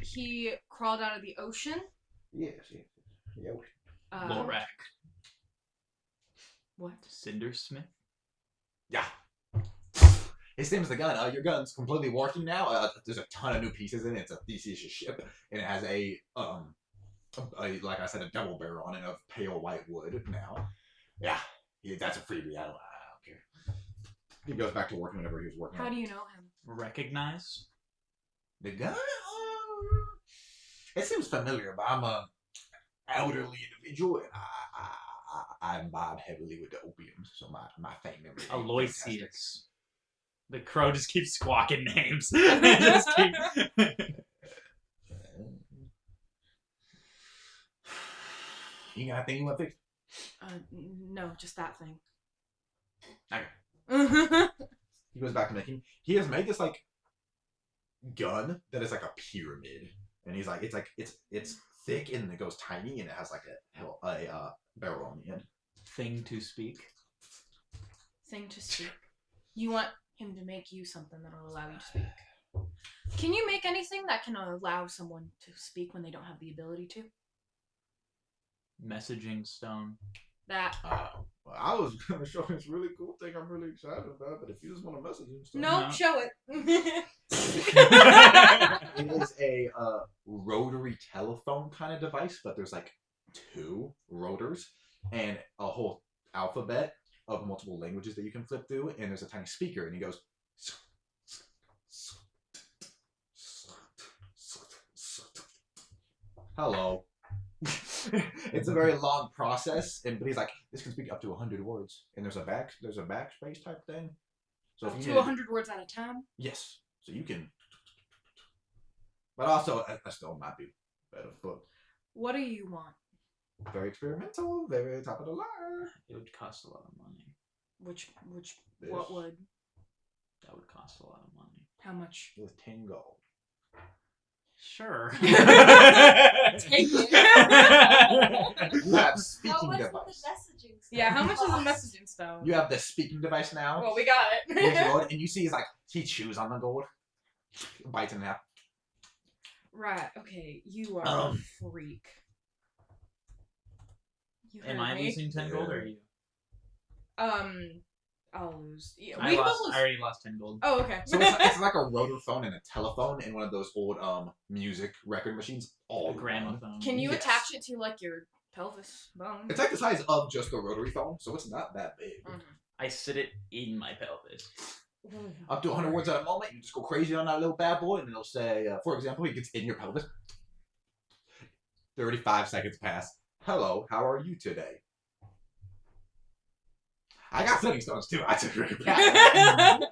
He crawled out of the ocean. Yes. Yeah. Lorak. What? Cindersmith? Yeah. His name's the gun. Your gun's completely working now. There's a ton of new pieces in it. It's a Theseus ship, and it has a like I said, a double barrel on it of pale white wood now. Yeah, that's a freebie. I don't care. He goes back to working whenever he was working. How do you know him? Recognize? The guy? It seems familiar, but I'm a elderly individual, and I imbibe heavily with the opium, so my fame memory. Aloysius. The crow just keeps squawking names. Just keep... You got a thing you want fixed? No, just that thing. Okay. He goes back to making. He has made this like gun that is like a pyramid, and he's like, it's thick and it goes tiny, and it has like a barrel on the end. Thing to speak. Thing to speak. You want him to make you something that'll allow you to speak. Can you make anything that can allow someone to speak when they don't have the ability to? Messaging stone. That. Well, I was gonna show this really cool thing I'm really excited about, but if you just want to message him, stuff. No, No. show it. It is a rotary telephone kind of device, but there's like 2 rotors and a whole alphabet of multiple languages that you can flip through, and there's a tiny speaker, and he goes. Hello. It's a very long process, but he's like, this can speak up to 100 words, and there's a backspace type thing. So if Up you to need 100 words at a time? yes, so you can. But also, a stone might be better, but What do you want? very experimental, very top of the line. It would cost a lot of money. What would? That would cost a lot of money. How much? With 10 gold. Sure. Take it. You have How speaking much device. would the messaging stuff Yeah, how much is a cost? messaging stone? You have the speaking device now. Well, we got Here's it. gold, and you see he's like, he chews on the gold, bites it in half. Right, okay, you are a freak. You Am heard I me? losing 10 gold or are you? I'll lose. Yeah, I we both lost. lose. I already lost 10 gold. Oh, okay. So it's like a rotor phone and a telephone and one of those old music record machines. All A gramophone. Can you Yes. attach it to like your pelvis bone? It's like the size of just the rotary phone, so it's not that big. I sit it in my pelvis. Up to 100 words at a moment, you just go crazy on that little bad boy, and it'll say, for example, he gets in your pelvis. 35 seconds pass. Hello, how are you today? I got flitting stones too. I took really bad.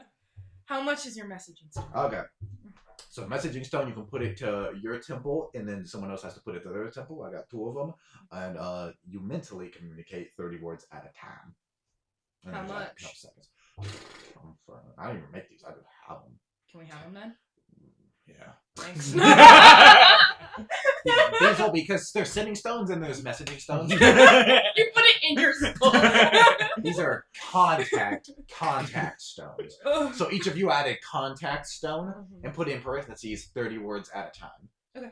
How much is your messaging stone? Okay. So messaging stone, you can put it to your temple, and then someone else has to put it to their temple. I got 2 of them, and you mentally communicate 30 words at a time. And How there's, like, much? a couple seconds. I don't even make these. I just have them. Can we have them then? Yeah. Thanks. These will because there's sending stones and there's messaging stones. You put it in your skull. These are contact stones. So each of you add a contact stone and put in parentheses 30 words at a time. Okay.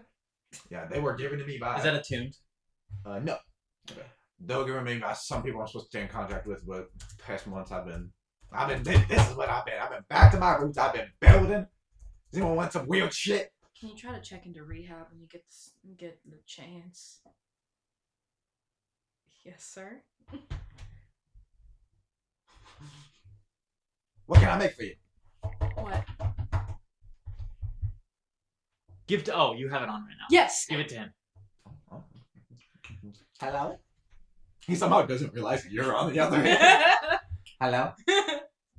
Yeah, they were given to me by. Is that attuned? No. Okay. They were given to me by some people I'm supposed to stay in contact with, but past months I've been. This is what I've been. I've been back to my roots. I've been building. Does anyone want some weird shit? Can you try to check into rehab when you get the chance? Yes, sir. What can I make for you? What? Give to. Oh, you have it on right now. Yes. Give it to him. Hello? He somehow doesn't realize that you're on the other end. Hello?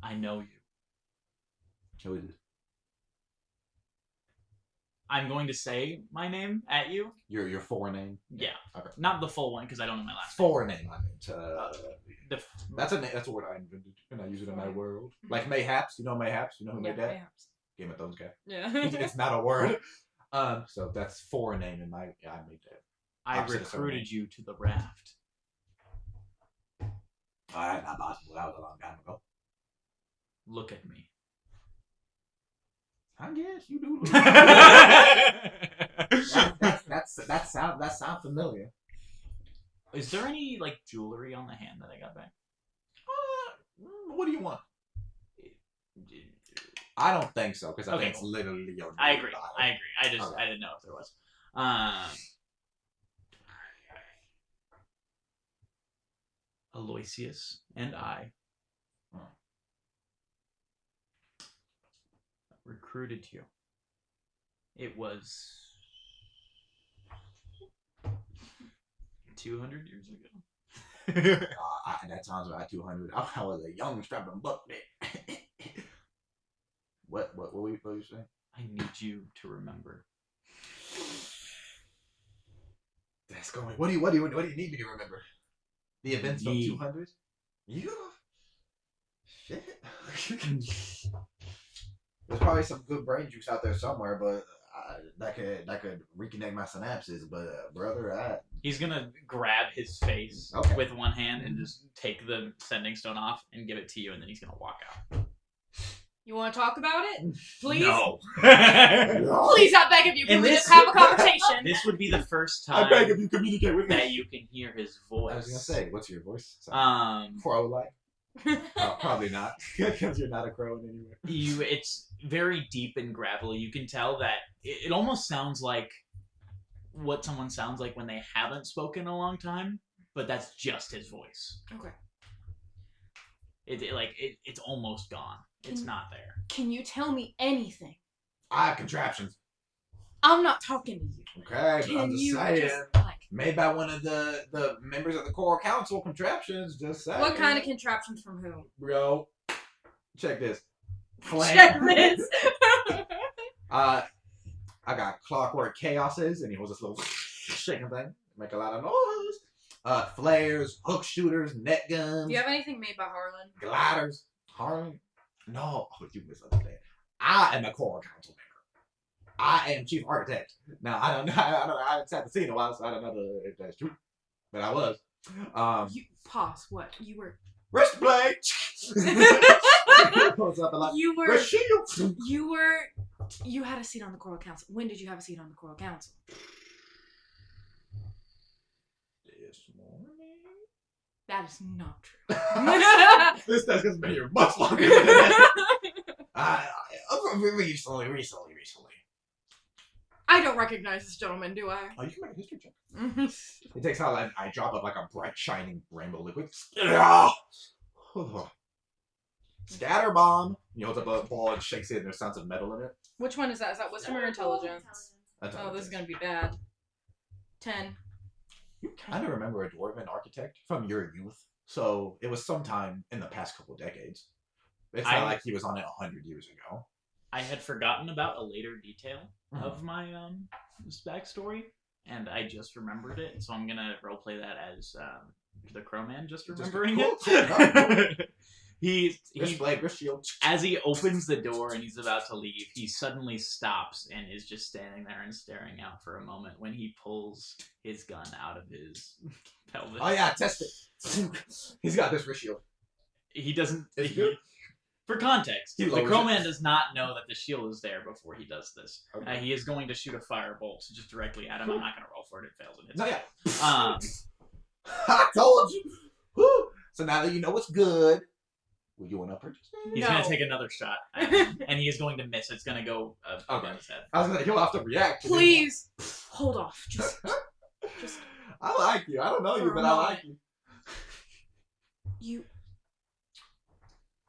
I know you. Who is it? I'm going to say my name at you. Your forename? Yeah. Okay. Not the full one because I don't know my last Forename, I mean. name. That's a word I invented, and I use it in my world. Like Mayhaps, you know Mayhaps? You know who made that? Mayhaps. Game of Thrones guy. Yeah. It's not a word. So that's forename in my. Yeah, I made that. I Opposite of recruited someone. you to the raft. That's not possible. That was a long time ago. Look at me. I guess you do. that sound familiar. Is there any like jewelry on the hand that I got back? What do you want? I don't think so because I Okay, think it's cool. literally your. I agree. body. I agree. I just Okay. I didn't know if there was. Aloysius and I recruited you. It was 200 years ago. That sounds about 200. I was a young strapping buck then. What were you saying? I need you to remember. That's going. What do you need me to remember? The events from 200. You. Shit. There's probably some good brain juice out there somewhere, but that could reconnect my synapses. But brother, he's gonna grab his face with one hand and just take the sending stone off and give it to you, and then he's gonna walk out. You want to talk about it? Please? No. Please, I beg of you, can we just have a conversation? This would be the first time I beg of you, communicate with me. that you can hear his voice. I was gonna say, what's your voice? Crow like? Probably not, because you're not a crow in any way. It's very deep and gravelly. You can tell that it almost sounds like what someone sounds like when they haven't spoken in a long time, but that's just his voice. Okay. It's almost gone. It's not there. Can you tell me anything? I have contraptions. I'm not talking to you. Okay, but I'm just saying. Just, made by one of the members of the Choral Council. Contraptions, just saying. What kind of contraptions from who? Bro, check this. Check this. I got Clockwork Chaoses, and he was this little shaking thing. Make a lot of noise. Flares, hook shooters, net guns. Do you have anything made by Harlan? Gliders. Harlan? No. Oh, you misunderstand. I am a Choral Council member. I am chief architect. Now I don't know. I haven't sat the scene in a while, so I don't know if that's true. But I was. You pause. What you were? Wrist blade. You had a seat on the Choral Council. When did you have a seat on the Choral Council? This morning. That is not true. This desk has been here much longer than that. Recently. I don't recognize this gentleman, do I? Oh, you can make a history check. It takes out and I drop up like a bright, shining rainbow liquid. Scatter bomb. He holds up a ball and shakes it, and there's sounds of metal in it. Which one is that? Is that wisdom or intelligence? Oh, this is gonna be bad. 10. You kind of remember a dwarven architect from your youth, so it was sometime in the past couple of decades. It's not like he was on it 100 years ago. I had forgotten about a later detail of my backstory, and I just remembered it, so I'm gonna roleplay that as the Crowman just remembering it. He as he opens the door and he's about to leave, he suddenly stops and is just standing there and staring out for a moment when he pulls his gun out of his pelvis. Oh yeah, test it. He's got this wrist shield. He doesn't. For context, the Crowman does not know that the shield is there before he does this. Okay. He is going to shoot a firebolt just directly at him. I'm not going to roll for it. It fails. It hits. I told you. Woo. So now that you know what's good, will you want to purchase it? He's going to take another shot, and he is going to miss. It's going to go above his head. I was going to he'll have to react. Please, hold off. Just. I like you. I don't know you, but I like you. You.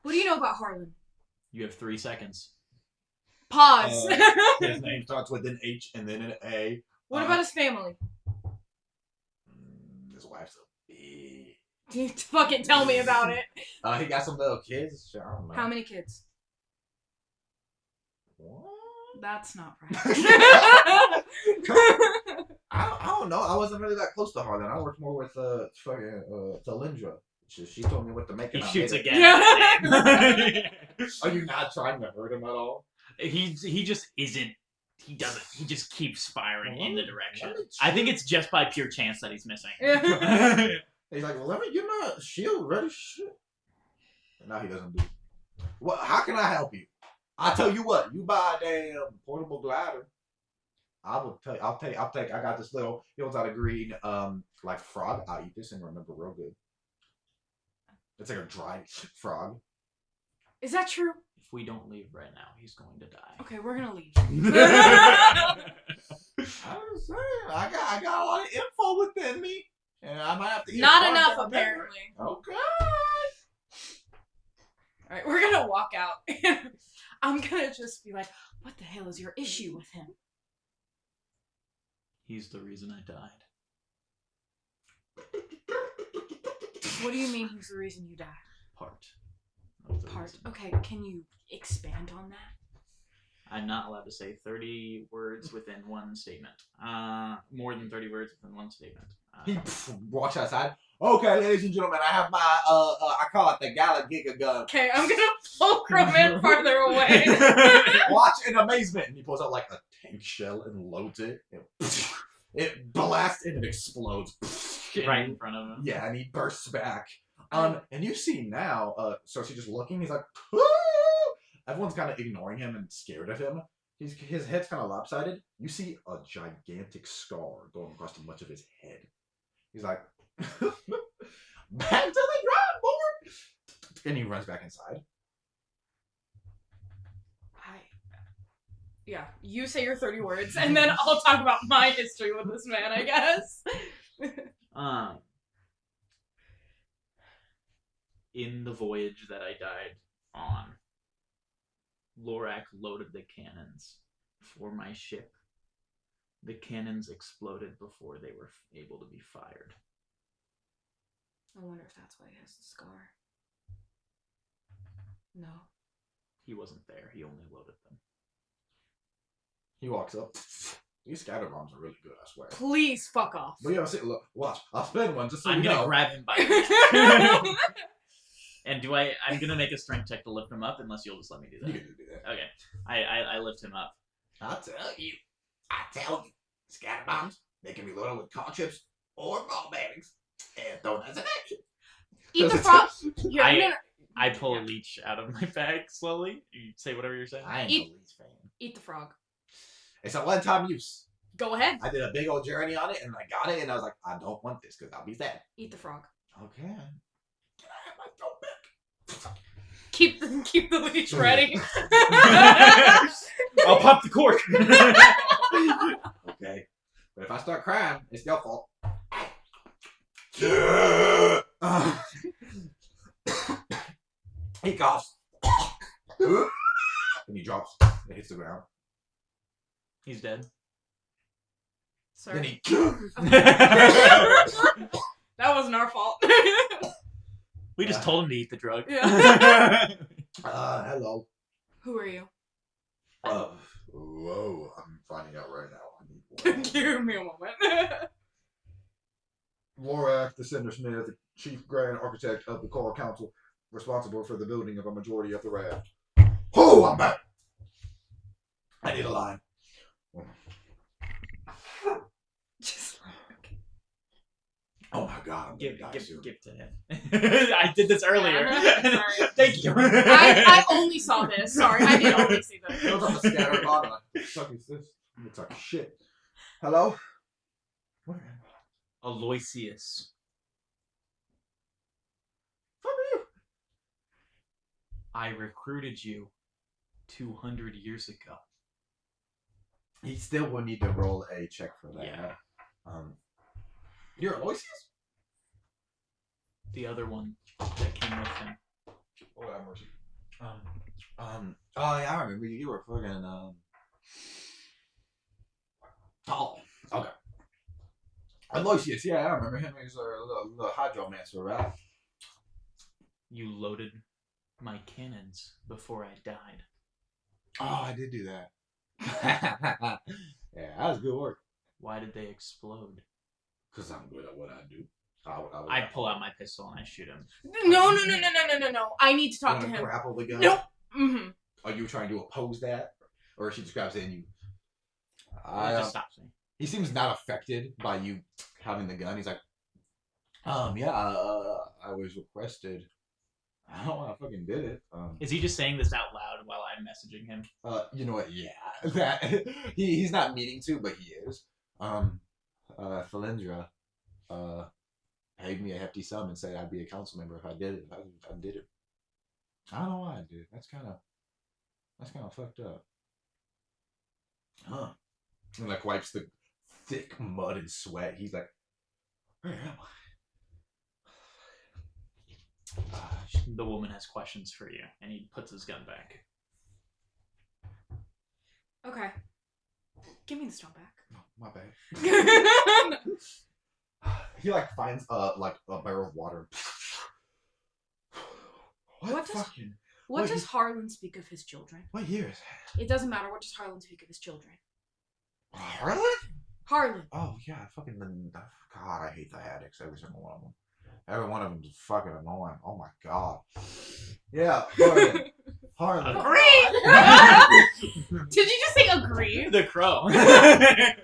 What do you know about Harlan? You have 3 seconds. Pause. His name starts with an H and then an A. What about his family? His wife's a bitch. You fucking tell me about it. He got some little kids. I don't know. How many kids? What? That's not right. I don't know. I wasn't really that close to Harlan. I worked more with Thalindra. She told me what to make. He shoots again. Yeah. Are you not trying to hurt him at all? He just isn't. He doesn't. He just keeps firing in the direction. I think it's just by pure chance that he's missing. He's like, well, let me get my shield ready. Shit. And now he doesn't do it. Well, how can I help you? I'll tell you what. You buy a damn portable glider. I will tell you. I'll take. I got this little. He holds out a green, like frog. I'll eat this and remember real good. It's like a dry frog. Is that true? If we don't leave right now, he's going to die. Okay, we're gonna leave. I was saying, I got a lot of info within me. And I might have to eat Not a enough, punch apparently. Okay. Alright, we're gonna walk out. I'm gonna just be like, what the hell is your issue with him? He's the reason I died. What do you mean he's the reason you died? Part. Of the Part. reason. Okay, can you expand on that? I'm not allowed to say 30 words within one statement. More than 30 words within one statement. He walks outside. Okay, ladies and gentlemen, I have my I call it the Gala Giga gun. Okay, I'm gonna fulcrum in farther away. Watch in amazement. And he pulls out like a tank shell and loads it. It blasts and it explodes. Right in front of him. Yeah, and he bursts back. And you see now, so he's just looking, he's like, "Woo!" Everyone's kind of ignoring him and scared of him. His head's kind of lopsided. You see a gigantic scar going across much of his head. He's like, back to the drawing board! And he runs back inside. Yeah, you say your 30 words, and then I'll talk about my history with this man, I guess. In the voyage that I died on, Lorak loaded the cannons for my ship. The cannons exploded before they were able to be fired. I wonder if that's why he has the scar. No. He wasn't there. He only loaded them. He walks up. These scatter bombs are really good, I swear. Please fuck off. But yeah, see, look, watch. I'll spin one just so I'm you gonna know. grab him by the neck. And I'm gonna make a strength check to lift him up, unless you'll just let me do that. You can do that. Okay. I lift him up. I tell you, scatter bombs, they can be loaded with corn chips or ball bearings. And throw as an action. Eat the frog. Here, I pull a leech out of my bag slowly. You say whatever you're saying. I ain't Eat- no leech fan. Eat the frog. It's a one-time use. Go ahead. I did a big old journey on it, and I got it, and I was like, I don't want this because I'll be sad. Eat the frog. Okay. Can I have my throat back? Keep the leech ready. I'll pop the cork. Okay. But if I start crying, it's your fault. He coughs. And he drops. And hits the ground. He's dead. Then Sorry. he. That wasn't our fault. We just told him to eat the drug. Yeah. Hello. Who are you? Whoa. I'm finding out right now. I need one. Give me a moment. Lorak, the Cindersmith, the Chief Grand Architect of the Coral Council, responsible for the building of a majority of the raft. Oh, I'm back. I need a line. Just Oh my God, I'm gonna Give die soon. to him. I did this earlier. Sorry. Thank you. I only saw this. Sorry, I did only see this. Goes on the scatter bomb. What the fuck is this? Looks like shit. Hello? Where am I? Aloysius. Fuck you. I recruited you 200 years ago. He still will need to roll a check for that. Yeah. You're Aloysius? The other one that came with him. Oh, have mercy. Oh yeah, I remember you. You were fucking Oh, okay. Aloysius, yeah, I remember him. He's a little hydromancer, right? You loaded my cannons before I died. Oh, I did do that. Yeah, that was good work. Why did they explode? Because I'm good at what I do. I pull out my pistol and I shoot him. No. I need to talk to You wanna him. grapple the gun? Nope. Mm-hmm. Are you trying to oppose that? Or she just grabs it and you... It just stops me. He seems not affected by you having the gun. He's like, yeah, I was requested. I don't know why I fucking did it. Is he just saying this out loud while I'm messaging him? You know what? Yeah, that he's not meaning to, but he is. Felindra, paid me a hefty sum and said I'd be a council member if I did it. I did it. I don't know why I did. That's kind of fucked up. Huh? And like wipes the thick mud and sweat. He's like, Where am The woman has questions for you, and he puts his gun back. Okay. Give me the stone back. I? Oh, my bad. He like finds like a barrel of water. What does- fucking? What Wait, does Harlan speak of his children? What year is It doesn't matter. What does Harlan speak of his children? that? Harlan? Harlan. Oh yeah, fucking God, I hate the addicts. Every single one of them. Every one of them is fucking annoying. Oh my god. Yeah, Harlan. Harlan. Agree. Did you just say agree? The crow. Conrad's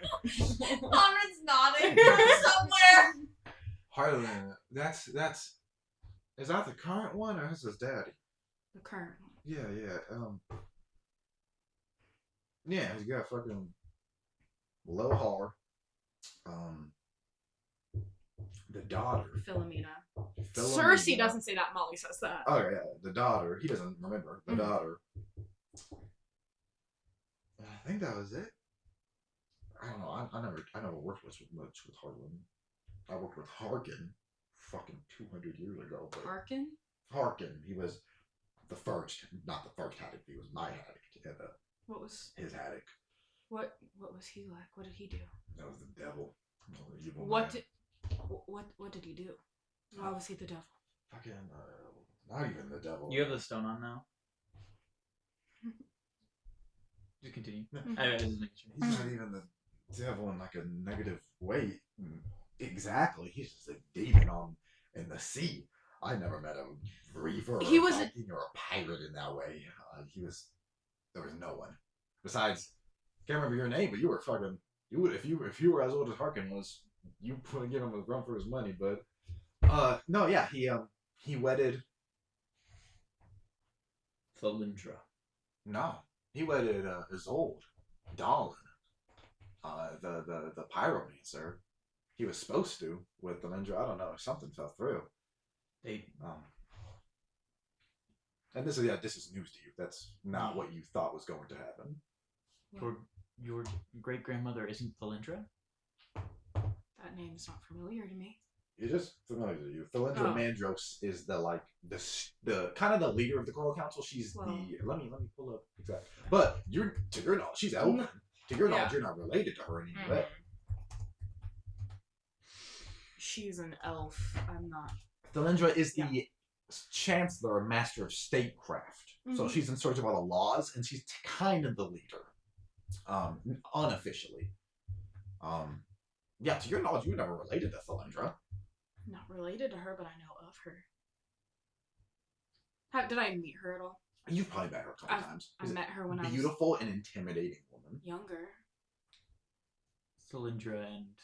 nodding from somewhere. Harlan. That's. Is that the current one or is his daddy? The current. Yeah. Yeah, he's got fucking low hard. The daughter. Philomena. Philomena. Cersei doesn't say that. Molly says that. Oh yeah, the daughter. He doesn't remember the daughter. I think that was it. I don't know. I never worked much with Harlan. I worked with Harkin, fucking 200 years ago. But Harkin? Harkin, he was the first, not the first haddock. He was my haddock. What was His haddock. what was he like? What did he do? That was the devil. The evil What man. did what did he do? Why was he the devil? Fucking not even the devil. You have the stone on now. Just continue. I was just making sure. He's not even the devil in like a negative way. Exactly. He's just a demon in the sea. I never met a reaver or He a was Viking or a pirate in that way. There was no one. Besides, can't remember your name, but you were fucking. If you were as old as Harkin was, you would give him a run for his money. But no, yeah, he wedded. Thalindra. No, he wedded Isolde, Dallin, the pyromancer. He was supposed to with the Lindra. I don't know. Something fell through. They And this is news to you. That's not what you thought was going to happen. your great grandmother isn't Thalindra? That name's not familiar to me. It's just familiar to you. Thalindra Mandros is the kind of the leader of the Coral Council. She's Well. the let me pull up exactly. But to your knowledge, she's elven. To your knowledge, you're not related to her in any way. She's an elf. I'm not. Thalindra is the chancellor and master of statecraft. So Mhm. she's in charge of all the laws, and she's kind of the leader, unofficially. Yeah, to your knowledge, you were never related to Thalindra. Not related to her, but I know of her. Did I meet her at all? You've probably met her a couple times. I met her when I was beautiful and intimidating woman. younger. Thalindra and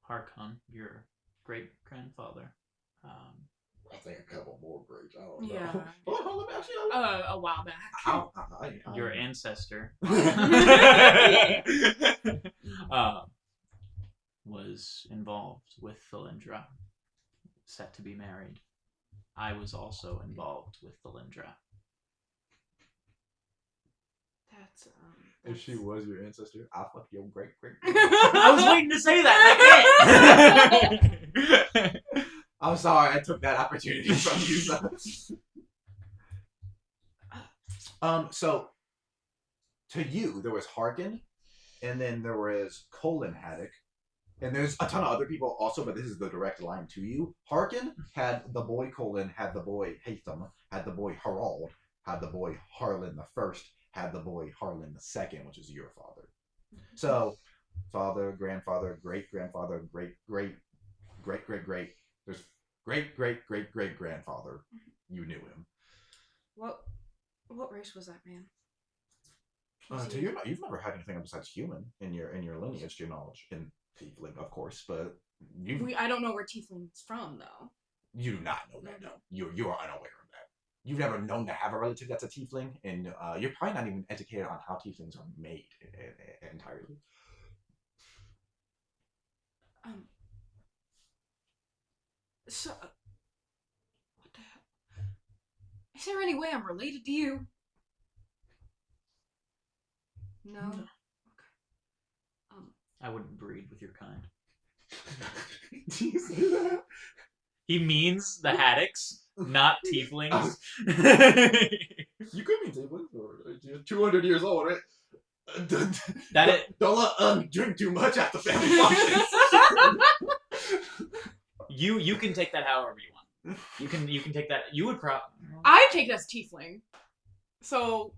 Harkon, your great grandfather. I think a couple more greats. I don't know. Yeah. Hold on, actually, A while back. Your ancestor was involved with Thalindra, set to be married. I was also involved with Thalindra. That's If she was your ancestor, I fuck your great. I was waiting to say that. And I can't. I'm sorry, I took that opportunity from you. So to you, there was Harkin, and then there was Colin Haddock, and there's a ton of other people also, but this is the direct line to you. Harkin had the boy Colin, had the boy Hatham, had the boy Harald, had the boy Harlan the First, had the boy Harlan the Second, which is your father. So father, grandfather, great grandfather, great great great great great. There's great great great great grandfather. You knew him. What race was that man? To you, you've never had anything besides human in your lineage, to your knowledge, in tiefling, of course, but I don't know where tiefling's from though. you do not know that. No, you are unaware of that. You've never known to have a relative that's a tiefling, and you're probably not even educated on how tieflings are made entirely. So, what the hell? Is there any way I'm related to you? No. Okay. I wouldn't breed with your kind. Do you say that? He means the haddocks, not tieflings. You could be tieflings, or you're 200 years old, right? Don't let drink too much after family functions. You can take that however you want. You can take that. You would probably. I take it as tiefling. So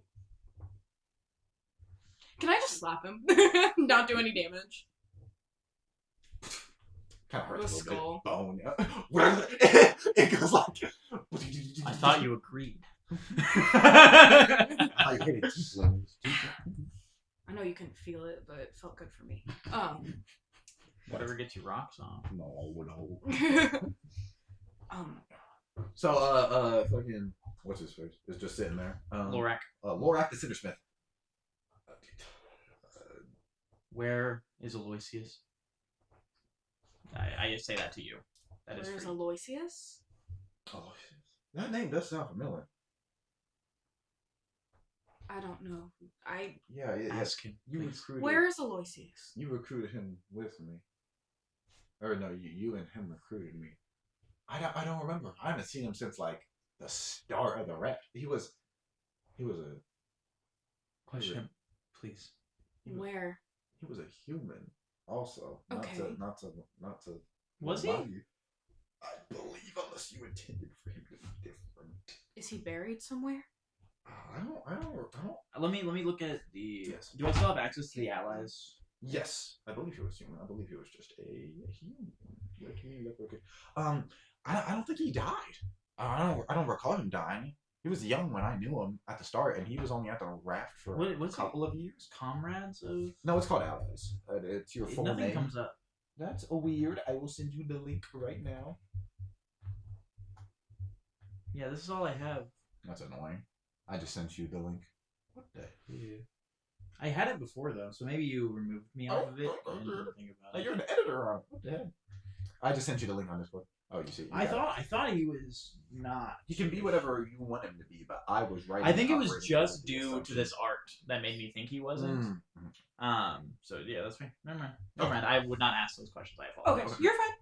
can I just slap him? Not do any damage. Kind of hurts The a little skull. bit. Bone. Yeah. It goes like. I thought you agreed. I hate it. Tieflings. I know you couldn't feel it, but it felt good for me. Whatever gets you rocks on. No. um, Fucking, what's his face? Is just sitting there. Lorak. Lorak the Cindersmith. Where is Aloysius? I just say that to you. That is where's free. Aloysius? Oh, that name does sound familiar. I don't know. Ask him. You please. recruited. Where is Aloysius? You recruited him with me. Or no, you and him recruited me. I don't remember. I haven't seen him since like the start of the rep. He was a Question him, please. Where? he was a human also. Okay. Not to Was he? remind you. I believe unless you intended for him to be different. Is he buried somewhere? I don't. Let me look at the. Yes. Do I still have access to the allies? Yes, I believe he was human. I believe he was just a human. Okay. I don't think he died. I don't recall him dying. He was young when I knew him at the start, and he was only at the raft for a couple of years. Comrades of. No, it's called Allies. It's your full Nothing name. comes up. That's weird. I will send you the link right now. Yeah, this is all I have. That's annoying. I just sent you the link. What the hell? I had it before though, so maybe you removed me off of it. Oh, And didn't think about it. You're an editor on it. What the heck? I just sent you the link on Discord. Oh, you see. I thought he was not. He can be whatever you want him to be, but I was right. I think it was just due to this art that made me think he wasn't. So yeah, that's fine. Never mind. Never mind. I would not ask those questions. I apologize. Okay, you're fine.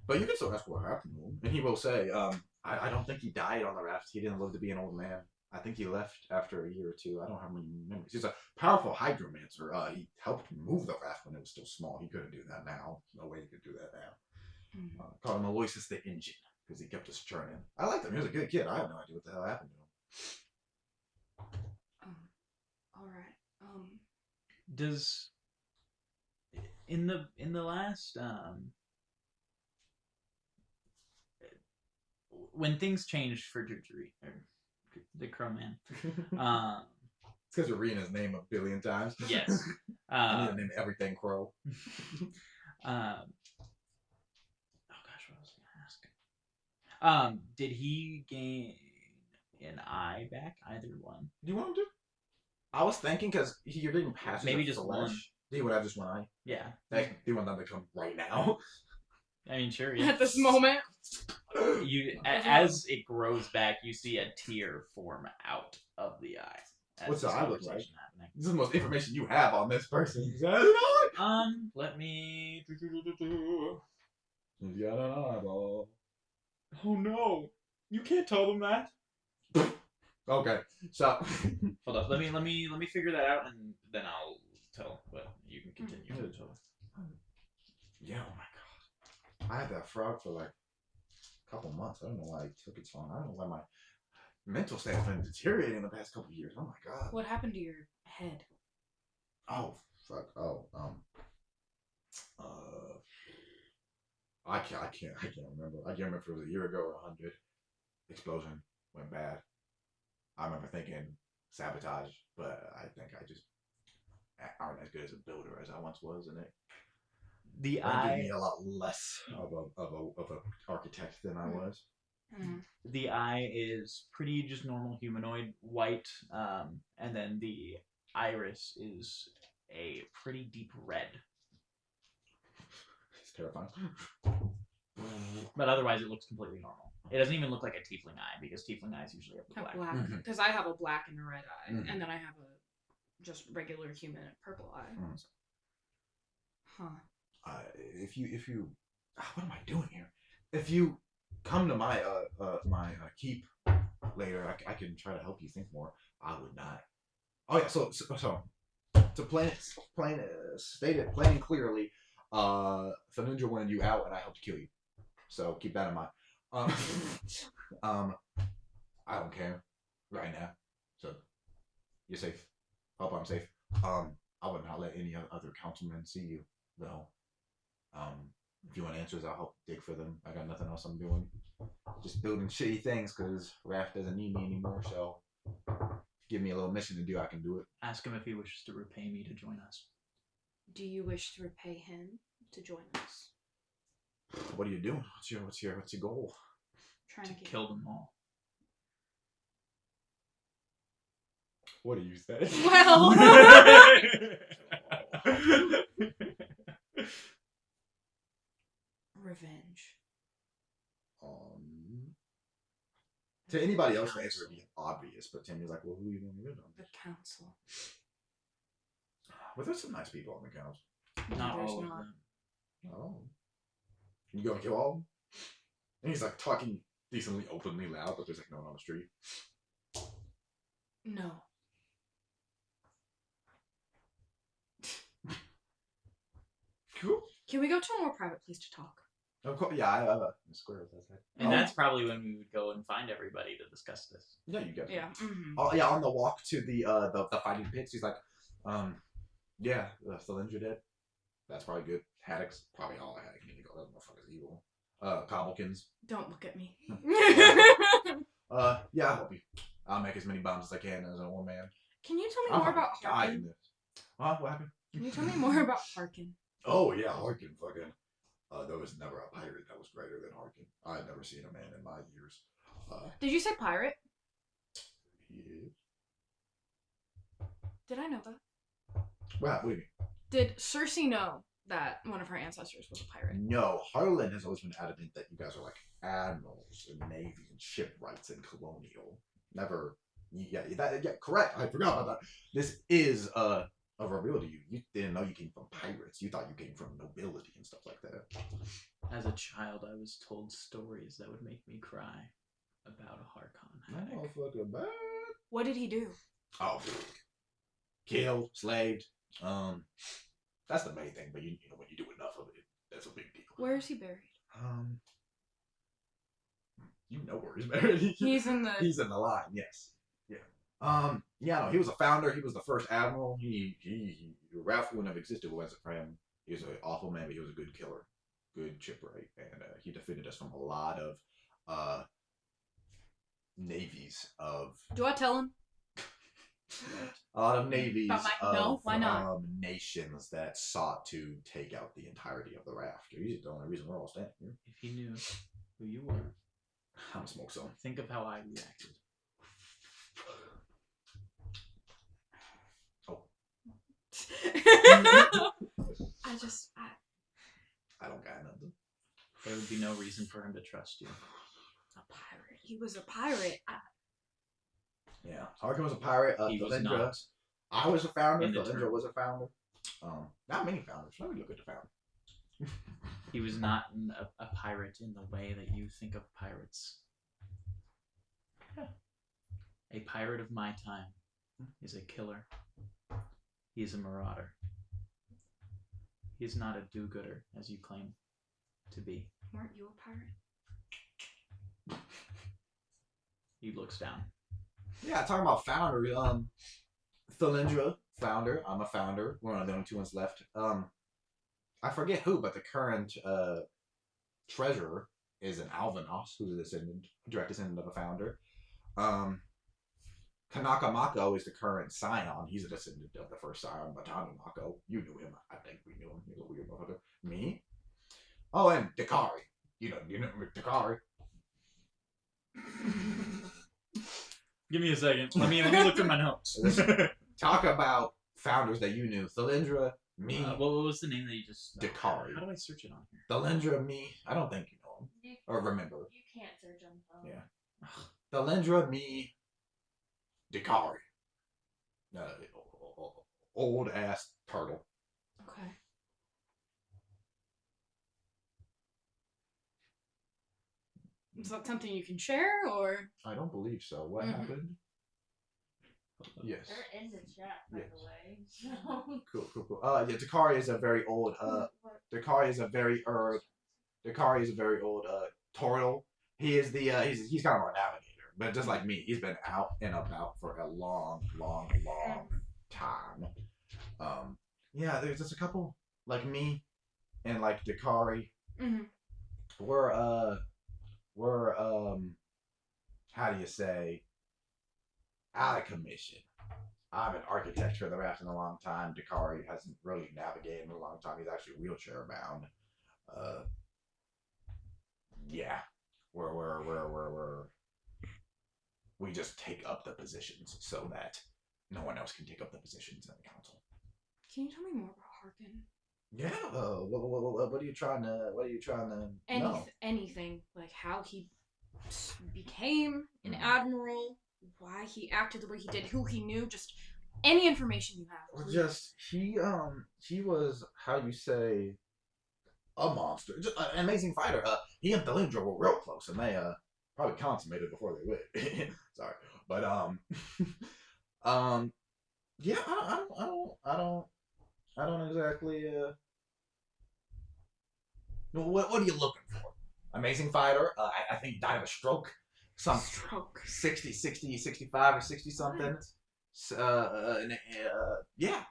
But you can still ask what happened to him, and he will say, I don't think he died on the raft. He didn't live to be an old man. I think he left after a year or two. I don't have many memories. He's a powerful hydromancer. He helped move the raft when it was still small. He couldn't do that now. No way he could do that now. Called him Aloysius the Engine because he kept us churning. I liked him. He was a good kid. I have no idea what the hell happened to him. All right. Does in the last when things changed for Jujuri, or the Crow Man, It's because you're reading his name a billion times. yes, I need to name everything Crow. Oh gosh, what was I gonna ask? Did he gain an eye back? Either one. Do you want him to? I was thinking because you're getting passes. Maybe of just flesh. one. Do you want to have just one eye? Yeah. Heck, do you want them to come right now? I mean, sure. Yeah. At this moment. As it grows back, you see a tear form out of the eye. What's the this eye look like? conversation happening. This is the most information you have on this person. Let me. He's got an eyeball. Oh no! You can't tell them that. Okay, so Hold up. Let me figure that out, and then I'll tell. But you can continue. yeah, oh my god, I had that frog for like a couple months. I don't know why it took it so long. I don't know why my mental state has been deteriorating the past couple of years. Oh my god. What happened to your head? Oh fuck. Oh I can't remember. I can't remember if it was a year ago or 100. Explosion went bad. I remember thinking sabotage, but I think I just aren't as good as a builder as I once was, and it made me a lot less of a architect than I was. The eye is pretty just normal humanoid white, and then the iris is a pretty deep red. It's terrifying. But otherwise, it looks completely normal. It doesn't even look like a tiefling eye because tiefling eyes usually have the black. Black. Because I have a black and a red eye, Mhm. and then I have a just regular human purple eye. Mhm. So. Huh. if you, what am I doing here? If you come to my keep later, I can try to help you think more. I would not. Oh yeah, so to state it plain and clearly, Ninja wanted you out, and I helped kill you. So keep that in mind. Um, I don't care right now. So you're safe. Hope I'm safe. I would not let any other councilman see you, though. If you want answers, I'll help dig for them. I got nothing else I'm doing. Just building shitty things because Raph doesn't need me anymore. So give me a little mission to do, I can do it. Ask him if he wishes to repay me to join us. Do you wish to repay him to join us? What are you doing? What's your goal? Trying to kill them all. What do you say? Well. Revenge. To anybody else, the answer would be obvious, but Timmy's like, well, who are you going to get on? The council. Well, there's some nice people on the council. Not There's all of not. them. Oh. You going to kill all of them? And he's like talking decently openly loud, but there's like no one on the street. No. Cool. Can we go to a more private place to talk? Of course, yeah, I square with that. And that's probably when we would go and find everybody to discuss this. Yeah, you get it. Yeah. Mm-hmm. Oh yeah, on the walk to the fighting pits, he's like, yeah, Thalindra dead. That's probably good. Haddocks, probably all I had. That motherfucker's evil. Cobbлекins. Don't look at me. Yeah, I'll help you. I'll make as many bombs as I can as a one man. Can you tell me more about Harkin? What happened? Can you tell me more about Harkin? Oh yeah, Harkin, fucking. There was never a pirate that was greater than Harkin. I had never seen a man in my years. Did you say pirate? Yeah. Did I know that? What do you mean? Did Cersei know that one of her ancestors was a pirate? No, Harlan has always been adamant that you guys are like admirals and navy and shipwrights and colonial. Never. Yeah, correct. I forgot about that. This is a reveal to you. You didn't know you came from pirates. You thought you came from nobility and stuff like that. As a child, I was told stories that would make me cry about a Harkon haddock. Motherfucker bad. What did he do? Oh, killed, slaved. That's the main thing. But you know when you do enough of it, that's a big deal. Where is he buried? You know where he's buried. He's in the. He's in the line. Yes. Yeah. Yeah. No, he was a founder. He was the first admiral. Ralph wouldn't have existed if it wasn't for him. He was an awful man, but he was a good killer, good shipwright, and he defended us from a lot of navies of. Do I tell him? A lot of navies no, why not? Nations that sought to take out the entirety of the raft. He's the only reason we're all standing here. If he knew who you were, I'm gonna smoke some. think of how I reacted. Oh. I don't got nothing. There would be no reason for him to trust you. A pirate. He was a pirate. Yeah, Harkin was a pirate. He was Thalindra. not. I was a founder. In the Thalindra term. was a founder. Not many founders. Let me look at the founder. He was not a pirate in the way that you think of pirates. Yeah. A pirate of my time is a killer. He is a marauder. He is not a do-gooder, as you claim to be. Weren't you a pirate? He looks down. Yeah, talking about founders. Thalindra, founder. I'm a founder. We're one of the only two ones left. I forget who, but the current treasurer is an Alvanos, who's a descendant, direct descendant of a founder. Kanaka Mako is the current scion. He's a descendant of the first scion, Matani Mako. You knew him. I think we knew him. He's a weird motherfucker. Me? Oh, and Dakari. You know Dakari. Give me a second. Let me look at my notes. Talk about founders that you knew. Thalindra, me. What was the name that you just... Dakari. How do I search it on here? Thalindra, me. I don't think you know him. Or remember. You can't search on phone. Yeah. Thalindra, me, Dakari. Old ass turtle. Okay. Is that something you can share, or? I don't believe so. What happened? Yes. They're in the chat, by Yes. the way. So. Cool. Yeah, Dakari is a very old. Dakari is a very old. Turtle. He is the. He's kind of our navigator, but just like me, he's been out and about for a long time. Yeah, there's just a couple like me, and like Dakari. We're how do you say, out of commission. I've been architect for the rest in a long time. Dakari hasn't really navigated in a long time. He's actually wheelchair bound. Yeah, we just take up the positions so that no one else can take up the positions in the council. Can you tell me more about Harkin? Yeah. What are you trying to know? Anything, like how he became an admiral, why he acted the way he did, who he knew, just any information you have. Please. Just he was, how you say, a monster, just an amazing fighter. He and Delindra were real close, and they probably consummated before they went. Sorry, but yeah, I don't exactly. What are you looking for? Amazing fighter. I think he died of a stroke. Stroke. 60, 65 or 60 something. Yeah.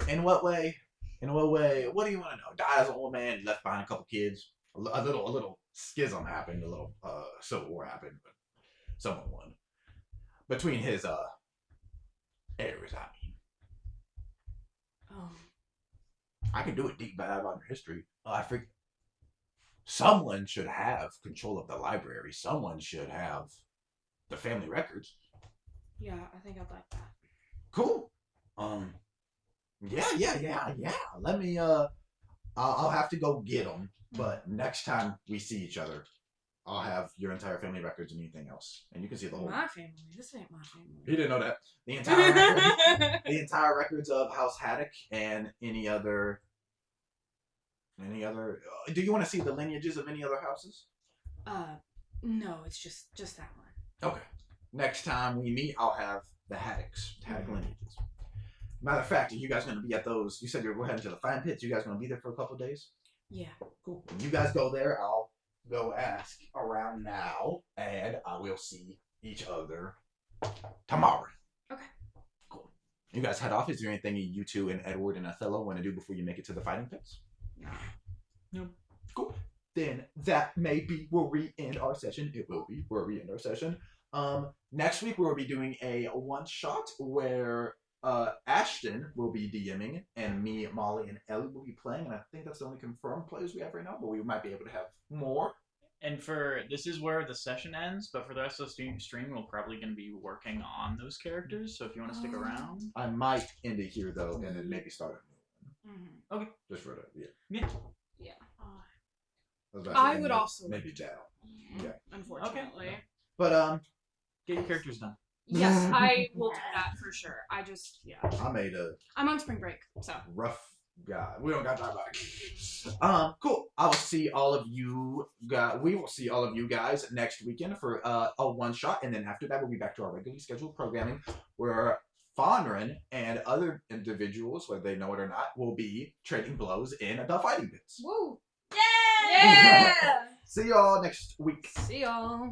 In what way? What do you want to know? Died as an old man, left behind a couple kids. A little schism happened. A little civil war happened, but someone won. Between his heirs, I mean. I can do a deep dive on your history. I think someone should have control of the library. Someone should have the family records. Yeah, I think I'd like that. Cool. Yeah. Let me. I'll have to go get them. But next time we see each other, I'll have your entire family records and anything else, and you can see the whole. My family. This ain't my family. He didn't know that. The entire records of House Haddock and any other. Do you want to see the lineages of any other houses? No, it's just that one. Okay. Next time we meet, I'll have the Haddock lineages. Matter of fact, are you guys going to be at those? You said you're heading to the Fine Pits. You guys going to be there for a couple of days? Yeah. Cool. When you guys go there, I'll go ask around now, and I will see each other tomorrow. Okay. Cool. You guys head off. Is there anything you two and Edward and Othello want to do before you make it to the Fighting Pits? No. Cool. Then that may be where we end our session. It will be where we end our session. Next week we'll be doing a one-shot where Ashton will be DMing, and me, Molly, and Ellie will be playing, and I think that's the only confirmed players we have right now, but we might be able to have more. And this is where the session ends, but for the rest of the stream, we're probably going to be working on those characters, so if you want to stick around. I might end it here, though, and then maybe start a new one. Okay. Just for that, Yeah. I would also maybe down. Yeah. Unfortunately. Okay. But, Get your characters done. Yes, I will do that for sure. I'm on spring break, so. Rough guy. We don't got time back. Cool. I will see all of you guys. We will see all of you guys next weekend for a one shot, and then after that, we'll be back to our regularly scheduled programming where Fonrin and other individuals, whether they know it or not, will be trading blows in the Fighting Pits. Woo! Yay! Yeah! See y'all next week. See y'all.